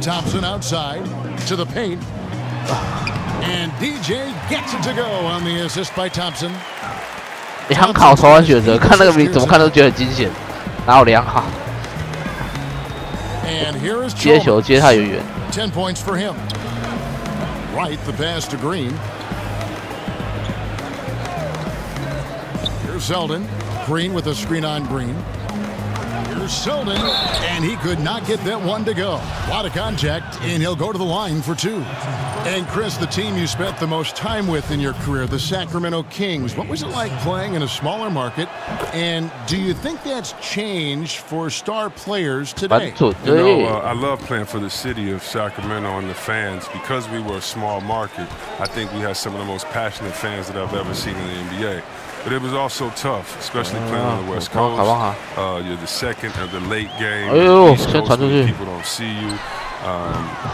Thompson outside to the paint. And DJ gets it to go on the assist by Thompson. 良好投篮选择，看那个名怎么看都觉得很惊险，哪有良好？接球接太远。10 points for him. Right, the pass to Green. Here's Selden. Green with a screen on Green. Here's Selden, and he could not get that one to go. A lot of contact, and he'll go to the line for 2. And Chris, the team you spent the most time with in your career, the Sacramento Kings, what was it like playing in a smaller market? And do you think that's changed for star players today? You know, I love playing for the city of Sacramento and the fans. Because we were a small market, I think we had some of the most passionate fans that I've ever seen in the NBA. But it was also tough, especially playing on the West Coast. You're the second of the late game. East Coast, people don't see you.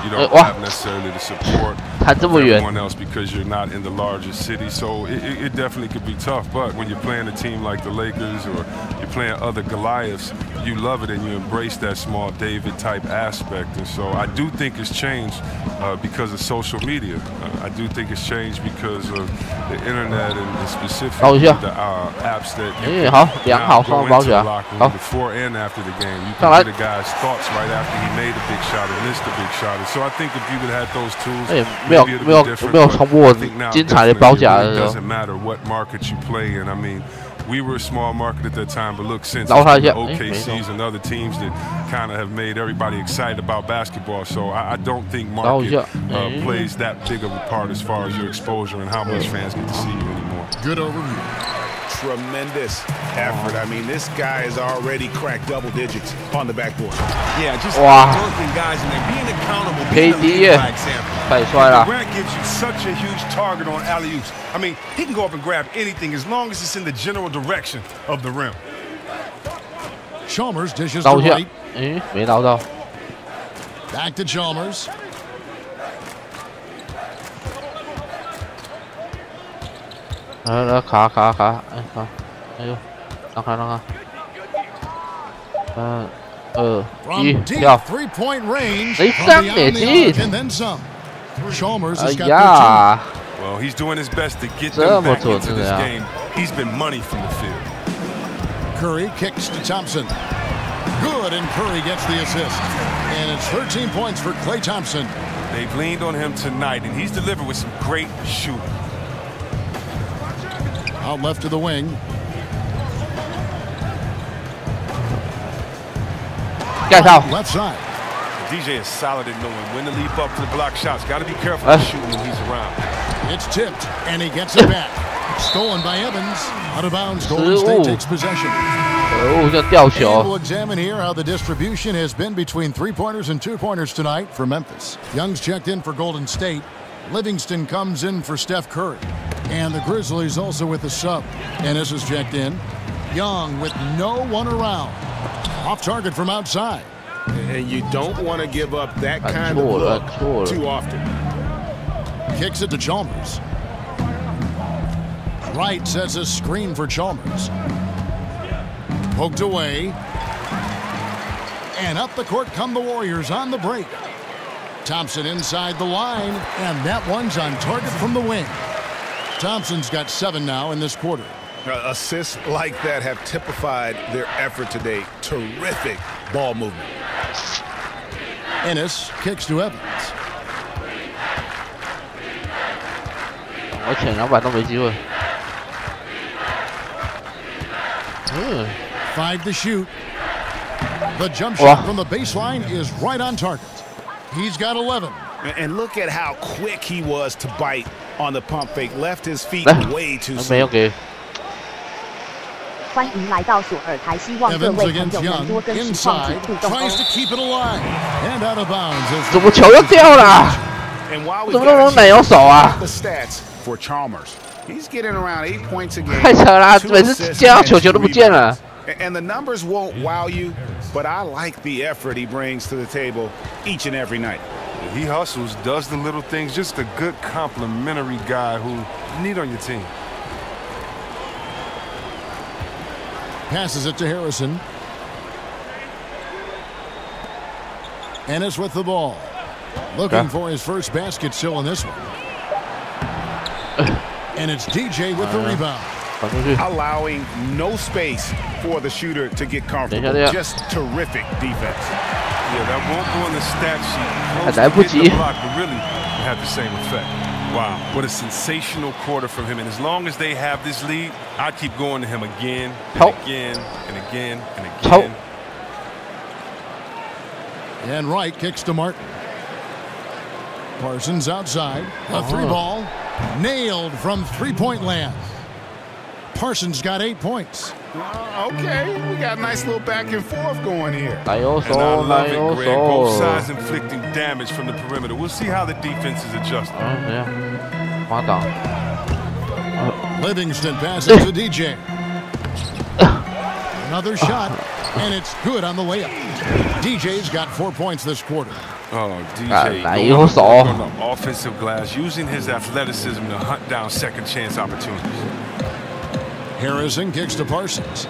You don't have necessarily the support of everyone else because you're not in the largest city. So it definitely could be tough. But when you're playing a team like the Lakers or you're playing other Goliaths, you love it and you embrace that small David type aspect. And so I do think it's changed because of social media. I do think it's changed because of the internet and specifically the apps that you can go into the locker room before and after the game. You can get a guy's thoughts right after he made a big shot and missed a big shot. And so I think if you would have had those tools, maybe it would be different. I think now it doesn't matter what market you play in. I mean, we were a small market at that time, but look, since the OKCs and other teams that kind of have made everybody excited about basketball. So I don't think market plays that big of a part as far as your exposure and how much fans get to see you anymore. Good overview. Tremendous effort. I mean, this guy has already cracked double digits on the backboard. Yeah, just working guys and then being accountable, being a leader by example. Durant gives you such a huge target on alley-oops. I mean, he can go up and grab anything as long as it's in the general direction of the rim. Chalmers dishes to right. 没捞到。 Back to Chalmers. Three point range. And then some. Chalmers has got 13. Well, he's doing his best to get them back into this game. He's been money from the field. Curry kicks to Thompson. Good, and Curry gets the assist. And it's 13 points for Klay Thompson. They've leaned on him tonight, and he's delivered with some great shooting. Out left to the wing. Left side. DJ is solid at knowing when to leap up to the block shots. Got to be careful with shooting when he's around. It's tipped, and he gets it back. Stolen by Evans. Out of bounds. Golden State takes possession. And we'll examine here how the distribution has been between three-pointers and two-pointers tonight for Memphis. Young's checked in for Golden State. Livingston comes in for Steph Curry. And the Grizzlies also with a sub. Ennis is checked in. Young with no one around. Off target from outside. And you don't want to give up that kind of look too often. Kicks it to Chalmers. Wright sets a screen for Chalmers. Poked away. And up the court come the Warriors on the break. Thompson inside the line. And that one's on target from the wing. Thompson's got 7 now in this quarter. Assists like that have typified their effort today. Terrific ball movement. Ennis kicks to Evans. 我前200都没机会。5 to shoot. The jump shot from the baseline is right on target. He's got 11. And look at how quick he was to bite on the pump fake. Left his feet way too soon. 没有给。欢迎来到索尔台，希望各位朋友能多跟实况组互动哦。Tries to keep it alive and out of bounds. 怎么球又掉了？ And while 怎么那种奶油手啊 the stats for Chalmers, he's getting around 8 points a game. 太扯了，每次见到球都不见了。 And the numbers won't wow you, but I like the effort he brings to the table each and every night. He hustles, does the little things, just a good complimentary guy who you need on your team. Passes it to Harrison. Ennis with the ball. Looking for his first basket still in this one. And it's DJ with the rebound. Allowing no space for the shooter to get comfortable. Just terrific defense. Yeah, that won't go on the stat sheet. Close to the block, but really have the same effect. Wow, what a sensational quarter from him. And as long as they have this lead, I'd keep going to him again and again and again and again. And Wright kicks to Martin. Parsons outside. A 3-ball. Nailed from three-point land. Parsons got 8 points. Okay, we got a nice little back and forth going here. And I love it, Greg. Both sides inflicting damage from the perimeter. We'll see how the defense is adjusting. Livingston passes to DJ. Another shot, and it's good on the layup. DJ's got 4 points this quarter. Oh, DJ going on the offensive glass, using his athleticism to hunt down second chance opportunities. Harrison kicks to Parsons.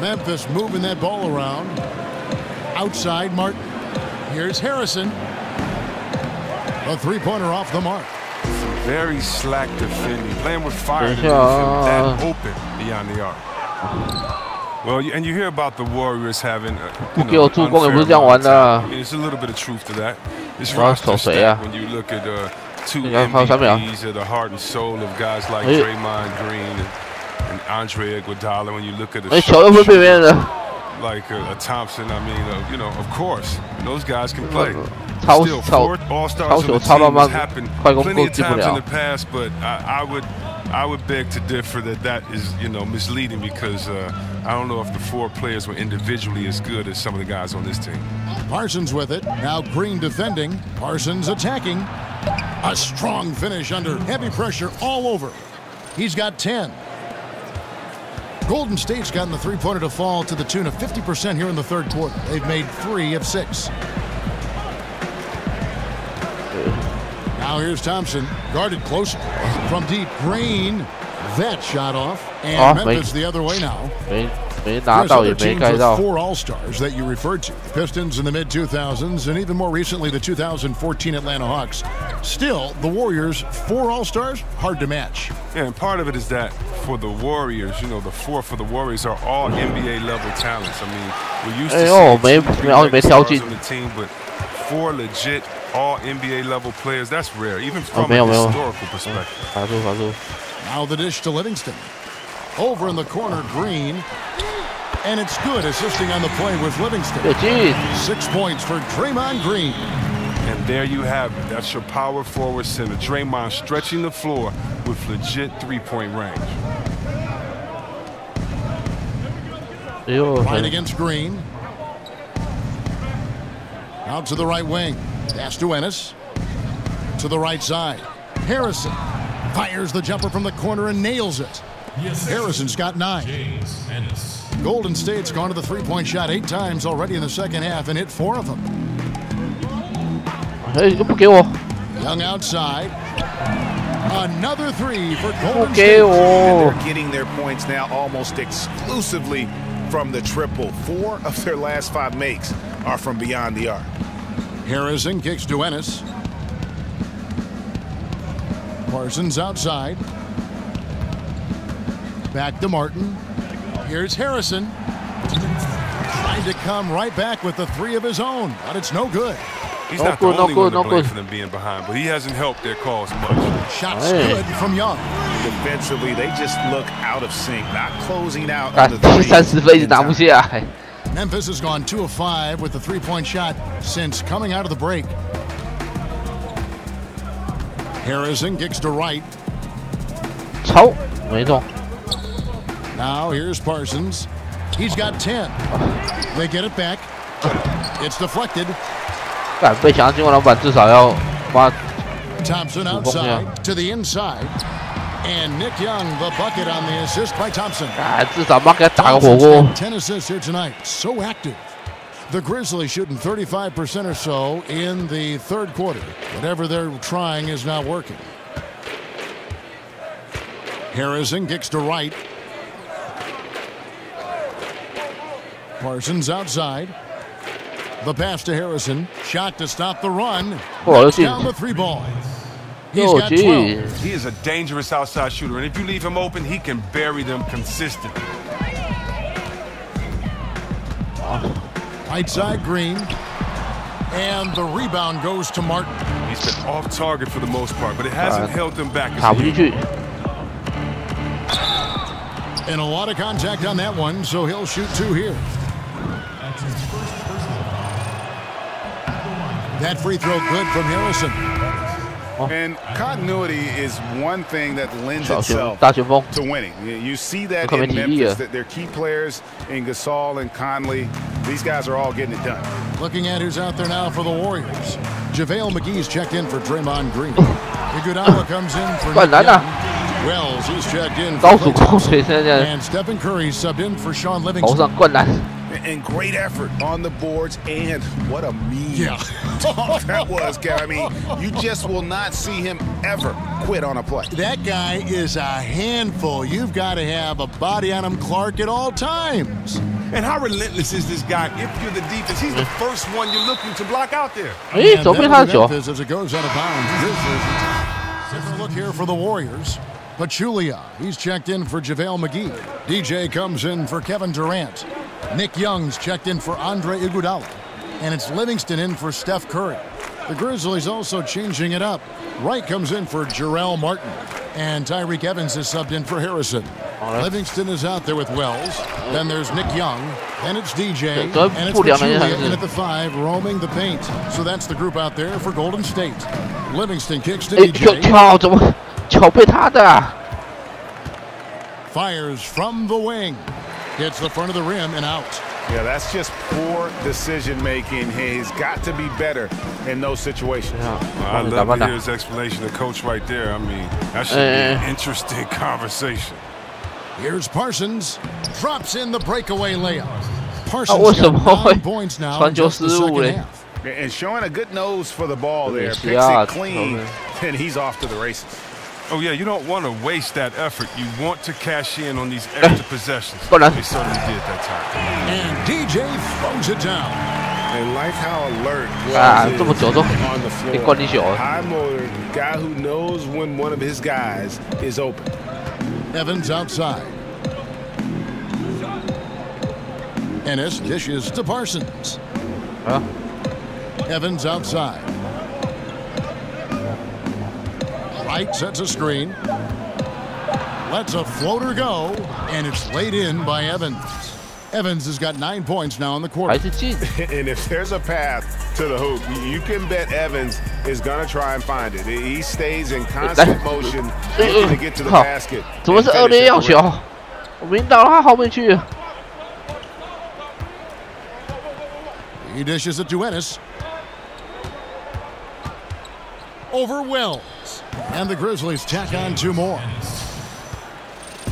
Memphis moving that ball around. Outside Martin. Here's Harrison. A three-pointer off the mark. Very slack defending, playing with fire to that open beyond the arc. Well, and you hear about the Warriors having unfair amounts. I mean, there's a little bit of truth to that. This roster stat, when you look at two MVPs are the heart and soul of guys like Draymond Green and Andre Iguodala. When you look at a like a Thompson, I mean, of course, those guys can play. Still, 4 All-Stars on the team has happened plenty of times in the past, but I would beg to differ that is misleading because I don't know if the 4 players were individually as good as some of the guys on this team. Parsons with it. Now Green defending. Parsons attacking. A strong finish under heavy pressure all over. He's got 10. Golden State's gotten the three-pointer to fall to the tune of 50% here in the third quarter. They've made 3 of 6. Now here's Thompson, guarded closer. From deep, Green. That shot off. And Memphis the other way now. There's other teams with 4 All-Stars that you referred to. The Pistons in the mid-2000s and even more recently the 2014 Atlanta Hawks. Still, the Warriors, 4 All-Stars, hard to match. Yeah, and part of it is that for the Warriors, the 4 for the Warriors are all NBA-level talents. I mean, we're used to seeing 2 stars on the team, but 4 legit all-NBA-level players, that's rare, even from a historical perspective. Now the dish to Livingston. Over in the corner, Green. And it's good, assisting on the play with Livingston. 6 points for Draymond Green. And there you have it. That's your power forward center. Draymond stretching the floor with legit three-point range. Right against Green. Out to the right wing. Pass to Ennis. To the right side. Harrison fires the jumper from the corner and nails it. Harrison's got 9. Golden State's gone to the three-point shot 8 times already in the second half and hit 4 of them. Young outside. Another 3 for Golden State. And they're getting their points now almost exclusively from the triple. 4 of their last 5 makes are from beyond the arc. Harrison kicks to Ennis. Parsons outside. Back to Martin. Here's Harrison. Trying to come right back with the 3 of his own, but it's no good. He's not the only one to blame for them being behind, but he hasn't helped their cause much. Shots good from Young. Defensively, they just look out of sync, not closing out on the 3. Memphis has gone 2 of 5 with the three-point shot since coming out of the break. Harrison kicks to right. Now here's Parsons. He's got 10. They get it back. It's deflected. 敢被抢进攻篮板，至少要把 Thompson outside to the inside, and Nick Young the bucket on the assist by Thompson. 至少帮给他打个火锅。10 assists here tonight, so active. The Grizzlies shooting 35% or so in the third quarter. Whatever they're trying is not working. Harrison kicks to right. Parsons outside. The pass to Harrison. Shot to stop the run. Down the 3 ball. He's got 12. He is a dangerous outside shooter, and if you leave him open, he can bury them consistently. Right side Green. And the rebound goes to Martin. He's been off target for the most part, but it hasn't held them back. And a lot of contact on that one, so he'll shoot 2 here. That free throw good from Harrison. And continuity is one thing that lends itself to winning. You see that in Memphis, that their key players in Gasol and Conley, these guys are all getting it done. Looking at who's out there now for the Warriors. JaVale McGee's checked in for Draymond Green. Iguodala comes in for Nick Young. Wells is checked in for Klay Thompson. And Stephen Curry subbed in for Sean Livingston. And great effort on the boards, and what a mean talk that was, Kev. I mean, you just will not see him ever quit on a play. That guy is a handful. You've got to have a body on him, Clark, at all times. And how relentless is this guy? If you're the defense, he's the first one you're looking to block out there. And Memphis as it goes out of bounds. Different look here for the Warriors. Pachulia, he's checked in for JaVale McGee. DJ comes in for Kevin Durant. Nick Young's checked in for Andre Iguodala. And it's Livingston in for Steph Curry. The Grizzlies also changing it up. Wright comes in for Jarrell Martin. And Tyreek Evans is subbed in for Harrison. Livingston is out there with Wells. Then there's Nick Young. And it's DJ. And it's Pachulia in at the 5, roaming the paint. So that's the group out there for Golden State. Livingston kicks to DJ. Fires from the wing. Hits the front of the rim and out. Yeah, that's just poor decision making. He's got to be better in those situations. I love to hear his explanation of coach right there. I mean, that should be an interesting conversation. Here's Parsons. Drops in the breakaway layup. Parsons got 9 points now in just the second half. And showing a good nose for the ball there. Picks it clean, and he's off to the races. Oh, yeah, you don't want to waste that effort. You want to cash in on these extra possessions. They certainly did that time. And DJ throws it down. And like how alert is on the floor. High motor, guy who knows when one of his guys is open. Evans outside. Ennis dishes to Parsons. Evans outside. Wright sets a screen. Lets a floater go, and it's laid in by Evans. Evans has got 9 points now in the quarter. And if there's a path to the hoop, you can bet Evans is going to try and find it. He stays in constant motion looking to get to the basket. He dishes it to Ennis. Over Wells. And the Grizzlies tack on 2 more.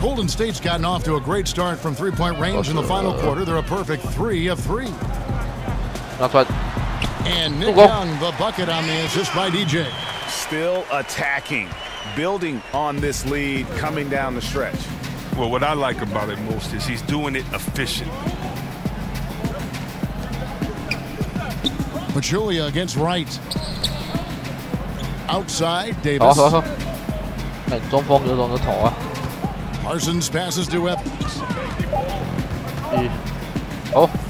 Golden State's gotten off to a great start from 3-point range in the final quarter. They're a perfect 3 of 3. And Nick Young, the bucket on the assist by DJ. Still attacking, building on this lead coming down the stretch. Well, what I like about it most is he's doing it efficiently. Pachulia against Wright. Outside, Davis. Parsons passes to Evans.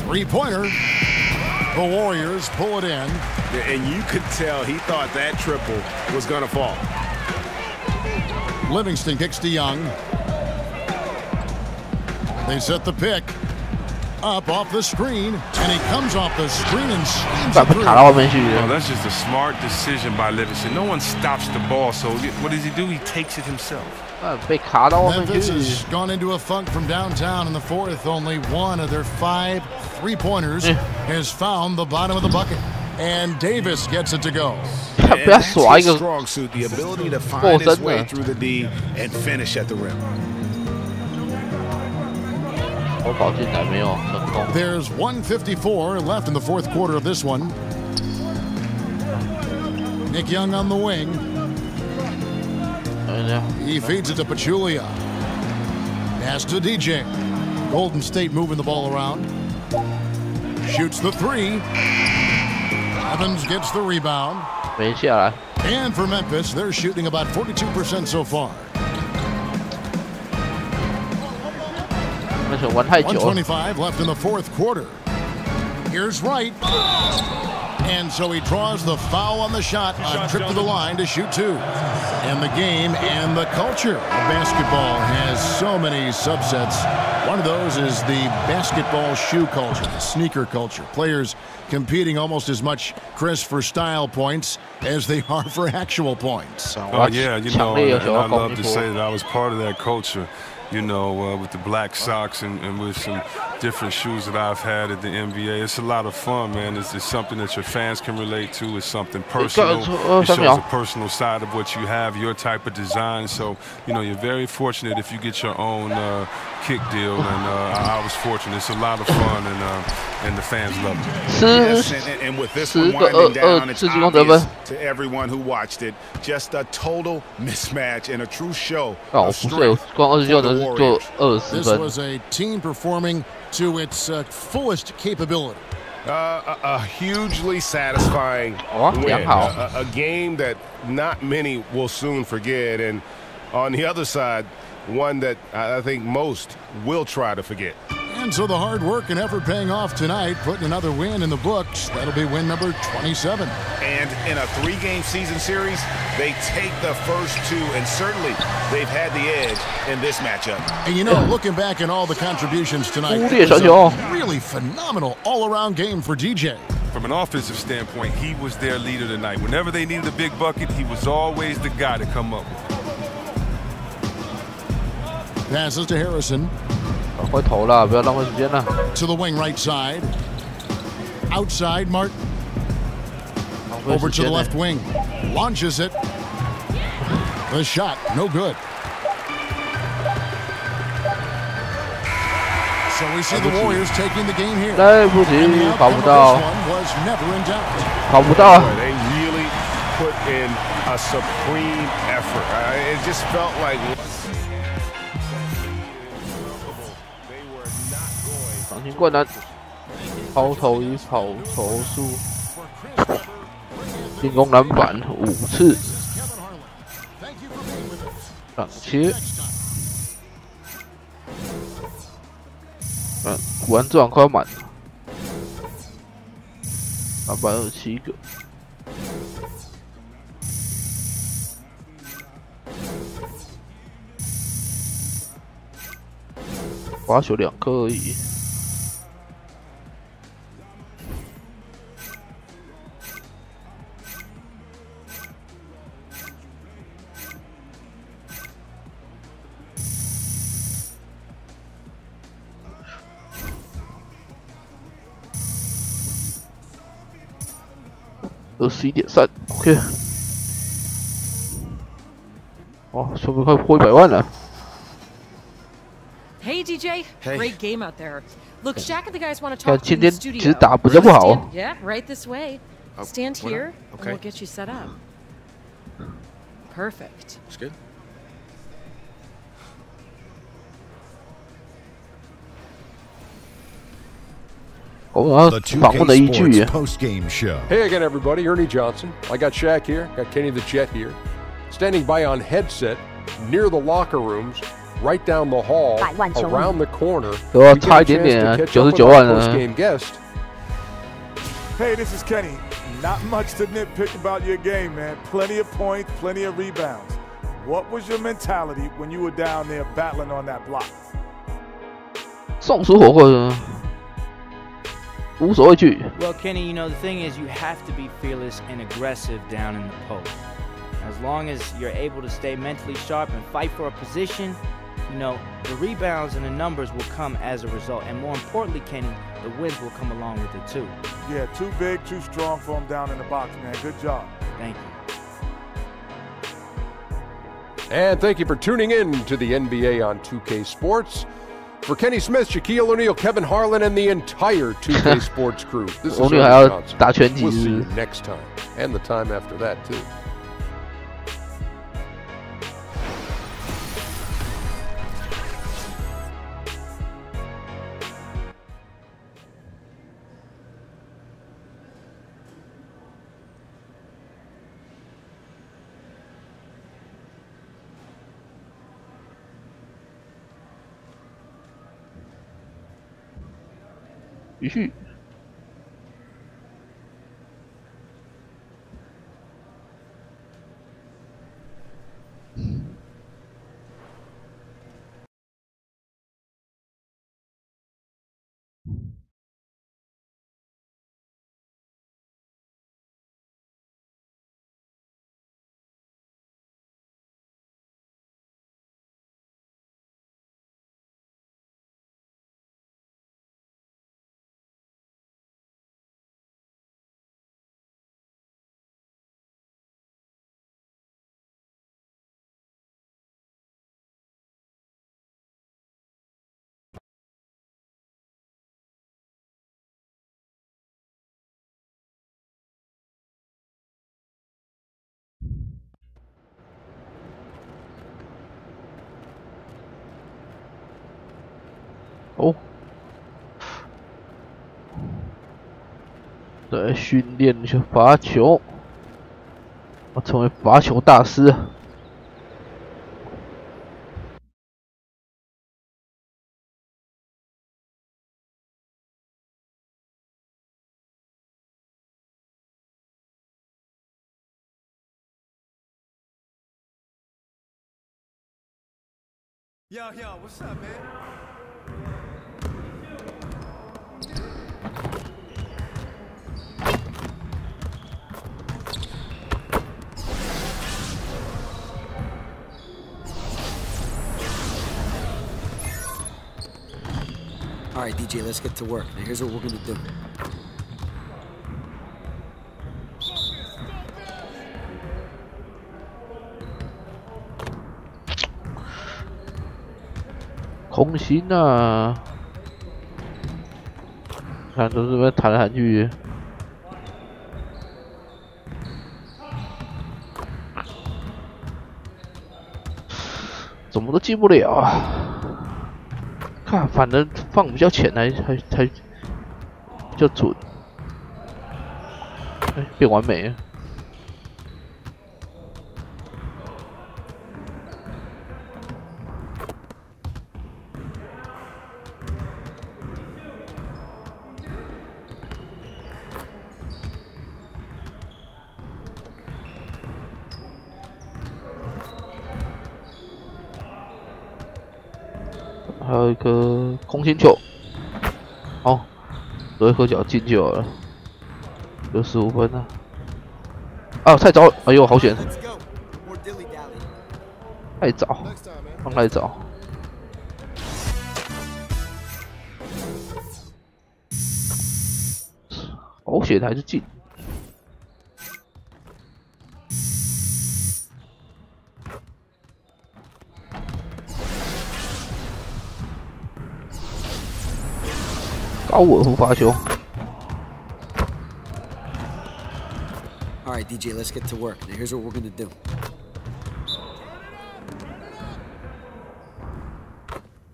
3-pointer. The Warriors pull it in. And you could tell he thought that triple was going to fall. Livingston kicks to Young. They set the pick. Up off the screen, and he comes off the screen and slams it through. Well, that's just a smart decision by Livingston. No one stops the ball, so what does he do? He takes it himself. Memphis has gone into a funk from downtown in the fourth. Only one of their 5 3-pointers has found the bottom of the bucket. And Davis gets it to go. 不要耍一个 strong suit, the ability to find his way through the D and finish at the rim. 我跑进来没有成功。There's 1:54 left in the fourth quarter of this one. Nick Young on the wing. He feeds it to Pachulia. Pass to DJ. Golden State moving the ball around. Shoots the three. Evans gets the rebound. 没下来。And for Memphis, they're shooting about 42% so far. 125 left in the fourth quarter. Here's Wright. And so he draws the foul on the shot, a trip to the line to shoot two. And the game and the culture of basketball has so many subsets. One of those is the basketball shoe culture, the sneaker culture. Players competing almost as much, Chris, for style points as they are for actual points. Oh, yeah, you know, and I love to say that I was part of that culture. You know, with the black socks and with some different shoes that I've had at the NBA. It's a lot of fun, man. It's something that your fans can relate to. It's something personal. It shows a personal side of what you have, your type of design. So, you know, you're very fortunate if you get your own kick deal. And I was fortunate. It's a lot of fun, and the fans love it. Yes, and with this one winding down, it's obvious to everyone who watched it. Just a total mismatch and a true show of strength. This was a team performing to its fullest capability. A hugely satisfying win. A game that not many will soon forget. And on the other side, one that I think most will try to forget. And so the hard work and effort paying off tonight, putting another win in the books. That'll be win number 27. And in a 3-game season series, they take the first two, and certainly they've had the edge in this matchup. And you know, looking back at all the contributions tonight, it was a really phenomenal all-around game for DJ. From an offensive standpoint, he was their leader tonight. Whenever they needed a big bucket, he was always the guy to come up with. Passes to Harrison. 快投了，不要浪费时间了。 To the wing right side. Outside, Martin. Over to the left wing. Launches it. The shot, no good. So we see the Warriors taking the game here. 来不及，跑不到，跑不到。 They really put in a supreme effort. It just felt like. 场均灌篮，抛投与跑投数，进攻篮板5次，上切，玩这碗快满了，327个。 罚球2颗而已。21.3 ，OK。哇，说不定快破100万了。 Hey DJ, great game out there. Look, Shaq and the guys want to talk to you in the studio. 其实打比较不好。 Yeah, right this way. Stand here, and we'll get you set up. Perfect. That's good. The 2K Sports post-game show. Hey again, everybody. Ernie Johnson. I got Shaq here. Got Kenny the Jet here. Standing by on headset near the locker rooms. Right down the hall, around the corner. 差一点点啊，99万了。 Hey, this is Kenny. Not much to nitpick about your game, man. Plenty of points, plenty of rebounds. What was your mentality when you were down there battling on that block? 送出火锅，无所畏惧。 Well, Kenny, you know the thing is, you have to be fearless and aggressive down in the post. As long as you're able to stay mentally sharp and fight for a position, you know, the rebounds and the numbers will come as a result. And more importantly, Kenny, the wins will come along with it too. Yeah, too big, too strong for him down in the box, man. Good job. Thank you. And thank you for tuning in to the NBA on 2K Sports. For Kenny Smith, Shaquille O'Neal, Kevin Harlan, and the entire 2K Sports crew, this is Ernie Johnson. We'll see you next time, and the time after that, too.哦，在训练去罚球，我成为罚球大师。Yo, what's up, man? All right, DJ, let's get to work. Now, here's what we're gonna do.空心啊！看都是在弹来弹去。怎么都进不了啊！看，反正放比较浅还比较准。哎，变完美了。还有一颗空心球，好，左一颗脚进就好了，65分了。啊，太早了，哎呦，好险！太早，放太早。好险，还是进。高尔夫罚球。All right, DJ, let's get to work. Now, here's what we're gonna do.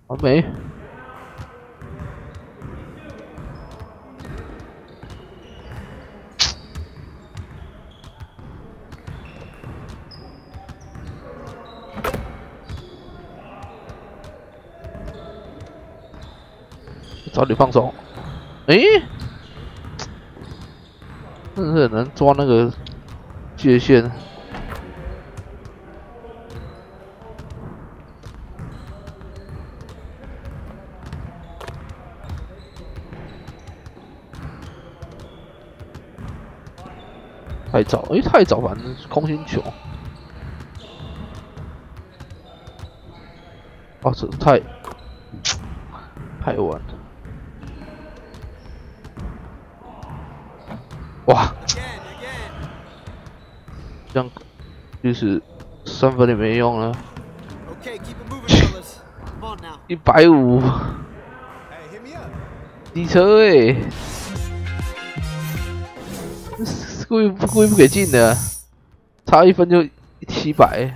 完美。早点放手。诶，真是很难抓那个界限。太早，诶，太早，反正空心球。哦，这太晚了。哇！这样就是3分也没用了。150，机车故意不给进的，差1分就700。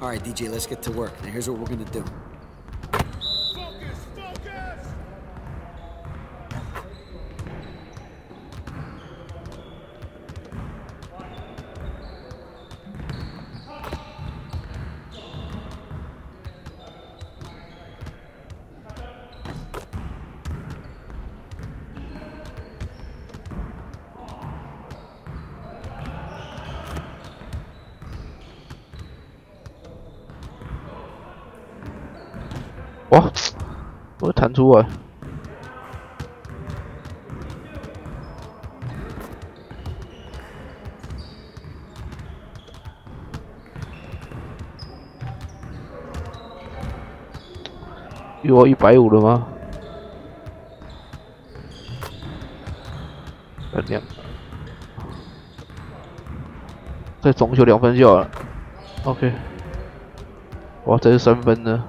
All right, DJ, let's get to work. Now here's what we're gonna do.哇！我弹出来。有150了吗？再总球2分就好了。OK。哇，这是3分呢。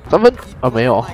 3分啊，没有啊。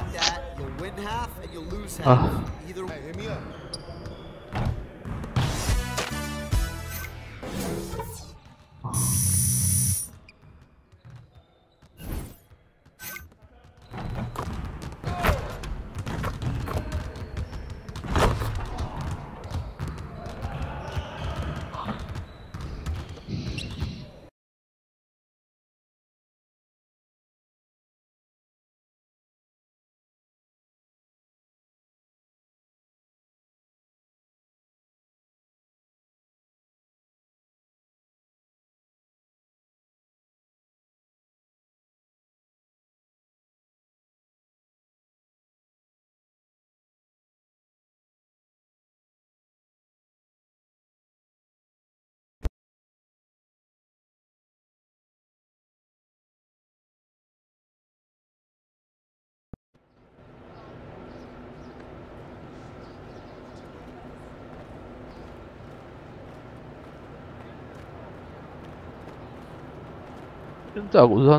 现在我是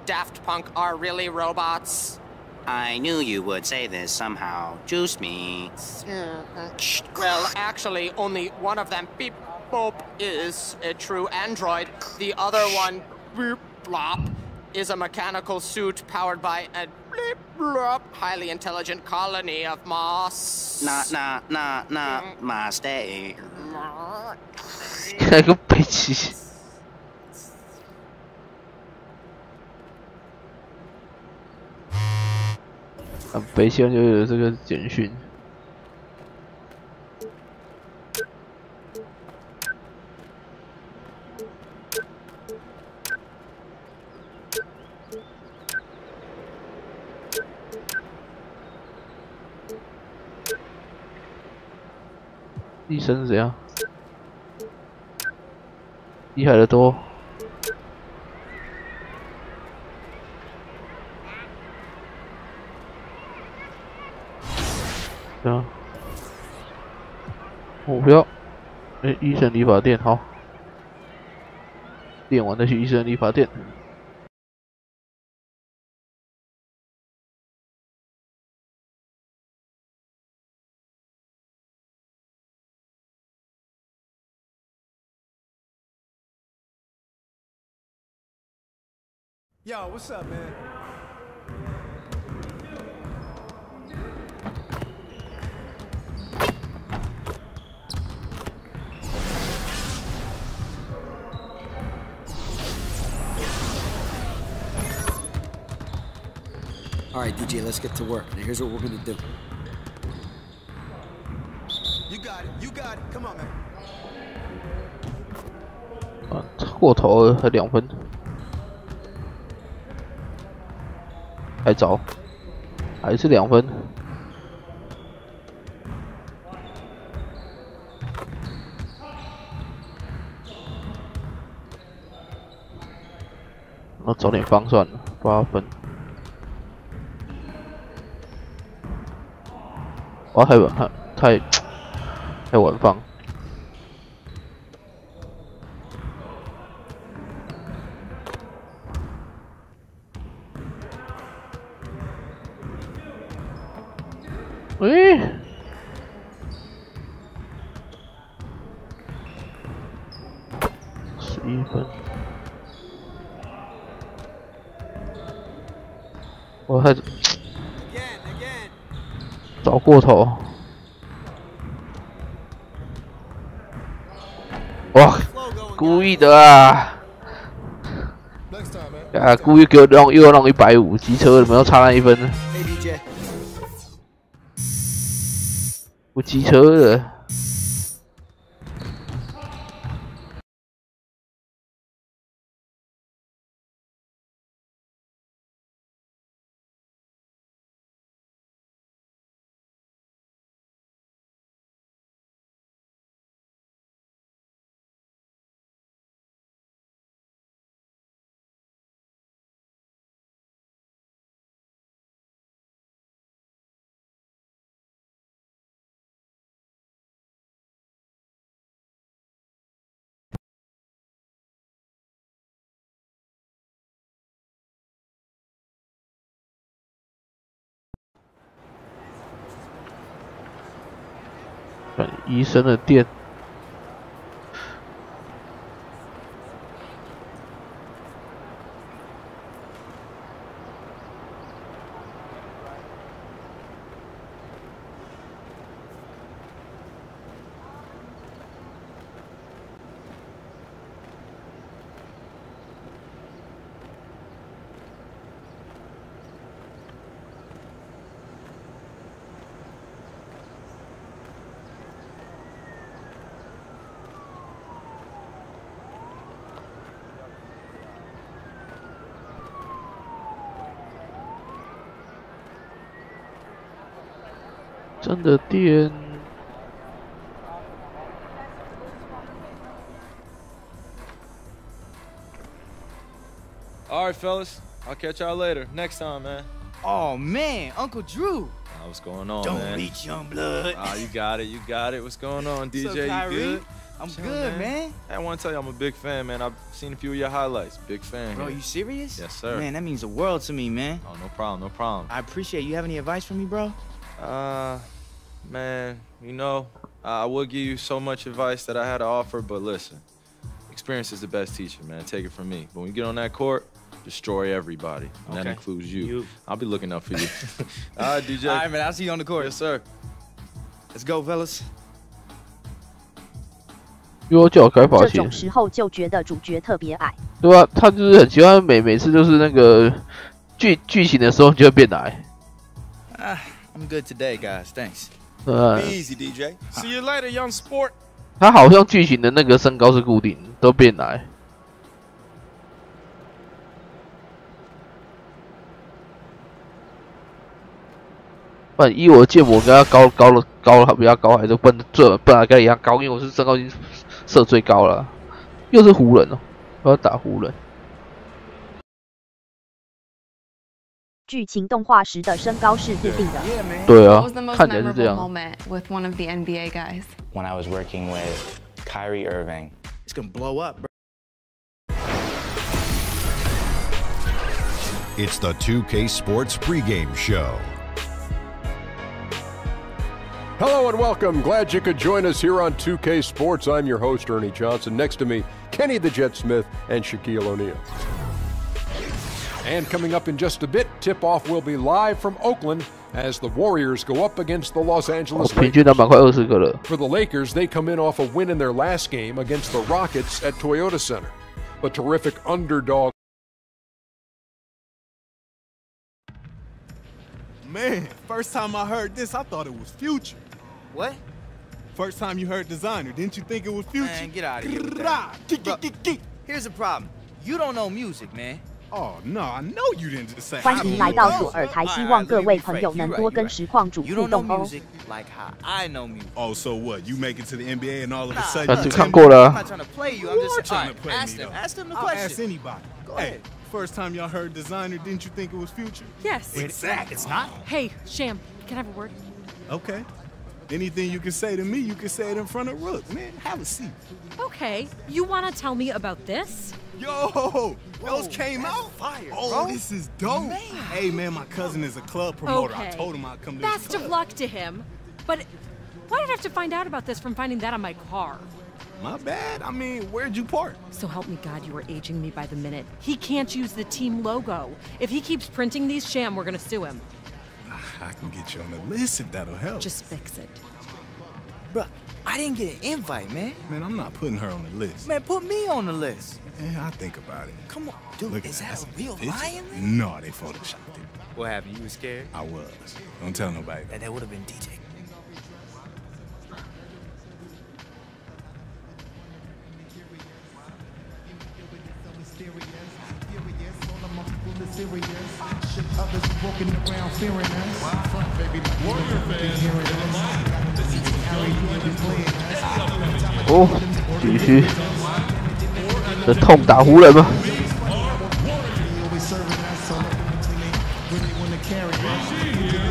Daft Punk are really robots. I knew you would say this somehow. Juice me. Well, actually, only one of them, beep boop, is a true android. The other one, beep blop, is a mechanical suit powered by a bleep blop highly intelligent colony of moss. Nah, my stay. 开个北极。北线就有这个简讯。医生是怎样？厉害的多。啊！目标，医生理发店好，练完再去医生理发店。Yo, what's up, man? All right, DJ, let's get to work. Now here's what we're gonna do. You got it. Come on, man. 啊，过头了，才2分。太早，还是2分。我早点放算了，8分。哇，太晚放。11分。我还找过头。哇，故意的啊！啊，故意给我又要让150，机车怎么又差那1分呢？我机车的。医生的店。真的店。All right, fellas. I'll catch y'all later. Next time, man. Oh man, Uncle Drew. What's going on, Don't man? reach, young blood. You got it. You got it. What's going on, DJ? What's up, Kyrie? You good? I'm good, man. Hey, I want to tell you I'm a big fan, man. I've seen a few of your highlights. Big fan. Bro, you serious? Yes, sir. Man, that means the world to me, man. Oh, no problem. No problem. I appreciate it. You have any advice for me, bro? Man, you know, I would give you so much advice that I had to offer, but listen, experience is the best teacher, man. Take it from me. But when you get on that court, destroy everybody, and that includes you. I'll be looking up for you. All right, DJ. All right, man. I'll see you on the court. Yes, sir. Let's go, fellas. 又叫我改发型。这种时候就觉得主角特别矮。对啊，他就是很喜欢每次就是那个剧情的时候就会变矮。I'm good today, guys. Thanks. Easy, DJ. See you later, young sport. 他好像剧情的那个身高是固定，都变矮。不然依我建模跟他高了比较高，还是不然跟他一样高，因为我是身高已经设最高了。又是湖人哦，我要打湖人。剧情动画时的身高是固定的。对啊，看起来是这样。 With one of the NBA guys. When I was working with Kyrie Irving. It's gonna blow up, bro. It's the 2K Sports pregame show. Hello and welcome. Glad you could join us here on 2K Sports. I'm your host, Ernie Johnson. Next to me, Kenny the Jet Smith and Shaquille O'Neal. And coming up in just a bit, tip-off will be live from Oakland as the Warriors go up against the Los Angeles Lakers. For the Lakers, they come in off a win in their last game against the Rockets at Toyota Center. The terrific underdog. Man, first time I heard this, I thought it was Future. What? First time you heard Designer, didn't you think it was Future? Man, get out of here with that. Bro, here's the problem. You don't know music, man. 欢迎来到左耳台，希望各位朋友能多跟实况主互动哦。Oh, so what? You make it to the NBA and all of a sudden 但是看过了。 I'm not trying to play you. I'm just trying to play me. Ask him the question. Ask anybody. Hey, first time y'all heard designer, didn't you think it was Future? Yes. It's not. Hey, Sham, can I have a word? Okay. Anything you can say to me, you can say it in front of Rook. Man, have a seat. Okay, you want to tell me about this? Yo, those came out. Fire, oh, bro. This is dope. Man. Hey, man, my cousin is a club promoter. Okay. I told him I'd come to Best his club. of luck to him. But why did I have to find out about this from finding that on my car? My bad. I mean, where'd you park? So help me God, you are aging me by the minute. He can't use the team logo. If he keeps printing these, Sham, we're going to sue him. I can get you on the list if that'll help. Just fix it. Bruh, I didn't get an invite, man. Man, I'm not putting her on the list. Man, put me on the list. Yeah, I'll think about it. Come on, dude, Look is at that a real picture. lion? No, they photoshopped it. What happened? You were scared? I was. Don't tell nobody. That would have been DJ. Oh， 继续。这痛打湖人吗？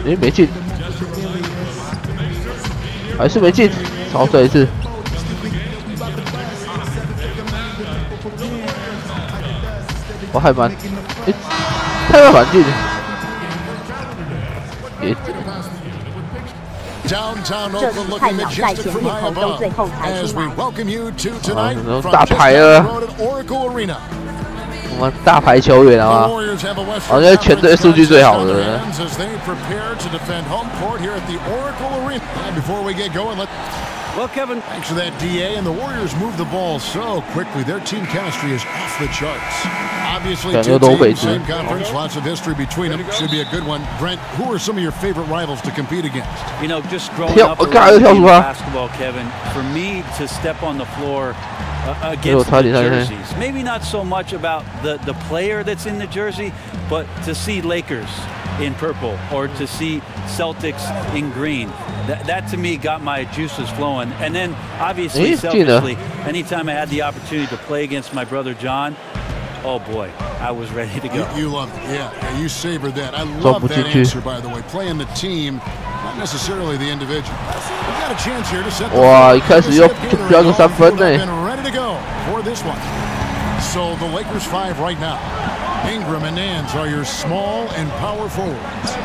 诶，没进，还是没进，好，再一次。我还蛮，诶，太慢反进。Downtown Oakland looking majestic from high above as we welcome you to tonight from Oracle Arena. 我们大牌球员啊，好像全队数据最好的。Well, Kevin, thanks for that, DA, and the Warriors move the ball so quickly. Their team chemistry is off the charts. Obviously, two teams, same conference, lots of history between them. Should be a good one. Brent, who are some of your favorite rivals to compete against? You know, just growing up around basketball, Kevin, for me to step on the floor against the jerseys, maybe not so much about the player that's in the jersey, but to see Lakers in purple or to see Celtics in green. That to me got my juices flowing. And then obviously, selfishly, anytime I had the opportunity to play against my brother John, oh boy, I was ready to go. You loved it, yeah. You savored that. I love that answer, by the way. Playing the team, not necessarily the individual. We got a chance here to set the 哇，一开始就标个3分呢。 Ready to go for this one. So the Lakers 5 right now. Ingram and Nance are your small and power forwards.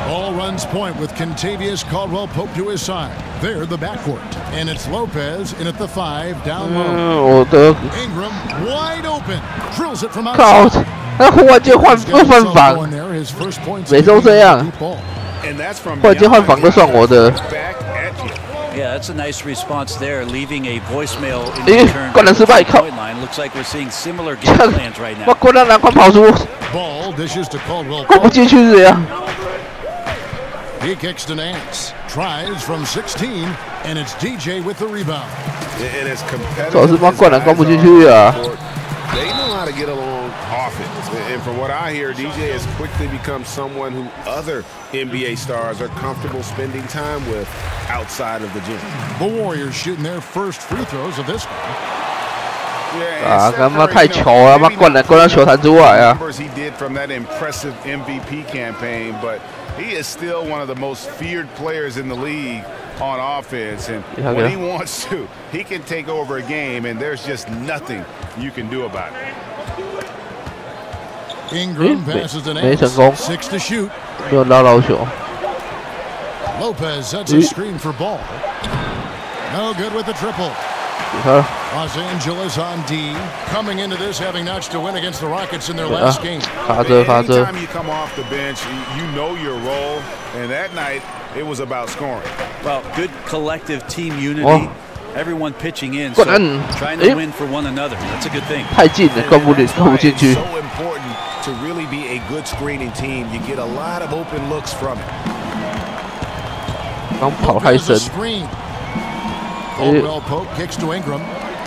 Ball runs point with Kentavious Caldwell-Pope to his side. They're the backcourt. And it's Lopez in at the 5 down low. Ingram wide open. Drills it from outside. 靠！他忽然间换防，每周这样。忽然间换防都算我的。 Yeah, that's a nice response there, leaving a voicemail in return to the point line. Looks like we're seeing similar game plans right now. 我果然难快跑出， Ball dishes to Caldwell. 过不进去是呀。 He kicks to Nance, tries from 16, and it's DJ with the rebound. And as competitive 主要是帮灌篮灌不进去啊。 They know how to get along offense. And from what I hear, DJ has quickly become someone who other NBA stars are comfortable spending time with outside of the gym. The Warriors shooting their first free throws of this one. 啊，他妈太巧了，妈灌篮灌到球坛之外啊。 He did from that impressive MVP campaign, but he is still one of the most feared players in the league on offense, and when he wants to, he can take over a game, and there's just nothing you can do about it. Ingram passes to Nance. 6 to shoot. 没有捞到球。 Lopez sets a screen for Ball. No good with the triple. Los Angeles on D, coming into this having notched a win against the Rockets in their last game. Anytime you come off the bench, you know your role, and that night it was about scoring. Well, good collective team unity. Everyone pitching in, so trying to win for one another. That's a good thing. 太近了，灌不进去。 So important to really be a good screening team. You get a lot of open looks from it. 刚跑太深。 Caldwell-Pope kicks to Ingram.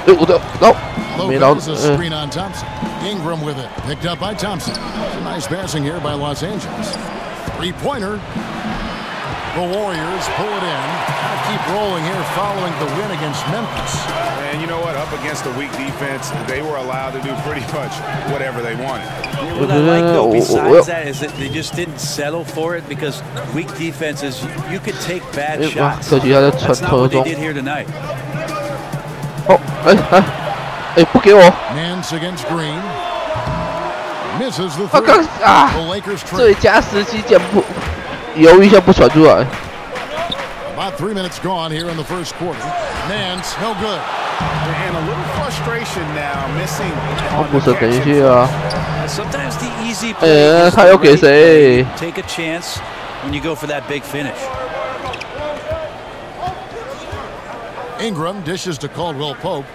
Lopez a screen on Thompson. Ingram with it, picked up by Thompson. Nice passing here by Los Angeles. Three-pointer. The Warriors pull it in. Gotta keep rolling here following the win against Memphis. And you know what? Up against a weak defense, they were allowed to do pretty much whatever they wanted. What I like, though, besides that, is that they just didn't settle for it because weak defenses, you could take bad shots. That's not what they did here tonight. Nance against Green. Misses the three. The Lakers trade. About 3 minutes gone here in the first quarter. Nance, no good. And a little frustration now, missing. Sometimes the easy play is the right play. Take a chance when you go for that big finish. Ingram dishes to Caldwell Pope.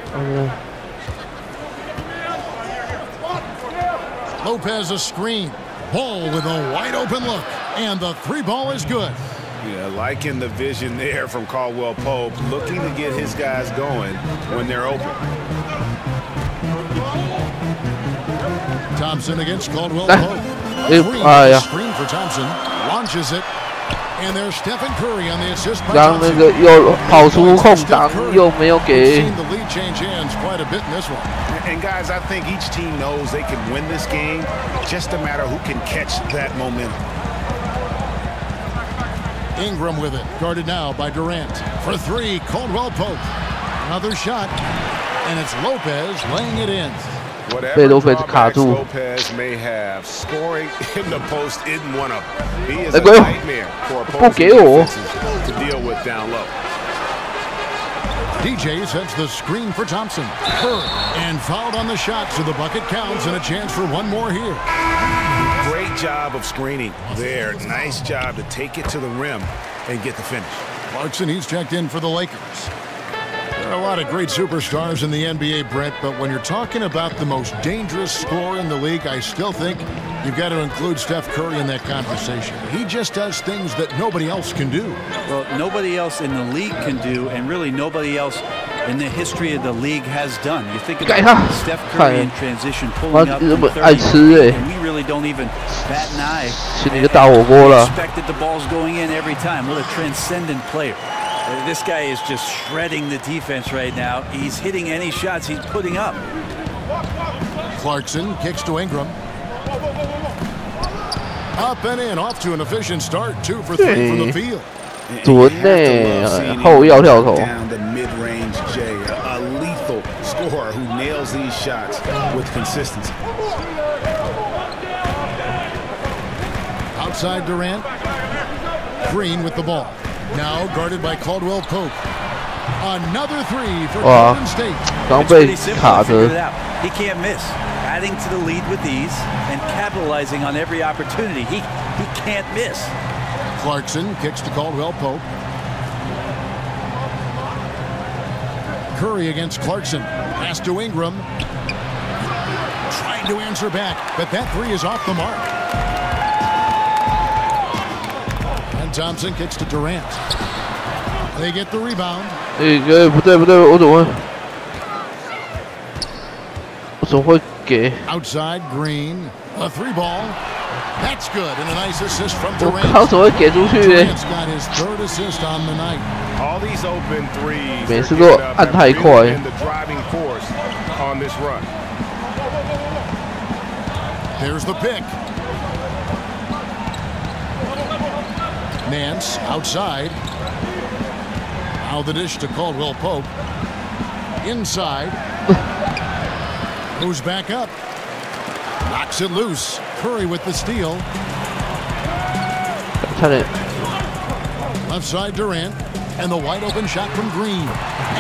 Lopez a screen. Ball with a wide open look. And the three ball is good. Yeah, liking the vision there from Caldwell Pope, looking to get his guys going when they're open. Thompson against Caldwell Pope. Screen for Thompson. Launches it. And there's Stephen Curry on the assist by Thompson. Seen the lead change hands quite a bit in this one. And guys, I think each team knows they can win this game. Just a matter who can catch that momentum. Ingram with it, guarded now by Durant. For three, Caldwell Pope. Another shot, and it's Lopez laying it in. Whatever drawbacks Lopez may have, scoring in the post isn't one of them. He is a nightmare for opposing defenses to deal with down low. DJ sets the screen for Thompson. Curry, and fouled on the shot, so the bucket counts, and a chance for one more here. Great job of screening there. Nice job to take it to the rim and get the finish. Clarkson, he's checked in for the Lakers. There are a lot of great superstars in the NBA, Brett, but when you're talking about the most dangerous scorer in the league, I still think you've got to include Steph Curry in that conversation. He just does things that nobody else can do. Well, nobody else in the league can do, and really nobody else in the history of the league has done. You think about Steph Curry in transition, pulling up from 30, and we really don't even bat an eye. We expected the balls going in every time. What a transcendent player. This guy is just shredding the defense right now. He's hitting any shots he's putting up. Clarkson kicks to Ingram. Up and in, off to an efficient start. 2 for 3 from the field. Down the mid-range J, a lethal scorer who nails these shots with consistency. Outside Durant. Green with the ball. Now guarded by Caldwell Pope. Another three for Golden State. It's pretty simple. Figured it out. He can't miss. Adding to the lead with ease and capitalizing on every opportunity. He can't miss. Clarkson kicks to Caldwell Pope. Curry against Clarkson. Pass to Ingram. Trying to answer back, but that three is off the mark. And Thompson kicks to Durant. They get the rebound. Outside Green. A three ball. That's good, and a nice assist from Durant. Durant's got his third assist on the night. All these open threes have been the driving force on this run. There's the pick. Nance outside. Now the dish to Caldwell Pope. Inside. Moves back up. Knocks it loose. Curry with the steal. Left side Durant. And the wide open shot from Green.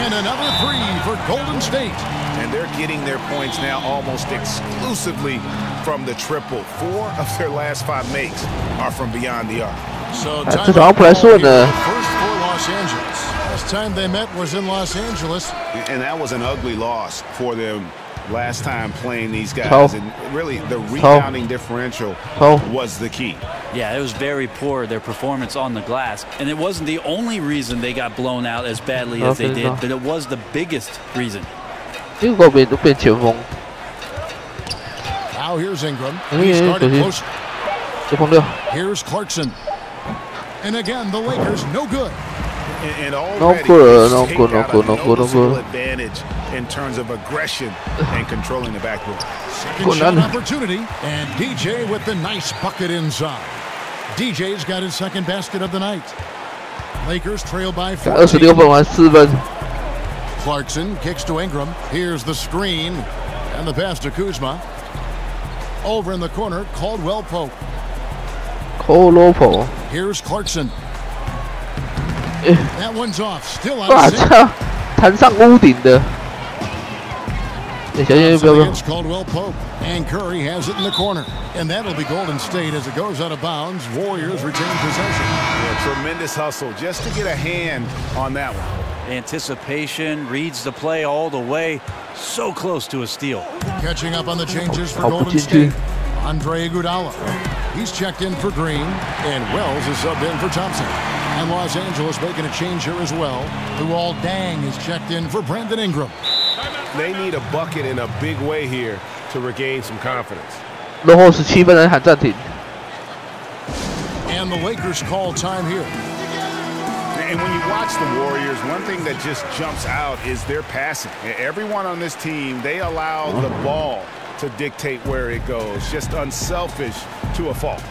And another three for Golden State. And they're getting their points now almost exclusively from the triple. 4 of their last 5 makes are from beyond the arc. So time first for Los Angeles. Last time they met was in Los Angeles. And that was an ugly loss for them last time playing these guys. And really the rebounding differential was the key. Yeah, it was very poor, their performance on the glass. And it wasn't the only reason they got blown out as badly as they did, but it was the biggest reason. 结果变前锋。 Now here's Ingram. He started close. Here's Clarkson. And again, the Lakers no good. And already no good. Advantage in terms of aggression and controlling the backboard. Second shot opportunity, and DJ with the nice bucket inside. DJ's got his second basket of the night. Lakers trail by 14. Clarkson kicks to Ingram. Here's the screen, and the pass to Kuzma. Over in the corner, Caldwell Pope. Here's Clarkson. That one's off. Still out. 弹上屋顶的。小心不要。 Caldwell Pope and Curry has it in the corner, and that'll be Golden State as it goes out of bounds. Warriors retain possession. Yeah, tremendous hustle just to get a hand on that one. Anticipation, reads the play all the way. So close to a steal. Catching up on the changes for Golden State. Andre Iguodala. He's checked in for Green, and Wells is subbed in for Thompson. And Los Angeles making a change here as well. Luol Deng is checked in for Brandon Ingram. They need a bucket in a big way here to regain some confidence. 落后17分，喊暂停。 And the Lakers call time here. And when you watch the Warriors, one thing that just jumps out is their passing. Everyone on this team, they allow the ball to dictate where it goes. Just unselfish to a fault.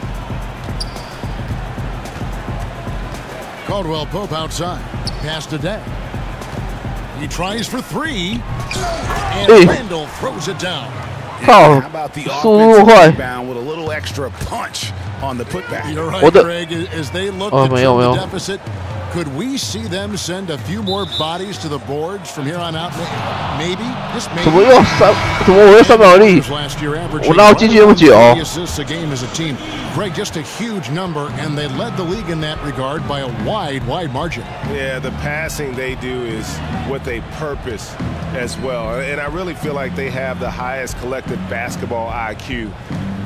Caldwell Pope outside. Pass to Day. He tries for three. And Randall throws it down. How about the offensive rebound with a little extra punch on the putback? You're right, Greg. As they look to turn the deficit, could we see them send a few more bodies to the boards from here on out? Maybe, just maybe. 怎么我又3秒力？我哪有进去那么久？Assists a game as a team. Greg, just a huge number, and they led the league in that regard by a wide margin. Yeah, the passing they do is what they purpose as well, and I really feel like they have the highest collective basketball IQ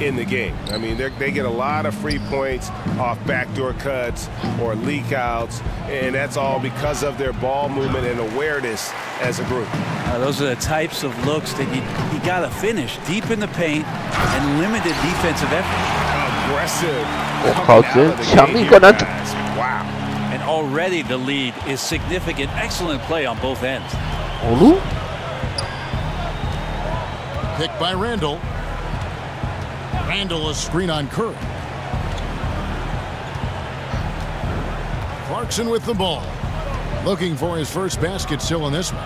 in the game. I mean, they get a lot of free points off backdoor cuts or leak outs, and that's all because of their ball movement and awareness as a group. Those are the types of looks that you got to finish deep in the paint and limited defensive effort. Aggressive. Wow. And already the lead is significant. Excellent play on both ends. Picked by Randall. Randall a screen on Curry. Clarkson with the ball. Looking for his first basket still in this one.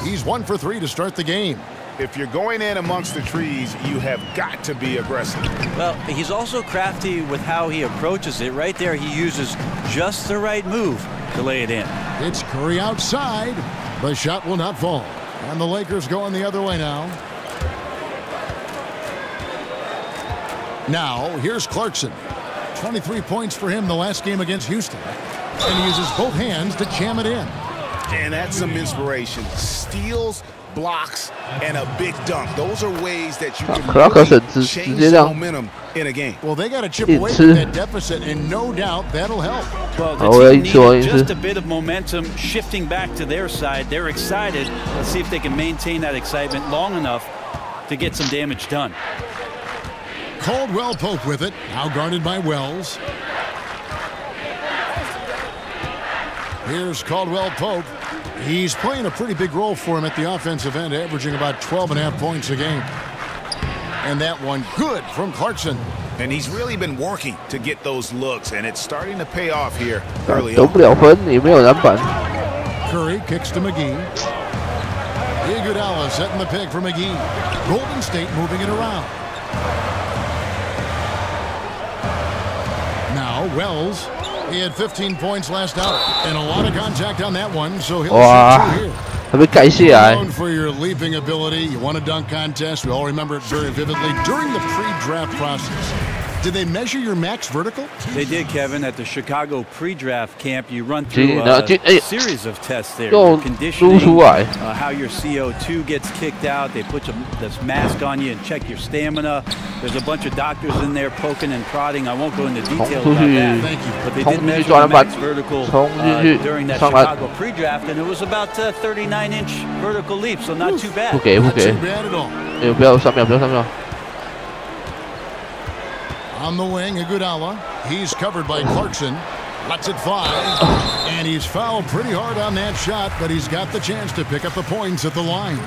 He's 1 for 3 to start the game. If you're going in amongst the trees, you have got to be aggressive. Well, he's also crafty with how he approaches it. Right there, he uses just the right move to lay it in. It's Curry outside. The shot will not fall. And the Lakers going the other way now. Now, here's Clarkson. 23 points for him the last game against Houston. And he uses both hands to jam it in. And that's some inspiration. Steals, blocks, and a big dunk. Those are ways that you can really change the momentum in a game. Well, they got to chip away from that deficit, and no doubt that'll help. Well, the team needed just a bit of momentum shifting back to their side. They're excited. Let's see if they can maintain that excitement long enough to get some damage done. Caldwell Pope with it, now guarded by Wells. Here's Caldwell Pope. He's playing a pretty big role for him at the offensive end, averaging about 12.5 points a game. And that one good from Clarkson. And he's really been working to get those looks, and it's starting to pay off here early on. Curry kicks to McGee. Iguodala setting the pick for McGee. Golden State moving it around. Now Wells. He had 15 points last out, and a lot of contact on that one, so he'll shoot 2 here. Known for your leaping ability. You won a dunk contest. We all remember it very vividly during the pre-draft process. Did they measure your max vertical? They did, Kevin. At the Chicago pre-draft camp, you run through a series of tests there. Your conditioning, how your CO2 gets kicked out. They put this mask on you and check your stamina. There's a bunch of doctors in there poking and prodding. I won't go into detail about that. Thank you. But they did measure the max vertical during that Chicago pre-draft, and it was about 39-inch vertical leap, so not too bad. Not too bad at all. 不要3秒，不要3秒。 On the wing, Iguodala. He's covered by Clarkson. Lets it fly. And he's fouled pretty hard on that shot, but he's got the chance to pick up the points at the line.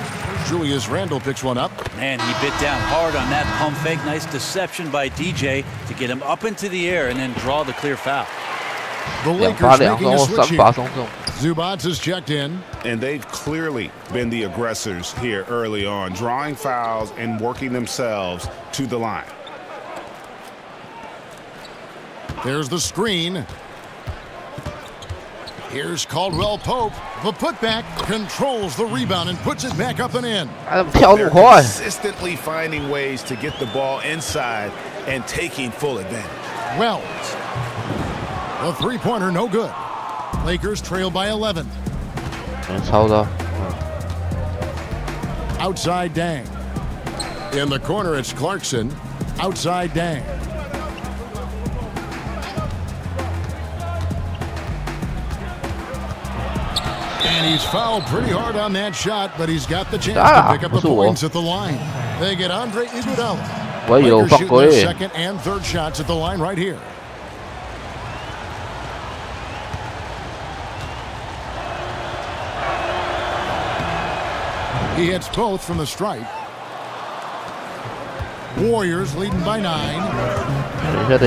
Julius Randle picks one up. Man, he bit down hard on that pump fake. Nice deception by DJ to get him up into the air and then draw the clear foul. The Lakers making a switch here. Zubac is checked in. And they've clearly been the aggressors here early on, drawing fouls and working themselves to the line. There's the screen. Here's Caldwell Pope. The putback controls the rebound and puts it back up and in. They're consistently finding ways to get the ball inside and taking full advantage. Wells. The three-pointer, no good. Lakers trail by 11. Outside Dang. In the corner, it's Clarkson. Outside Dang. And he's fouled pretty hard on that shot, but he's got the chance to pick up the points at the line. They get Andre Iguodala. Lakers shooting their second and third shots at the line right here. He hits both from the stripe. Warriors leading by 9. To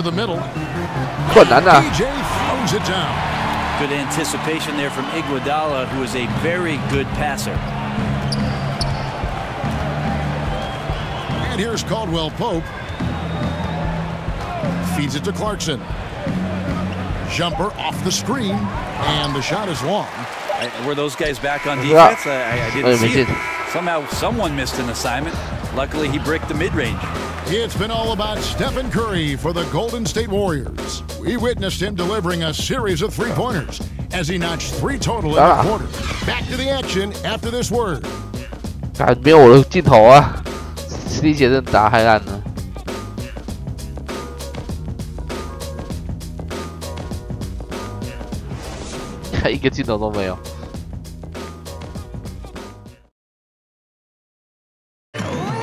the middle. DJ throws it down. Good anticipation there from Iguodala, who is a very good passer. And here's Caldwell Pope. Feeds it to Clarkson. Jumper off the screen, and the shot is long. Were those guys back on defense? I didn't see it. Somehow someone missed an assignment. Luckily, he bricked the mid-range. It's been all about Stephen Curry for the Golden State Warriors. We witnessed him delivering a series of three-pointers as he notched 3 total in the quarter. Back to the action after this word. 没有我的镜头啊 ，CD 姐真的打太烂了。一个镜头都没有。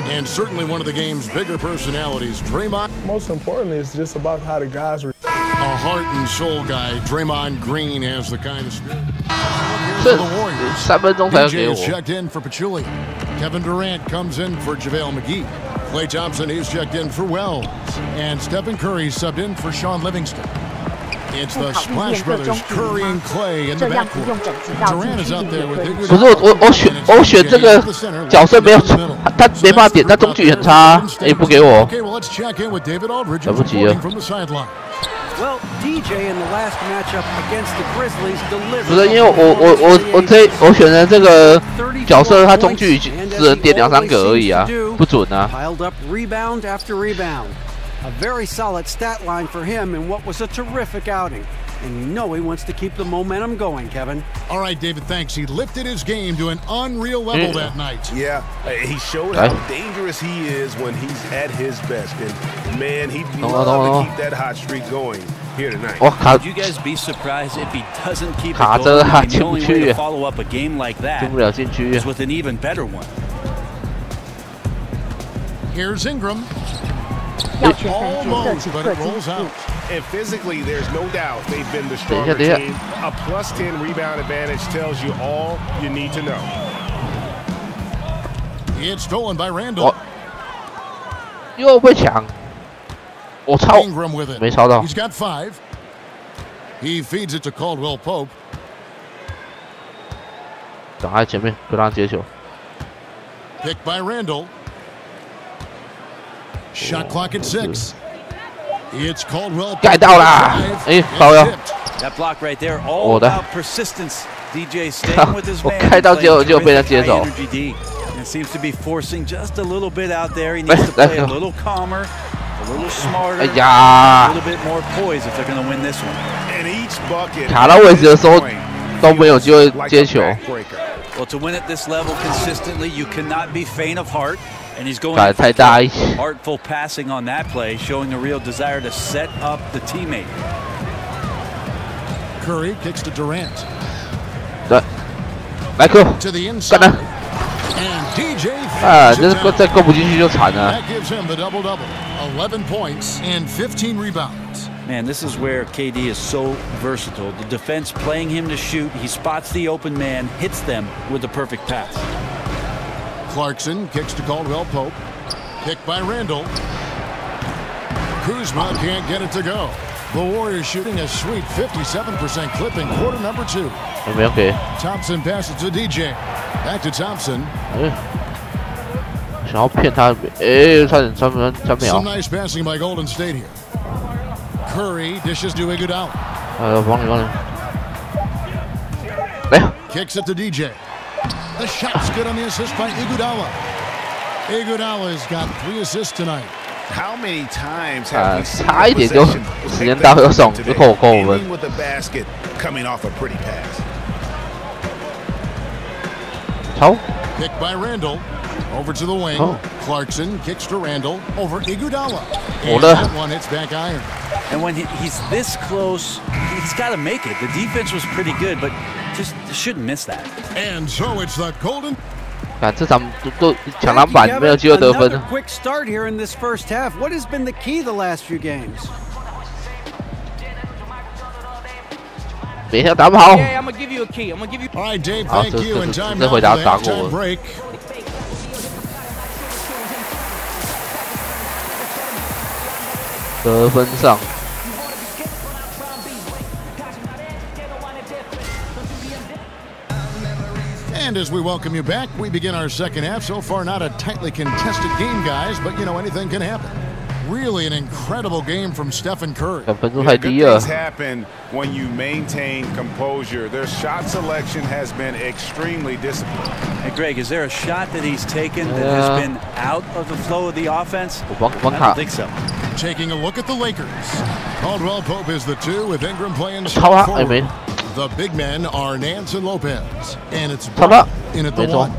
And certainly one of the game's bigger personalities, Draymond. Most importantly, it's just about how the guys are. A heart and soul guy, Draymond Green has the kind of spirit. Here's the Warriors. DJ is checked in for Pachulia. Kevin Durant comes in for JaVale McGee. Klay Thompson is checked in for Wells. And Stephen Curry subbed in for Sean Livingston. It's the Splash Brothers, Curry and Clay in the backcourt. Durant is out there with Iguodala. 不是我选这个角色没有，他没办法点，他中距很差，也不给我。来不及了。 Well, DJ in the last matchup against the Grizzlies delivered. 不是因为我选的这个角色，他中距只能点2、3个而已啊，不准啊。 Piled up rebound after rebound. A very solid stat line for him in what was a terrific outing. And you know he wants to keep the momentum going, Kevin. All right, David, thanks. He lifted his game to an unreal level that night. Yeah, he showed how dangerous he is when he's at his best. And, man, he'd love to keep that hot streak going here tonight. Would you guys be surprised if he doesn't keep it going? The only way to follow up a game like that is with an even better one. Here's Ingram. Almost, but it rolls out. And physically, there's no doubt they've been the stronger team. A +10 rebound advantage tells you all you need to know. It's stolen by Randle. 又被抢，我抄， Ingram with it. 没抄到。 He's got 5. He feeds it to Caldwell Pope. 挡在前面，不让他接球。 Picked by Randle. Shot clock at 6. It's Caldwell. 盖到啦！哎，高腰。 That block right there, all about persistence. DJ staying with his man. 我开到结果就被他接走。And seems to be forcing just a little bit out there. He needs to play a little calmer, a little smarter, a little bit more poised if they're going to win this one. And each bucket 卡到位置的时候都没有机会接球。 Well, to win at this level consistently, you cannot be faint of heart. And he's going artful passing on that play, showing a real desire to set up the teammate. Curry kicks to Durant. To the inside. And DJ 这再够不进去就惨了。 That gives him the double-double. 11 points and 15 rebounds. Man, this is where KD is so versatile. The defense playing him to shoot. He spots the open man, hits them with the perfect pass. Clarkson kicks to Caldwell Pope. Kick by Randall. Kuzma can't get it to go. The Warriors shooting a sweet 57% clip in quarter number 2. Okay. Thompson passes to DJ. Back to Thompson. 想要骗他，差点3秒。 Some nice passing by Golden State here. Curry dishes to Iguodala. 帮你。Kicks it to DJ. The shot's good on the assist by Iguodala. Iguodala's got 3 assists tonight. How many times have we seen 差一点就时间到要送，就扣分。 with the basket coming off a pretty pass. 超。 Pick by Randall. Over to the wing. Clarkson kicks to Randall. Over Iguodala. And that one hits back iron. And when he's this close, he's got to make it. The defense was pretty good, but just shouldn't miss that. And so it's the Golden. 这场都抢篮板，没有机会得分。 Quick start here in this first half. What has been the key the last few games? 别下打不好。 Yeah, I'm gonna give you a key. I'm gonna give you. All right, Dave. Thank you. And time 这 now 回 for 打 the 过 halftime 我。 break. 得分上。 And as we welcome you back, we begin our second half. So far, not a tightly contested game, guys, but you know, anything can happen. Really an incredible game from Stephen Curry. Good things happen when you maintain composure. Their shot selection has been extremely disciplined. Hey, Greg, is there a shot that he's taken that has been out of the flow of the offense? I don't think so. Taking a look at the Lakers. Caldwell Pope is the 2 with Ingram playing small forward. The big men are Nance and Lopez. And it's Brown in at the 1.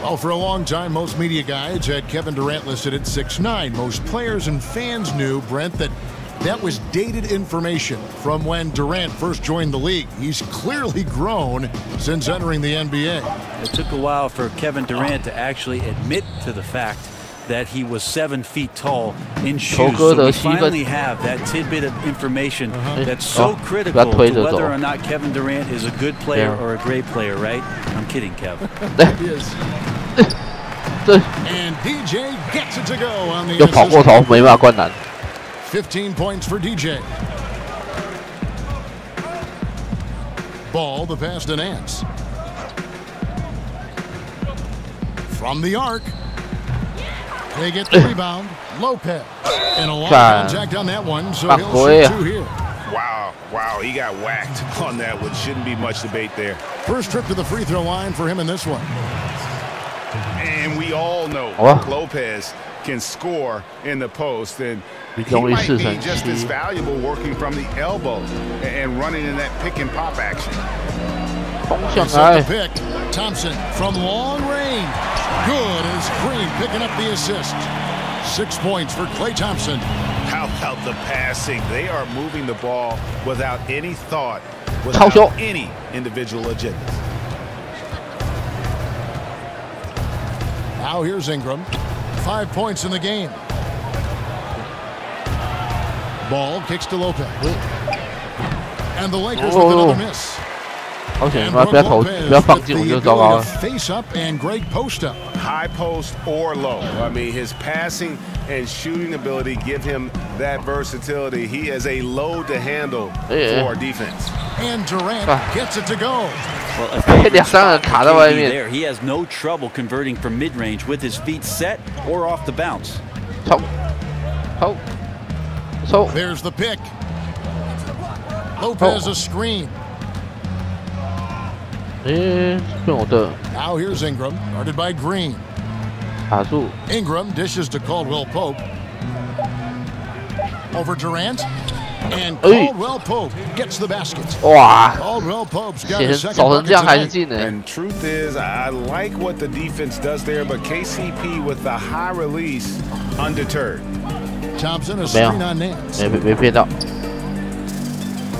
Well, for a long time, most media guides had Kevin Durant listed at 6'9". Most players and fans knew, Brent, that was dated information from when Durant first joined the league. He's clearly grown since entering the NBA. It took a while for Kevin Durant to actually admit to the fact that he was 7 feet tall in shoes. So we finally have that tidbit of information that's so critical to whether or not Kevin Durant is a good player or a great player, right? I'm kidding, Kev. He is. And DJ gets it to go on the assist. 15 points for DJ. Ball, the pass to Nance. From the arc. They get the rebound. Lopez. And a long contact on that one, so he'll shoot 2 here. Wow, he got whacked on that one. Shouldn't be much debate there. First trip to the free throw line for him in this one. And we all know Lopez can score in the post, and he might be just as valuable working from the elbow and running in that pick and pop action. The pick. Thompson from long range. Good as Green picking up the assist. 6 points for Klay Thompson. How about the passing? They are moving the ball without any thought, without any individual agendas. Now here's Ingram. 5 points in the game. Ball kicks to Lopez. And the Lakers with another miss. 好险！不要放进，我就糟糕了。 Face up and great post up. High post or low. I mean, his passing and shooting ability give him that versatility. He is a load to handle for defense. And Durant gets it to go. Well, a favorite spot for KD there. He has no trouble converting from mid-range with his feet set or off the bounce. There's the pick. Lopez a screen. Now here's Ingram, guarded by Green. 卡住。Ingram dishes to Caldwell Pope. Over Durant. And Caldwell Pope gets the basket. Wow. Caldwell Pope's got a second bucket tonight. And truth is, I like what the defense does there, but KCP with the high release, undeterred. Thompson a screen on Nance.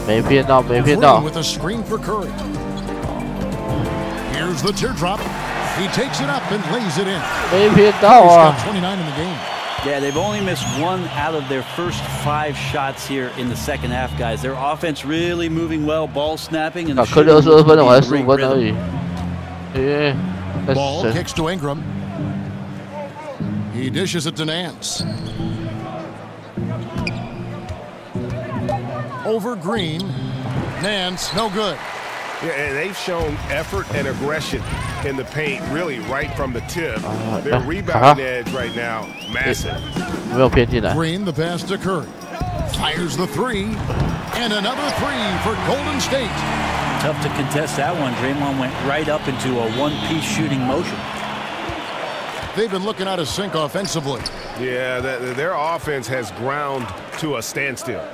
没骗到。With a screen for Curry. Here's the teardrop. He takes it up and lays it in. 没骗到啊。He's got 29 in the game. Yeah, they've only missed 1 out of their first 5 shots here in the second half, guys. Their offense really moving well, ball snapping, and Curry 22分，我还15分而已。Ball kicks to Ingram. He dishes it to Nance. Over Green. Nance, no good. Yeah, and they've shown effort and aggression in the paint, really right from the tip. Their rebounding edge right now, massive. Green, the pass to Curry. Fires the 3. And another 3 for Golden State. Tough to contest that one. Draymond went right up into a one-piece shooting motion. They've been looking out of sync offensively. Yeah, their offense has ground to a standstill.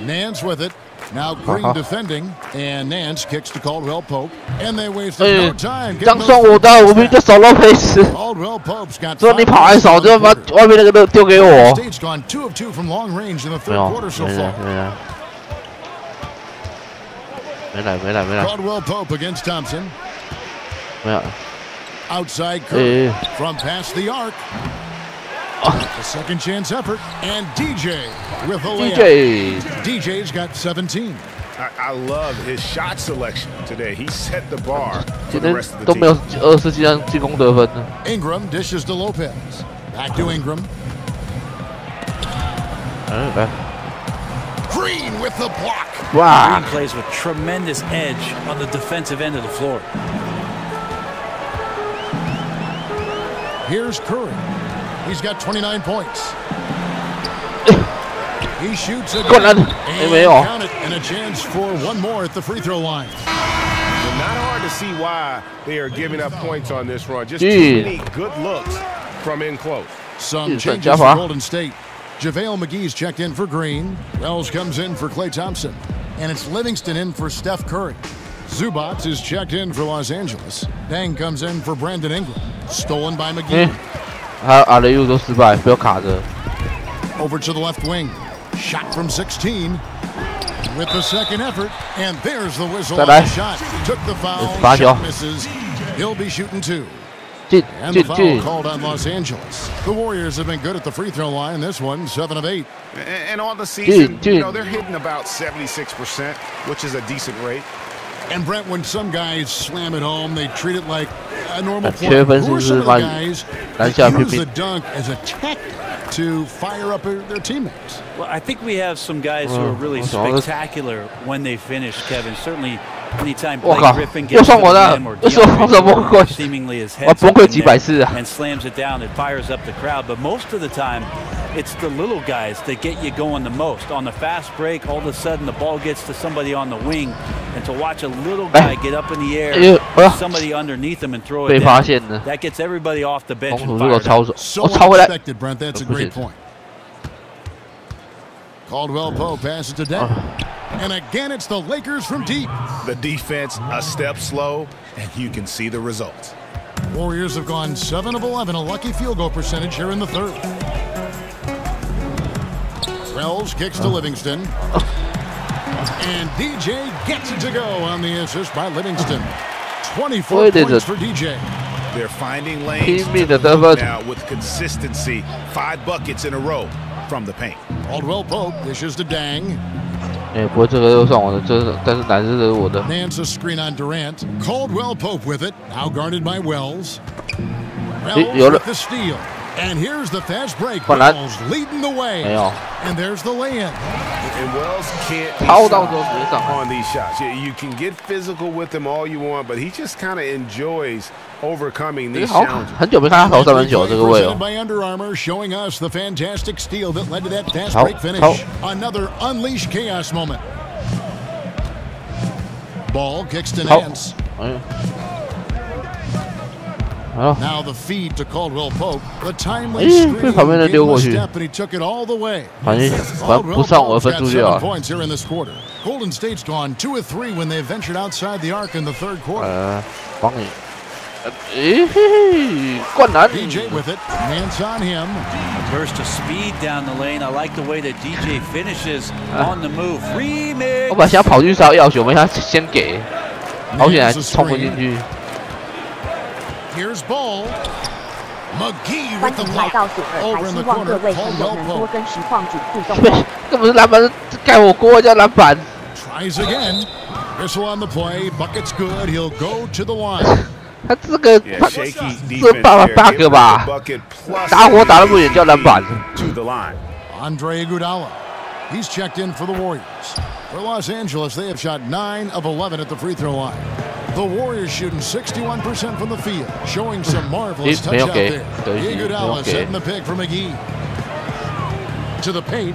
Nance with it. Now Green defending, and Nance kicks to Caldwell Pope, and they wasted no time. 这样算我的，我明明就手都可以死。 Caldwell Pope's got 说你跑还少，就把外面那个都丢给我。 State's gone 2 of 2 from long range in the third quarter so far. 没来。 Caldwell Pope against Thompson. 没有。 Outside Curry from past the arc. A second chance effort, and DJ with a layup. DJ's got 17. I love his shot selection today. He set the bar for 今 the 天 rest of the 都没有team. 20几项进攻得分呢。 Ingram dishes to Lopez. Back to Ingram. Green with the block. Wow. Green plays with tremendous edge on the defensive end of the floor. Here's Curry. He's got 29 points. He shoots it and count it, and a chance for one more at the free throw line. Well, not hard to see why they are giving up points on this run. Just too many good looks from in close. Some changes for Golden State. JaVale McGee's checked in for Green. Wells comes in for Klay Thompson. And it's Livingston in for Steph Curry. Zubac is checked in for Los Angeles. Dang comes in for Brandon Ingram. Stolen by McGee. 还有alley-oop都失败，不要卡着。 Over to the left wing. Shot from 16. With the second effort. And there's the whistle on the shot. Took the foul. Shot misses. He'll be shooting 2. And the foul called on Los Angeles. The Warriors have been good at the free throw line. This one, 7 of 8. And on the season, you know, they're hitting about 76%, which is a decent rate. And Brent, when some guys slam it home, they treat it like a normal play. Who are some of the guys that use the dunk as a tactic to fire up their teammates? Well, I think we have some guys who are really spectacular when they finish, Kevin. Certainly, anytime Blake Griffin gets to the rim or DeAndre seemingly his head and slams it down, it fires up the crowd. But most of the time, it's the little guys that get you going the most. On the fast break, all of a sudden the ball gets to somebody on the wing, and to watch a little guy get up in the air, somebody underneath him and throw it down, that gets everybody off the bench and fired up. So unexpected, Brent. That's a great point. Caldwell Pope passes to Day. And again, it's the Lakers from deep. The defense a step slow, and you can see the results. Warriors have gone 7 of 11, a lucky field goal percentage here in the third. Wells kicks to Livingston. And DJ gets it to go on the assist by Livingston. 24 points for DJ. They're finding lanes now with consistency. 5 buckets in a row from the paint. Caldwell Pope dishes to Dang. 不过这个又算我的，但是男生的是我的。Nance a screen on Durant. Caldwell Pope with it. Now guarded by Wells. Wells with the steal. And here's the fast break. Wells leading the way. And there's the lay-in. And Wells can't be on these shots. You can get physical with him all you want, but he just kind of enjoys overcoming these challenges. 很久没看他投三分球这个位哦。 By Under Armour, showing us the fantastic steal that led to that fast break finish. Another unleashed chaos moment. Ball kicks to Nance. Now the feed to Caldwell Pope. The timely screen gave him a step, and he took it all the way. Caldwell Pope's got 7 points here in this quarter. Golden State's gone 2 of 3 when they ventured outside the arc in the third quarter. DJ with it. Hands on him. A burst of speed down the lane. I like the way that DJ finishes on the move. Remix. 我本来想跑去烧药血，我们想先给，好险还冲不进去。 Here's ball. McGee with the block. Over in the corner. Caldwell Pope. 根本是篮板盖火锅加篮板。 Tries again. Whistle on the play. Bucket's good. He'll go to the line. 他这个这bug 吧，打火打得不远叫篮板。 Andre Iguodala. He's checked in for the Warriors. For Los Angeles, they have shot 9 of 11 at the free throw line. The Warriors shooting 61% from the field, showing some marvelous touch out there. Iguodala setting the pick for McGee. To the paint.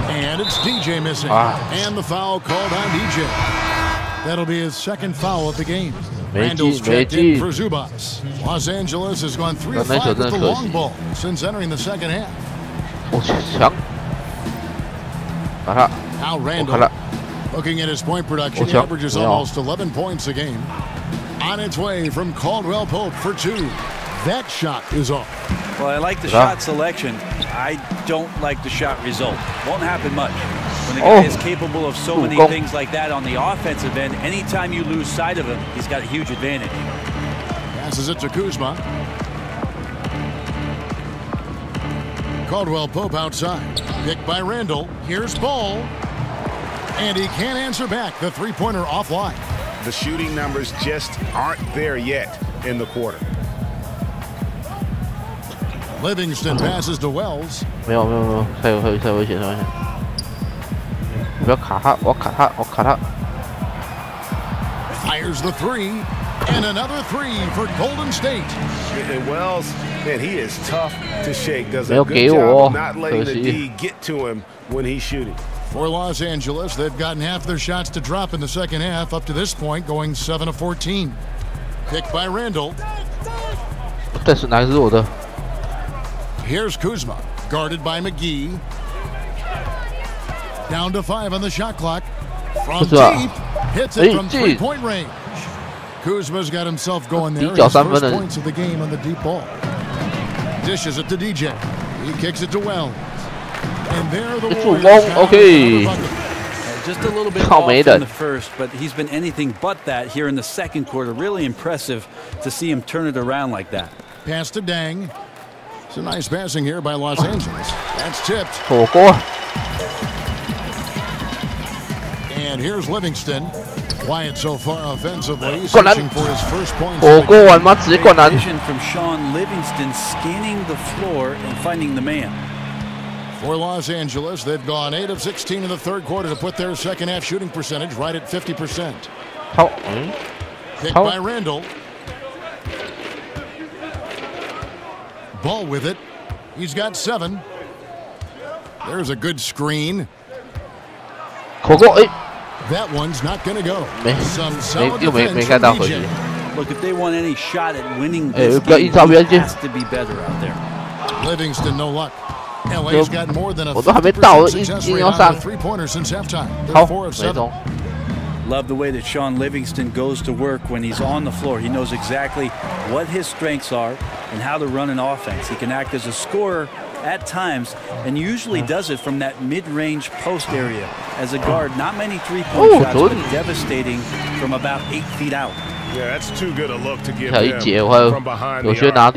And it's DJ missing. And the foul called on DJ. That'll be his second foul of the game. Randall's checked in for Zubas. Los Angeles has gone 3 of 5 with the long ball since entering the second half. Now Randall, looking at his point production, he averages almost 11 points a game. On its way from Caldwell Pope for 2. That shot is off. Well, I like the shot selection. I don't like the shot result. Won't happen much. When the guy is capable of so many things like that on the offensive end, anytime you lose sight of him, he's got a huge advantage. Passes it to Kuzma. Caldwell Pope outside. Picked by Randall. Here's ball. And he can't answer back. The three-pointer offline. The shooting numbers just aren't there yet in the quarter. Livingston passes to Wells. 没有，太危险。不要卡他，我卡他。 Fires the 3, and another 3 for Golden State. And Wells, man, he is tough to shake. Does a good job of not letting the D get to him when he's shooting. For Los Angeles, they've gotten half their shots to drop in the second half, up to this point, going 7 of 14. Picked by Randall. 但是哪个是我的？ Here's Kuzma, guarded by McGee. Down to 5 on the shot clock. From deep, hits it from 3-point range. Kuzma's got himself going there. His first points of the game on the deep ball. Dishes it to DJ. He kicks it to Wells. And there the Warriors. Okay. Just a little bit off in the first, but he's been anything but that here in the second quarter. Really impressive to see him turn it around like that. Pass to Dang. It's a nice passing here by Los Angeles. That's tipped. And here's Livingston. Quiet so far offensively, searching for his first points. Vision from Sean Livingston scanning the floor and finding the man. For Los Angeles, they've gone 8 of 16 in the third quarter to put their second half shooting percentage right at 50%. Picked by Randall. Ball with it. He's got 7. There's a good screen. That one's not going to go. Some solid defense from DJ. Look, if they want any shot at winning this game, it has to be better out there. Livingston, no luck. LA's got more than a 50% success rate on the three-pointer since halftime. They're 4 of 7. Love the way that Sean Livingston goes to work when he's on the floor. He knows exactly what his strengths are and how to run an offense. He can act as a scorer at times and usually does it from that mid-range post area. As a guard, not many three-point shots, but devastating from about 8 feet out. Yeah, that's too good a look to give him from behind the arc.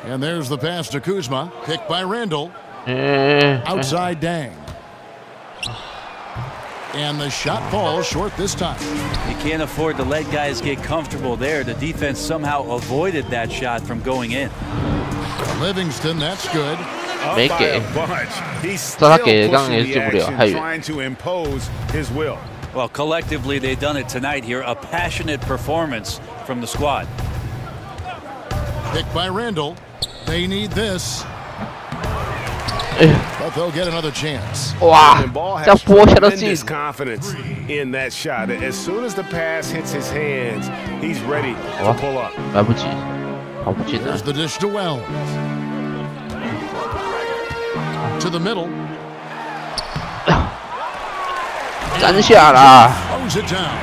And there's the pass to Kuzma, picked by Randall. Outside Dang. And the shot falls short this time. You can't afford to let guys get comfortable there. The defense somehow avoided that shot from going in. Livingston, that's good. Make it. He's still pushing the action, trying to impose his will. Well, collectively, they've done it tonight here. A passionate performance from the squad. Picked by Randall. They need this. But they'll get another chance. 哇，这样拨下都进。 confidence in that shot. As soon as the pass hits his hands, he's ready to pull up. 来不及，跑不进来。 There's the dish to Wells. To the middle. 斩下啦！ Throws it down.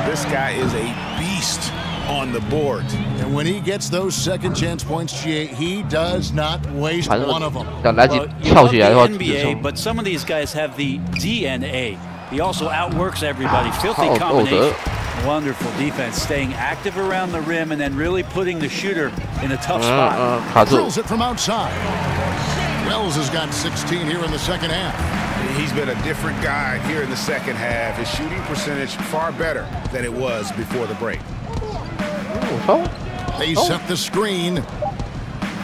This guy is a beast on the board. And when he gets those second chance points, he does not waste one of them. Well, you love the NBA, but some of these guys have the DNA. He also outworks everybody. Filthy combination. Wonderful defense, staying active around the rim and then really putting the shooter in a tough spot. Drills it from outside. Wells has got 16 here in the second half. He's been a different guy here in the second half. His shooting percentage far better than it was before the break. They set the screen.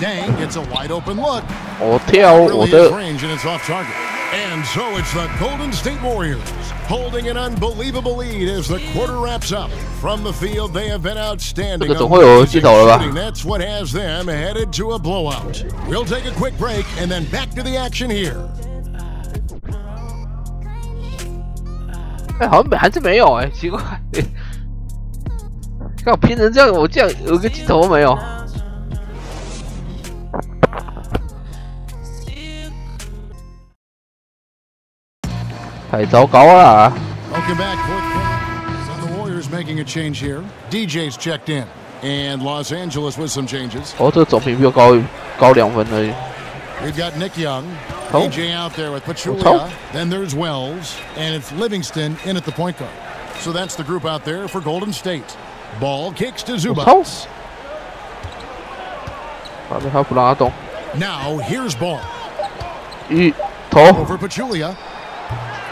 Dang gets a wide open look. Really is range and it's off target. And so it's the Golden State Warriors holding an unbelievable lead as the quarter wraps up. From the field, they have been outstanding. That's what has them headed to a blowout. We'll take a quick break and then back to the action here. 好像还是没有奇怪。看我拼成这样，我这样有个镜头都没有。太糟糕了。 Welcome back, fourth quarter. So the Warriors making a change here. DJ's checked in, and Los Angeles with some changes. 哦，这个总评比我高2分而已。 We've got Nick Young, DJ out there with Pachulia. Then there's Wells, and it's Livingston in at the point guard. So that's the group out there for Golden State. Ball kicks to Zubac. Now here's ball. Over Pachulia.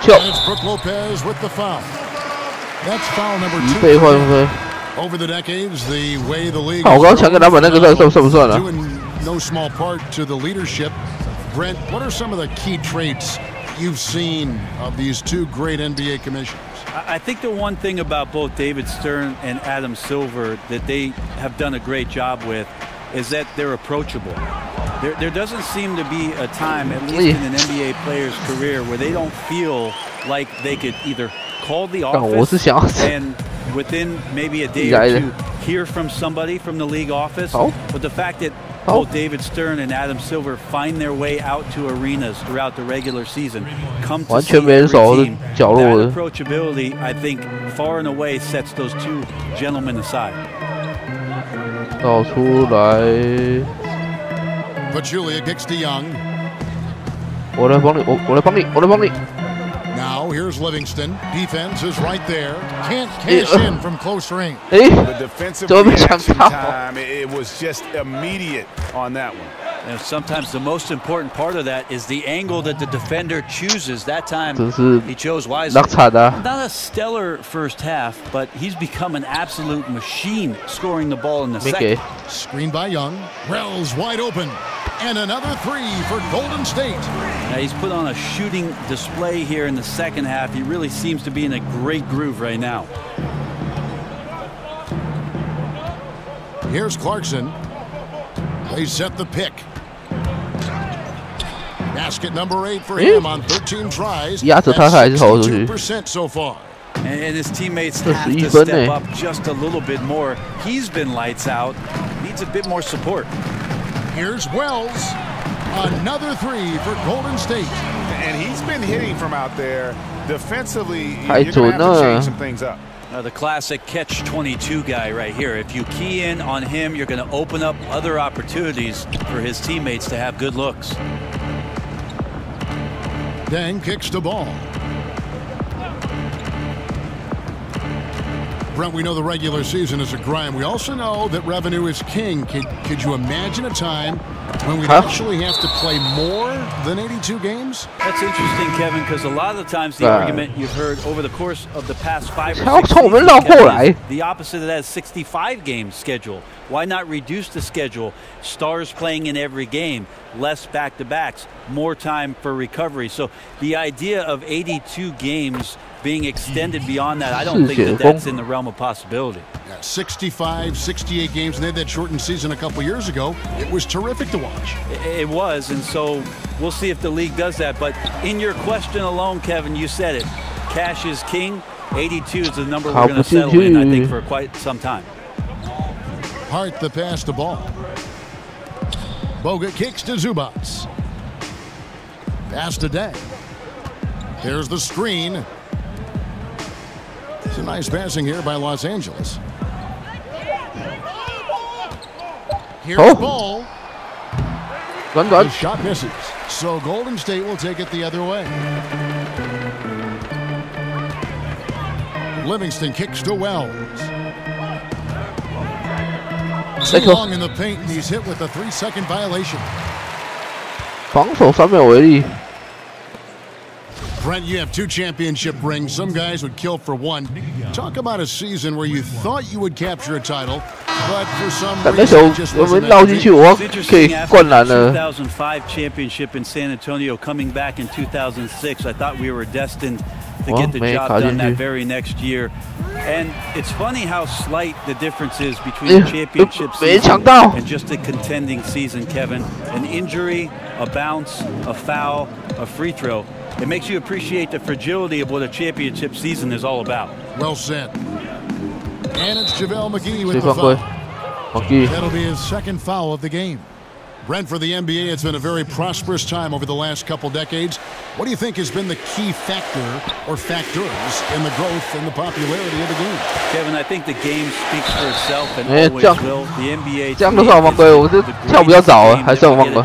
And it's Brook Lopez with the foul. That's foul number 2. Over the decades, the way the league due in no small part to the leadership. Brent, what are some of the key traits you've seen of these two great NBA commissioners? I think the one thing about both David Stern and Adam Silver that they have done a great job with is that they're approachable. There doesn't seem to be a time, at least in an NBA player's career, where they don't feel like they could either call the office and within maybe a day or two hear from somebody from the league office. But the fact that both David Stern and Adam Silver find their way out to arenas throughout the regular season, come to see every team. That approachability, I think, far and away sets those two gentlemen aside. Pachulia kicks to Young. Now here's Livingston. Defense is right there. Can't cash in from close range. The defensive reaction time, it was just immediate on that one. And sometimes the most important part of that is the angle that the defender chooses. That time he chose wisely. Not a stellar first half, but he's become an absolute machine scoring the ball in the second. Screen by Young. Wells wide open. And another three for Golden State. Now he's put on a shooting display here in the second half. He really seems to be in a great groove right now. Here's Clarkson. They set the pick. Basket number 8 for him on 13 tries. That's 62% so far. And his teammates have to step up just a little bit more. He's been lights out. Needs a bit more support. Here's Wells. Another three for Golden State. And he's been hitting from out there. Defensively, you're going to have to change some things up. The classic catch-22 guy right here. If you key in on him, you're going to open up other opportunities for his teammates to have good looks. Dang kicks the ball. Brent, we know the regular season is a grind. We also know that revenue is king. Could you imagine a time when we actually have to play more than 82 games? That's interesting, Kevin, because a lot of the times the argument you've heard over the course of the past 5 or 6 seasons, the opposite of that is 65 games schedule. Why not reduce the schedule? Stars playing in every game, less back-to-backs, more time for recovery. So the idea of 82 games being extended beyond that, I don't think that that's in the realm of possibility. 65, 68 games, and they had that shortened season a couple years ago. It was terrific to watch. It was, and so we'll see if the league does that. But in your question alone, Kevin, you said it. Cash is king. 82 is the number we're going to settle in, I think, for quite some time. Hart the pass the ball. Bogut kicks to Zubats. Pass to Day. There's the screen. It's a nice passing here by Los Angeles. Here's the ball. The shot misses. So Golden State will take it the other way. Livingston kicks to Wells. Too long in the paint, and he's hit with a 3-second violation. 防守3秒为例。 Brent, you have 2 championship rings. Some guys would kill for 1. Talk about a season where you thought you would capture a title, but for some reason it just wasn't that great. It's interesting, after the 2005 championship in San Antonio, coming back in 2006, I thought we were destined to get the job done that very next year. And it's funny how slight the difference is between the championship season and just a contending season, Kevin. An injury, a bounce, a foul, a free throw. It makes you appreciate the fragility of what a championship season is all about. Well said. And it's JaVale McGee with the foul. That'll be his 2nd foul of the game. Brent, for the NBA, it's been a very prosperous time over the last couple decades. What do you think has been the key factor or factors in the growth and the popularity of the game? Kevin, I think the game speaks for itself and always will. The NBA 这样都算犯规，我这跳比较早啊，还算犯规。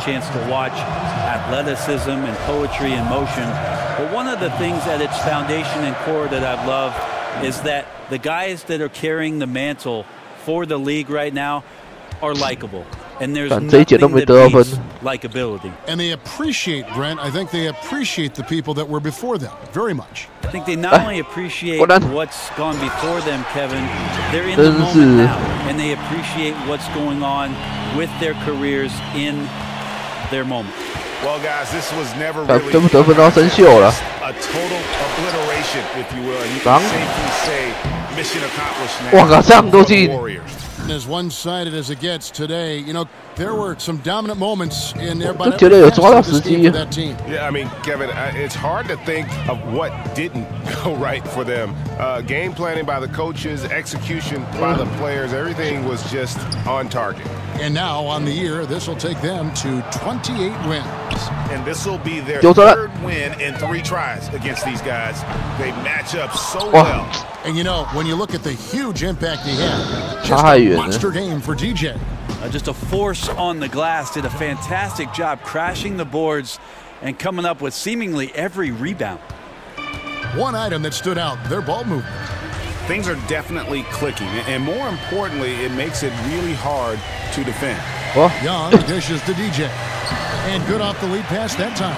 athleticism and poetry and motion. But one of the things at its foundation and core that I've loved is that the guys that are carrying the mantle for the league right now are likable. And there's nothing that beats likability. And they appreciate, Brent, I think they appreciate the people that were before them very much. I think they not only appreciate what's gone before them, Kevin, they're in the moment now. And they appreciate what's going on with their careers in their moment. Well, guys, this was never really a total obliteration, if you will. You can safely say mission accomplished now. Warriors. As one-sided as it gets today, you know, there were some dominant moments in there, but that team. Yeah, I mean, Kevin, it's hard to think of what didn't go right for them. Game planning by the coaches, execution by the players, everything was just on target. And now on the year, this will take them to 28 wins. And this will be their 3rd win in 3 tries against these guys. They match up so well. And you know, when you look at the huge impact he had, just a monster game for DJ. Just a force on the glass, did a fantastic job crashing the boards and coming up with seemingly every rebound. One item that stood out, their ball movement. Things are definitely clicking, and more importantly, it makes it really hard to defend. Young dishes to DJ, and good off the lead pass that time.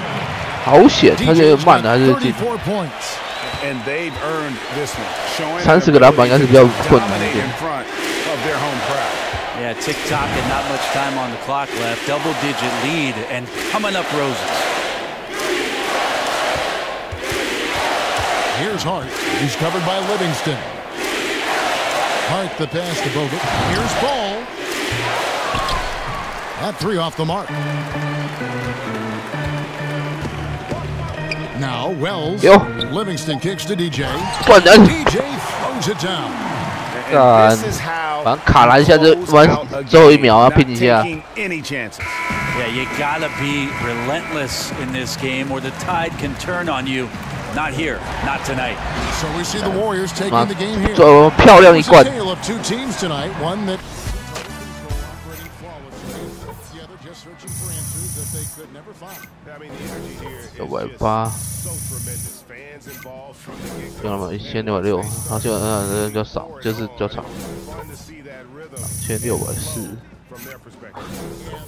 好险，他这个慢的还是进。 34 points. And they've earned this one, showing 30个篮板应该是比较困难一点。 in front of their home crowd. Yeah, tick-tock and not much time on the clock left. Double-digit lead and coming up roses. Here's Hart. He's covered by Livingston. Hart the pass to Bogut. Here's Ball. That 3 off the mark. Now Wells. Livingston kicks to DJ. DJ throws it down. 反正卡篮一下就完，最后1秒要拼一下。 Yeah, you gotta be relentless in this game, or the tide can turn on you. Not here, not tonight. So we see the Warriors taking the game here. 漂亮一冠。 It's a tale of 2 teams tonight. One that the other just searching for answers that they could never find. I mean, the energy here is 980。 so tremendous. Fans involved from the get-go. 用了吗？1660，好像人比较少，就是比较长。1640。 And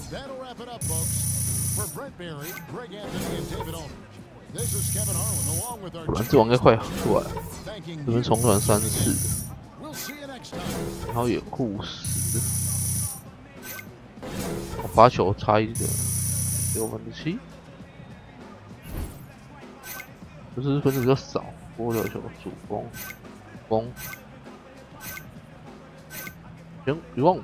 that'll wrap it up, folks. For Brent Barry, Greg Anthony, and David Aldridge, this is Kevin Harlan along with our. 篮子网应该快出来了，这边重传3次，然后也护10，我罚球差一个，6分之7，不是分子比较少。波球主攻，攻，行15000。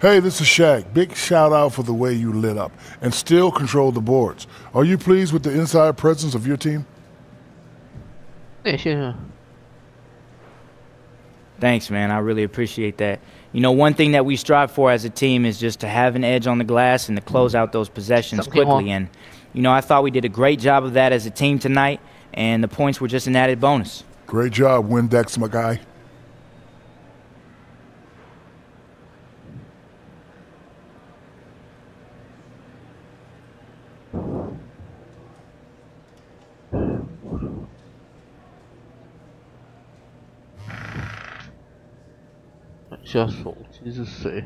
Hey, this is Shaq. Big shout out for the way you lit up and still control the boards. Are you pleased with the inside presence of your team? Thanks, man. I really appreciate that. You know, one thing that we strive for as a team is just to have an edge on the glass and to close out those possessions quickly. And, you know, I thought we did a great job of that as a team tonight, and the points were just an added bonus. Great job, Windex, my guy. 下手机是谁？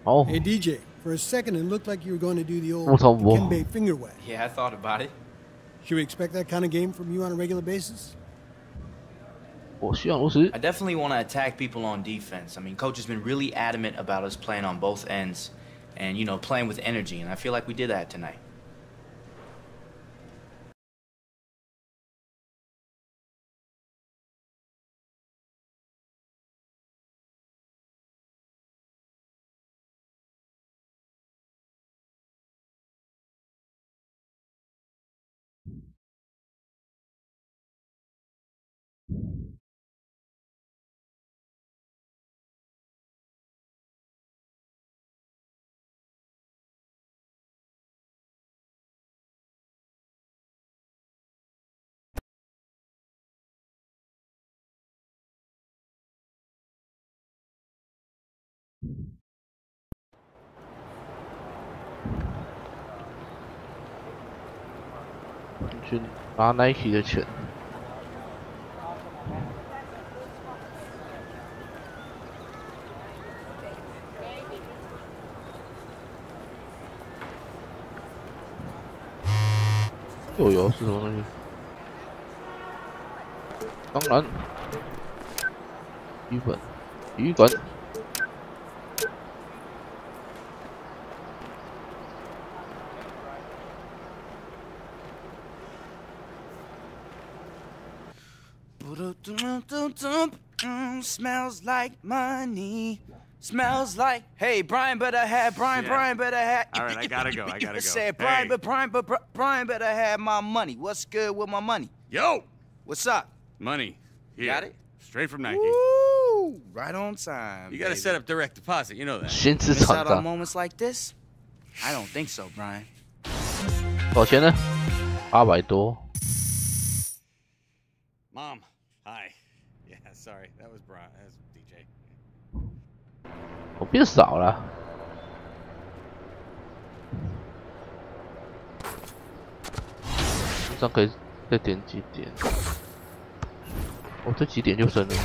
好。 Hey DJ, for a second it looked like you were going to do the old Kenbei finger whack. Yeah, I thought about it. Should we expect that kind of game from you on a regular basis? I definitely want to attack people on defense. I mean, Coach has been really adamant about us playing on both ends and, you know, playing with energy, and I feel like we did that tonight.去拿 Nike 的钱。又有是什么东西？当然，体育馆。 Smells like money. Smells like. Hey, Brian better have. Brian better have. All right, I gotta go. Said Brian, hey. Brian better have my money. What's good with my money? Yo. What's up? Money. Here. Got it. Straight from Nike. Woo! Right on time. You gotta set up direct deposit. You know that. Miss out on moments like this? I don't think so, Brian. 多少钱呢？800多。 Mom, hi. Yeah, sorry. That was Brian. That was DJ. 我变少了。这样可以再点几点？哦，这几点就升了。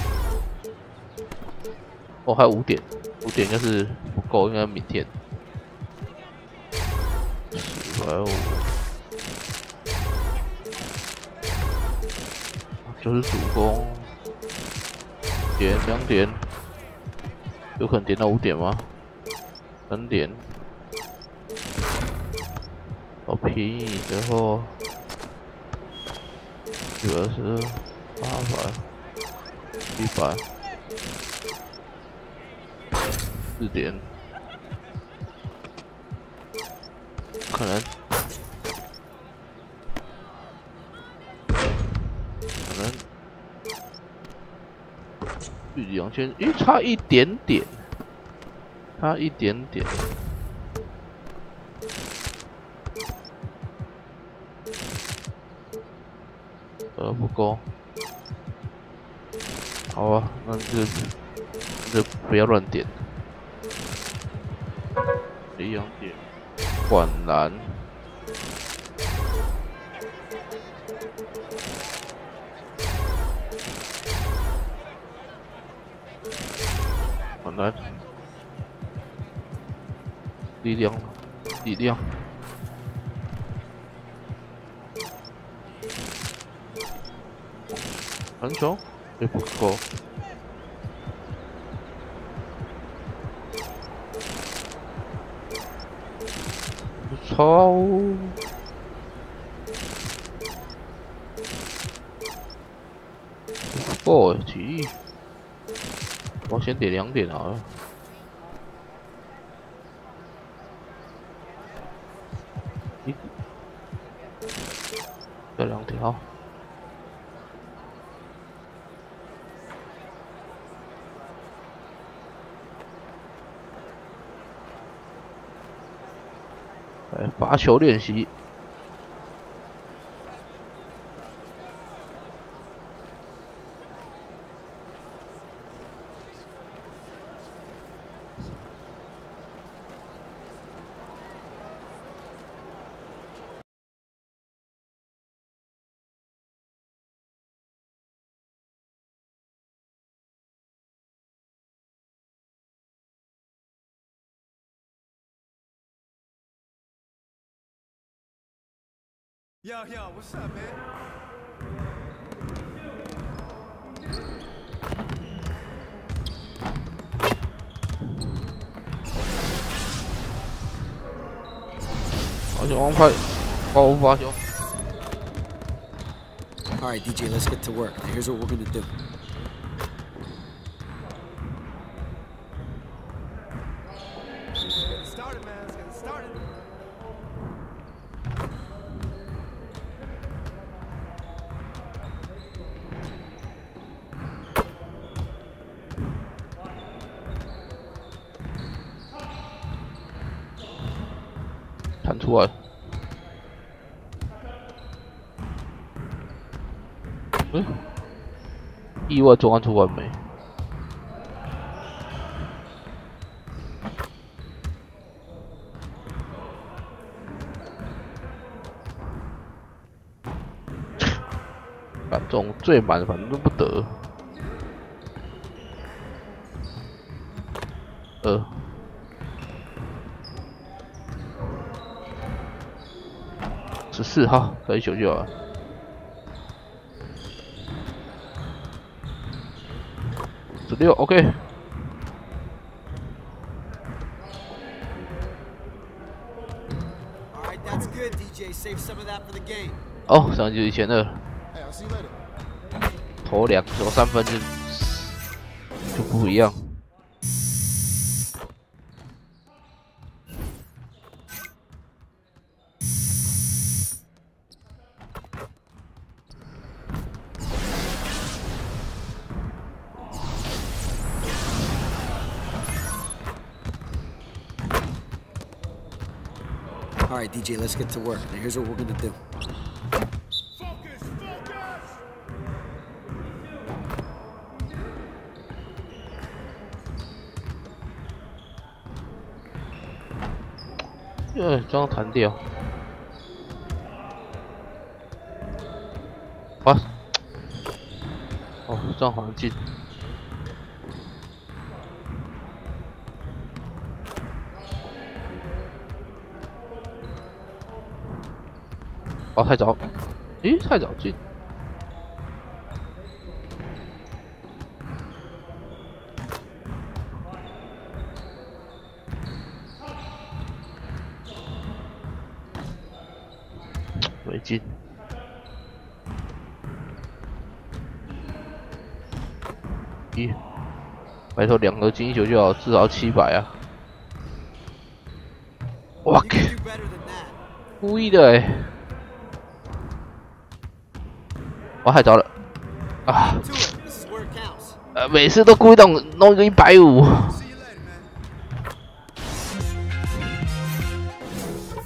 哦，还有5点，5点应该是不够，应该明天。450。 就是主攻点2点，有可能点到5点吗？3点，好便宜，然后120、800、100，4点，可能。 距离2000，咦，差一点点，差一点点。不够。好啊，那就这不要乱点。一样点，灌篮。灌篮。力量，力量。传球也不够。 超不够体育，我先点2点好了。这2条。 罚球练习。Yo, what's up, man? All right, DJ, let's get to work. Here's what we're gonna do. Let's get started, man. Let's get started. 弹出来，意外转换出完美。这种最满反正都不得。14号再9就好了。16 OK。哦，上去1200。投2球3分就不一样。 All right, DJ, let's get to work. Now, here's what we're gonna do. Focus. 这样弹掉。哇！哦，这样好像进。 哦，太早，咦，太早进，没进，咦，拜托2个进1球就好，至少700啊！哇靠，故意的哎！ 我太早了啊！每次都故意弄一个150，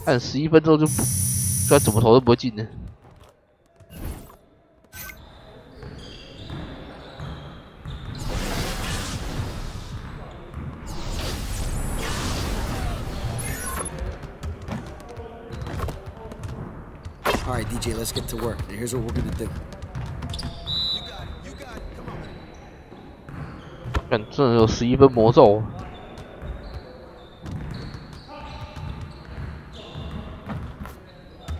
按11分钟就不，虽然怎么投都不会进呢。DJ, let's get to work. Now here's what we're gonna do. 看，真的有11分魔咒。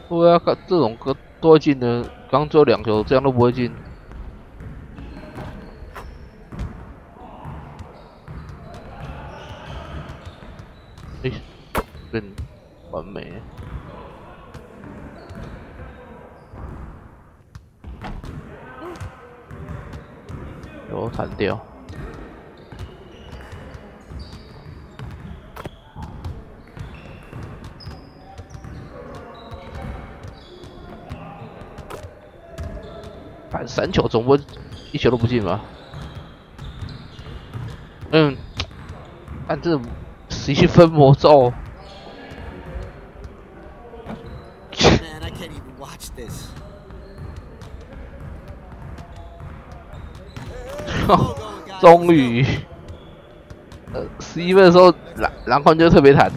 对啊，看这种歌都会进的，刚只有2球，这样都不会进。哎，更完美。有弹掉。 3球总不会1球都不进吧？按这11分魔咒。Man, I can't even watch this. 终于，11分的时候篮筐就特别弹。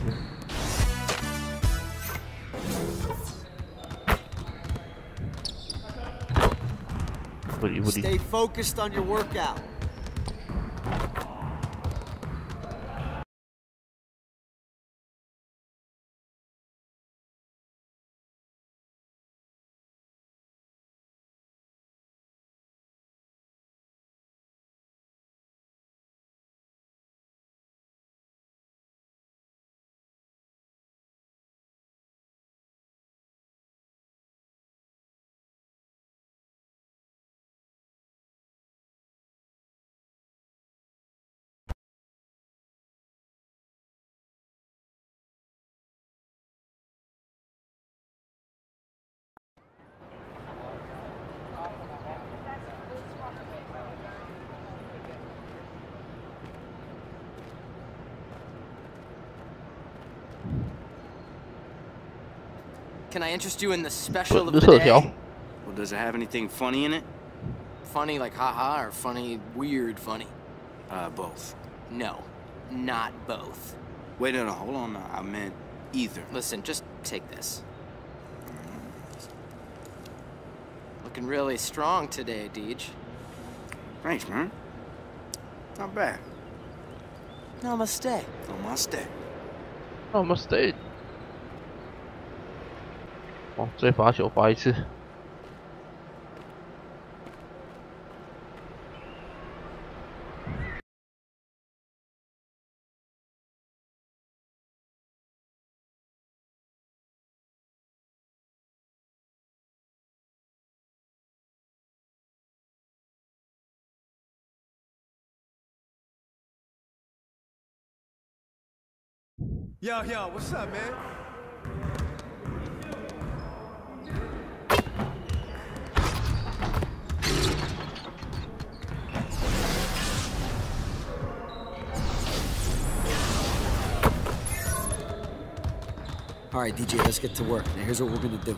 Stay focused on your workout. Can I interest you in the special of the day? Well, does it have anything funny in it? Funny like haha or funny weird funny? Both. No, not both. Wait, no, hold on. I meant either. Listen, just take this. Looking really strong today, Deej. Thanks, man. Not bad. Namaste. Namaste. Namaste. 哦，追罚球罚1次。Yo, what's up, man? All right, DJ, let's get to work. Now here's what we're gonna do.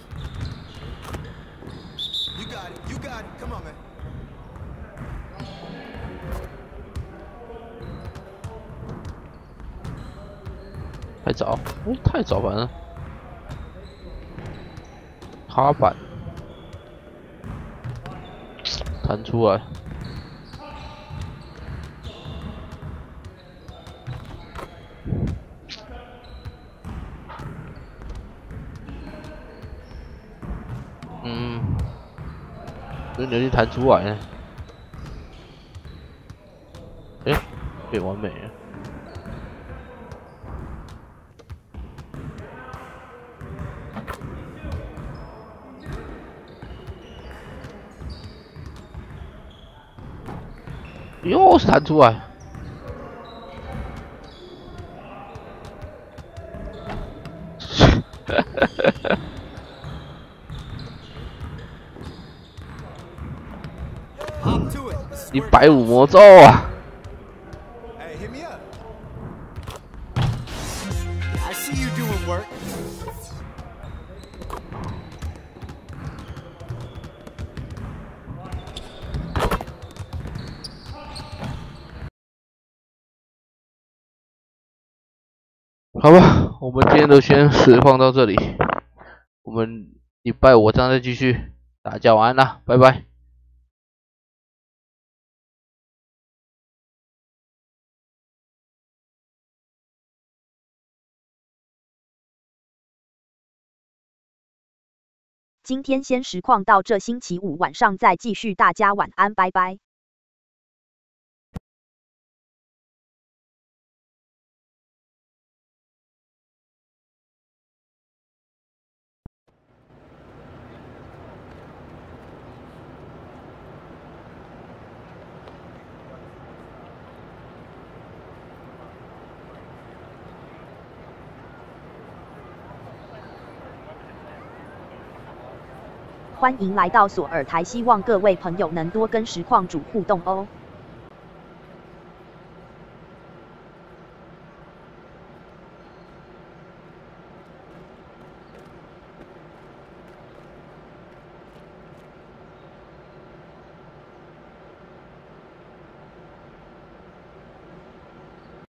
You got it. You got it. Come on, man. 太早，太早完了。踏板弹出来。 这牛筋弹出来呢，变完美了。又是弹出来。150魔咒啊！ Hey, hit me up. I see you doing work. 好吧，我们今天就先实况到这里。我们礼拜五这样再继续，大家晚安啦，拜拜。今天先实况到这，星期五晚上再继续，大家晚安，拜拜。欢迎来到索尔台，希望各位朋友能多跟实况主互动哦。